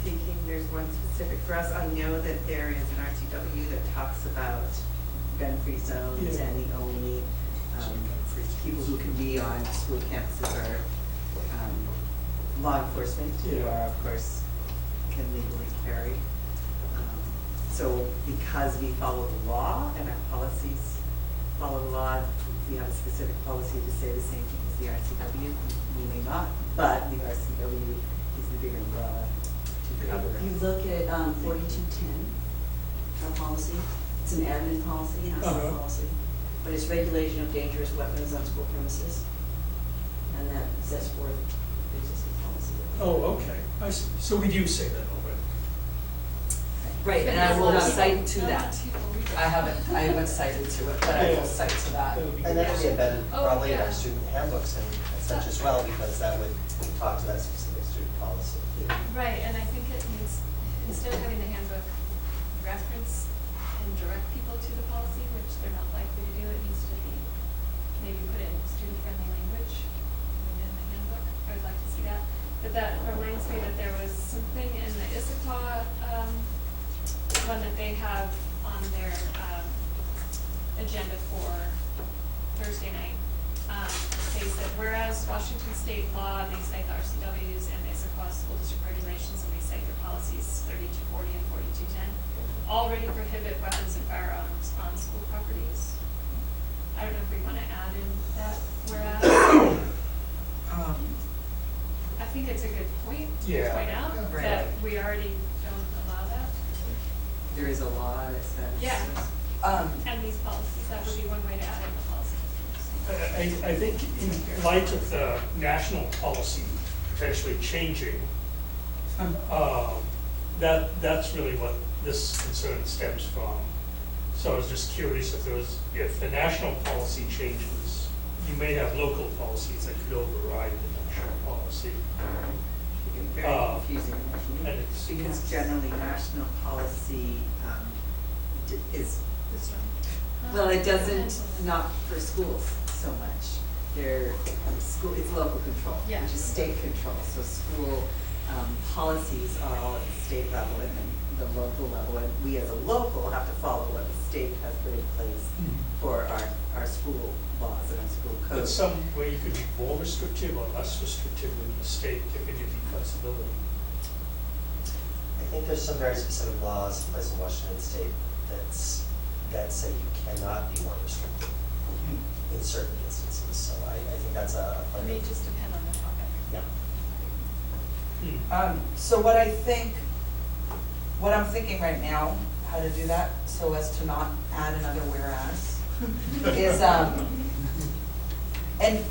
thinking there's one specific for us? I know that there is an RCW that talks about gun-free zones, Yeah. and the only people who can be on school campuses are law enforcement, who Yeah. are, of course, can legally carry. So because we follow the law and our policies follow the law, we have a specific policy to say the same thing as the RCW. We may not, but the RCW is the bigger umbrella to cover. If you look at 4210, our policy, it's an admin policy, not a Uh-huh. policy, but it's regulation of dangerous weapons on school premises. And that sets forth the existing policy. Oh, okay, I see. So we do say that already. Right, and I will cite to Not that. people read it. I haven't cited to it, but I will cite to that. That would be And that would be embedded Oh, probably in yeah. our student handbooks and such as well, because that would talk to that specific student policy. Right, and I think it needs, instead of having the handbook reference and direct people to the policy, which they're not likely to do, it needs to be, maybe put in student-friendly language within the handbook. I would like to see that. But that reminds me that there was something in the Issaquah, one that they have on their, agenda for Thursday night. States that whereas Washington state law, they cite the RCWs and the Issaquah school district regulations, and they cite their policies 3240 and 4210, already prohibit weapons and firearms on school properties. I don't know if we want to add in that whereas. I think it's a good point to Yeah. point out Right. that we already don't allow that. There is a law that says. Yeah. Um, And these policies, that would be one way to add in the policy. I think in light of the national policy potentially changing, that's really what this concern stems from. So I was just curious if the national policy changes, you may have local policies that could override the national policy. It can be very confusing And initially, it's, because generally national policy is, This one. well, it doesn't, not for schools so much. It's local control, Yeah. which is state control. So school policies are all at the state level and then the local level. And we as a local have to follow what the state has put in place for our school laws and our school but codes. some way you could be more restrictive or less restrictive than the state, giving you the flexibility. I think there's some very specific laws in place in Washington State that say you cannot be more restrictive in certain instances. So I think that's a It part may of, just depend on the topic. yeah. So what I'm thinking right now, how to do that, so as to not add another whereas, is, and,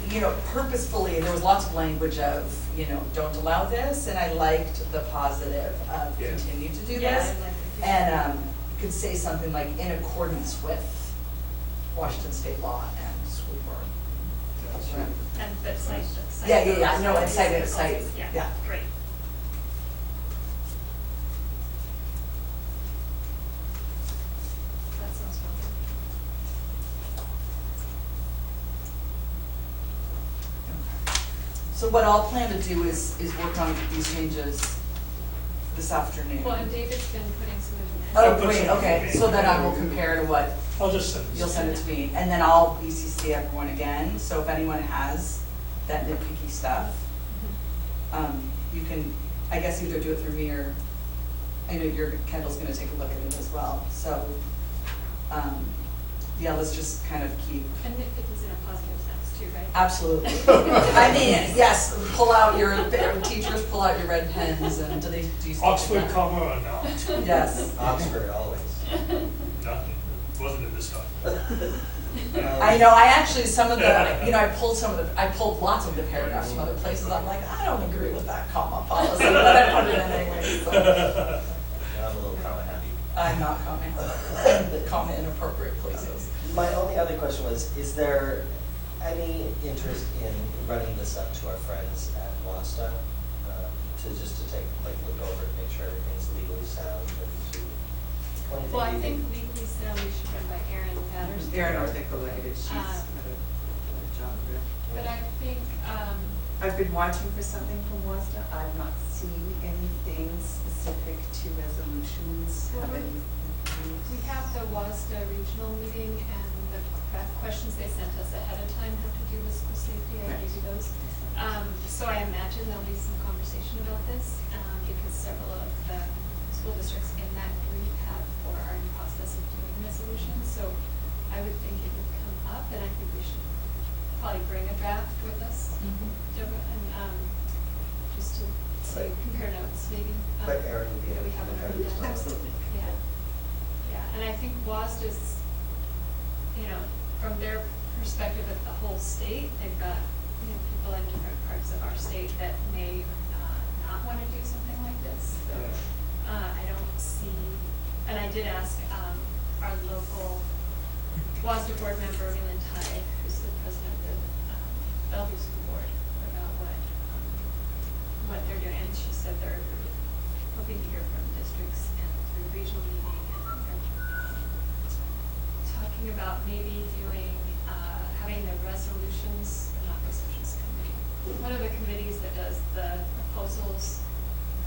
purposefully, there was lots of language of, don't allow this, and I liked the positive of Yeah. continue to do Yeah, this. I'd like to do And, could say something like, in accordance with Washington state law and school board. And but cite. Yeah, no, and cite it, those cite, policies. yeah. Yeah, great. That sounds wonderful. So what I'll plan to do is work on these changes this afternoon. Well, and David's been putting some of them in. Oh, I'll put great, some okay, in. so then I will compare to what, I'll just send this. you'll send it to me, and then I'll BCC everyone again, so if anyone has that nitpicky stuff, you can, I guess either do it through me or, I know Kendall's gonna take a look at it as well, so, yeah, let's just kind of keep, And nitpick is in a positive sense too, right? absolutely. I mean, yes, pull out your, teachers pull out your red pens, and do you still do Oxford that? comma or not? Yes. Oxford always. Nothing, wasn't in this document. I know, I actually, some of the, I pulled lots of the paragraphs from other places, I'm like, I don't agree with that comma policy, but I put it in anyway, so. I'm a little comma happy. I'm not comment, I comment in appropriate places. My only other question was, is there any interest in running this up to our friends at WASDA? To take, like, look over it, make sure everything's legally sound and to. Well, I think legally sound, we should run by Erin Patterson. Erin articulated, she's Um, got a job there. But I think, I've been watching for something from WASDA. I've not seen anything specific to resolutions. Well, Have any? we have the WASDA regional meeting, and the questions they sent us ahead of time have to do with school safety. I gave you those. So I imagine there'll be some conversation about this, because several of the school districts in that group have or are in the process of doing resolutions. So I would think it would come up, and I think we should probably bring a draft with us, Deborah, and just to see, compare notes maybe. But Erin would be that we haven't able to already done. Absolutely. Yeah, yeah, and I think WASDA's, from their perspective of the whole state, they've got, people in different parts of our state that may not want to do something like this. So I don't see, and I did ask our local WASDA board member, Leland Ty, who's the president of the Bellevue School Board, about what they're doing, and she said they're hoping to hear from districts and through regional meeting, and they're talking about maybe doing, having the resolutions, not resolutions committee, one of the committees that does the proposals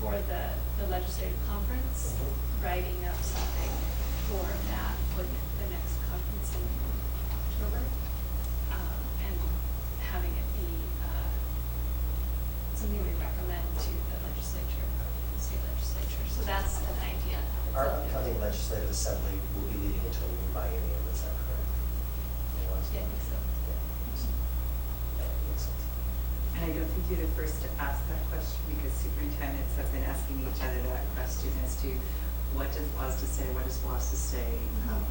for the legislative conference, writing up something for that, for the next conference in October, and having it be something we recommend to the legislature, the state legislature. So that's an idea. Our upcoming legislative assembly will be leading into a new biennium, is that correct? Yeah, I think so. Yeah, makes sense. And I don't think you're the first to ask that question, because superintendents have been asking each other that question as to what does WASDA say, what does WASDA say?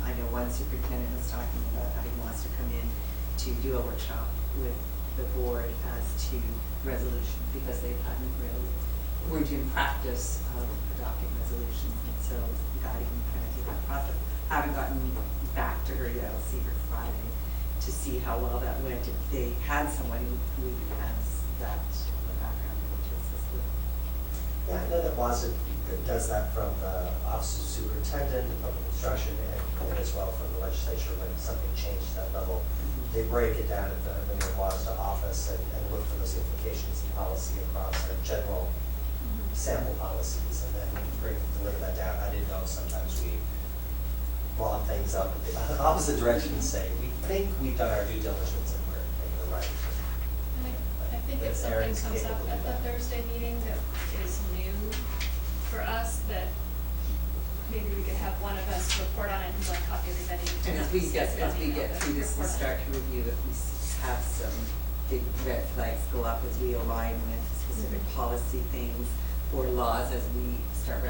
I know one superintendent was talking about having WASDA come in to do a workshop with the board as to resolution, because they hadn't really, weren't in practice of adopting resolutions, and so guiding them kind of through that process. Haven't gotten back to her yet, I'll see her Friday, to see how well that went, if they had somebody who has that background to assist with. Yeah, I know that WASDA does that from the Office of Superintendent, the Public Instruction, and as well from the legislature when something changes that level. They break it down at the main WASDA office and look for those implications in policy across their general sample policies, and then deliver that down. I didn't know sometimes we log things up in the opposite direction and say, we think we've done our due diligence and we're making the right. And I think if something comes up at the Thursday meeting that is new for us, that maybe we could have one of us report on it and like copy everybody. And as we get through this and report on start it. to review, if we have some big red flags go up as we align with specific policy things or laws as we start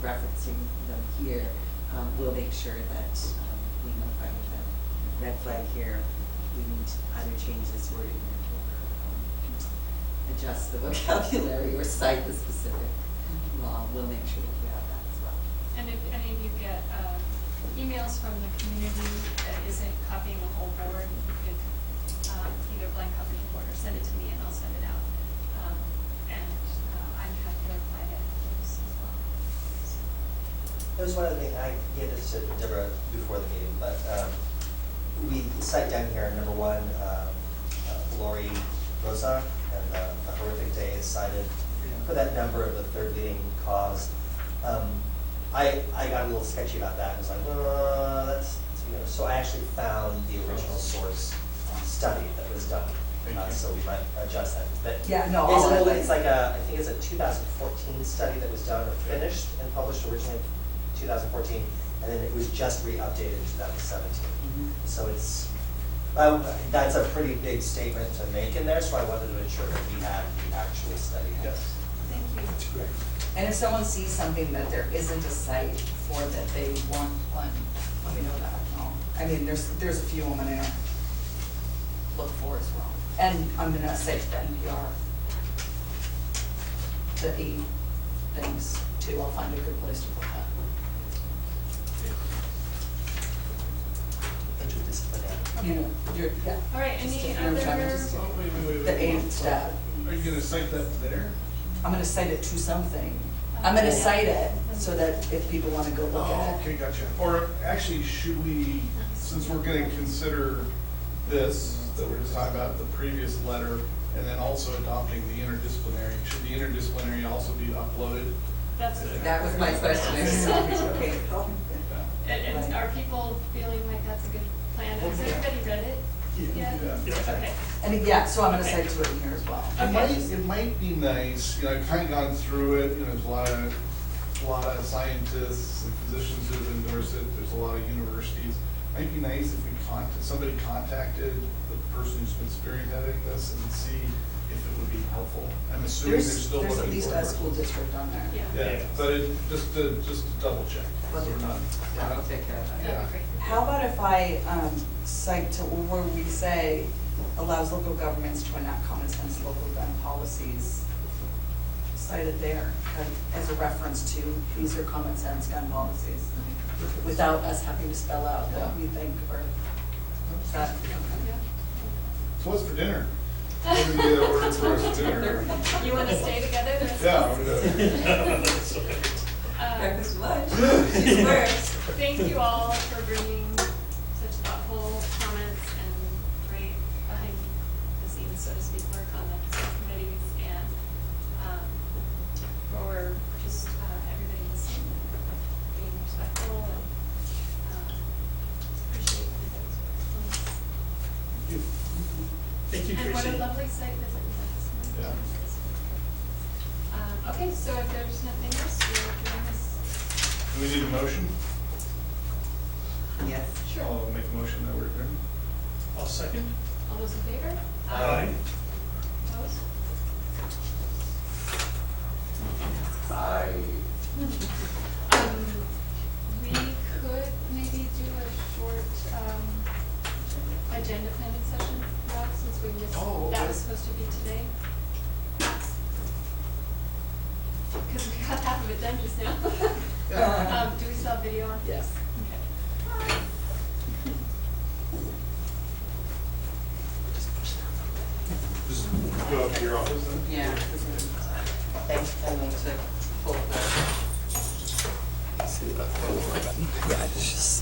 referencing them here, we'll make sure that we notify you that red flag here, we need to either change this wording or adjust the vocabulary or cite the specific law. We'll make sure that you have that as well. And if any of you get emails from the community that isn't copying the whole board, you could either blank copy the board or send it to me and I'll send it out. I'm happy to reply to those as well. So. That was one of the things, I gave this to Deborah before the meeting, but we cite down here, number one, Lori Rosa, and the horrific day is cited for that number of the third leading cause. I got a little sketchy about that. I was like, that's, so I actually found the original source study that was done. So we might adjust that. But Yeah, no, it's all an of old, it. it's like I think it's a 2014 study that was done or finished and published originally in 2014, and then it was just re-updated in 2017. So it's, that's a pretty big statement to make in there, so I wanted to ensure that we had the actual study. Yes. Thank you. That's great. And if someone sees something that there isn't a site for that they want one, let me know that. I mean, there's a few I'm gonna look for as well. And I'm gonna say to the NPR, the 8 things too, I'll find a good place to put that. interdisciplinary. You know, yeah. All right, Just any if you're trying to other, just- Oh, wait. The eighth step. Are you gonna cite that there? I'm gonna cite it to something. I'm gonna cite it so that if people wanna go look Oh, at it. okay, gotcha. Or actually, should we, since we're gonna consider this, that we're just talking about, the previous letter, and then also adopting the interdisciplinary, should the interdisciplinary also be uploaded? that's. That was my question. Okay. And are people feeling like that's a good plan? Has everybody read it? Yeah. Okay. And yeah, so I'm gonna Okay. cite to it in here as well. It might be nice, you know, I've kind of gone through it, you know, there's a lot of scientists and physicians who have endorsed it, there's a lot of universities. Might be nice if somebody contacted the person who's been spearheading this and see if it would be helpful. I'm assuming they're still looking for. There's at least a school district on there. Yeah. Yeah, but just to double check. So we're not- I'll take care of that. That'd be great. How about if I cite to where we say allows local governments to enact common sense local gun policies, cited there as a reference to these are common sense gun policies, without us having to spell out what we think or is that, okay. Yeah. So what's for dinner? What do we get ordered for us for dinner? You want to stay together the rest of Yeah, this? That's okay. Breakfast, lunch, she swears. Thank you all for bringing such thoughtful comments and great behind the scenes, so to speak, work on the committees and for just everybody listening and being respectful and appreciate everybody's work. Thank you, And what a Tracy. lovely site visit we had this morning. Yeah. Okay, so if there's nothing else, we're doing this. Do we need a motion? Yes. Sure. I'll make a motion that we're adjourned. I'll second. All those in favor? Aye. Opposed? We could maybe do a short, agenda planning session, Rob, since we missed, Oh, that okay. was supposed to be today. Because we got half of it done just now. Do we still have video on? Yes. Okay. Just go up to your office then? Yeah. Thanks, I need to pull the. Yeah, it's just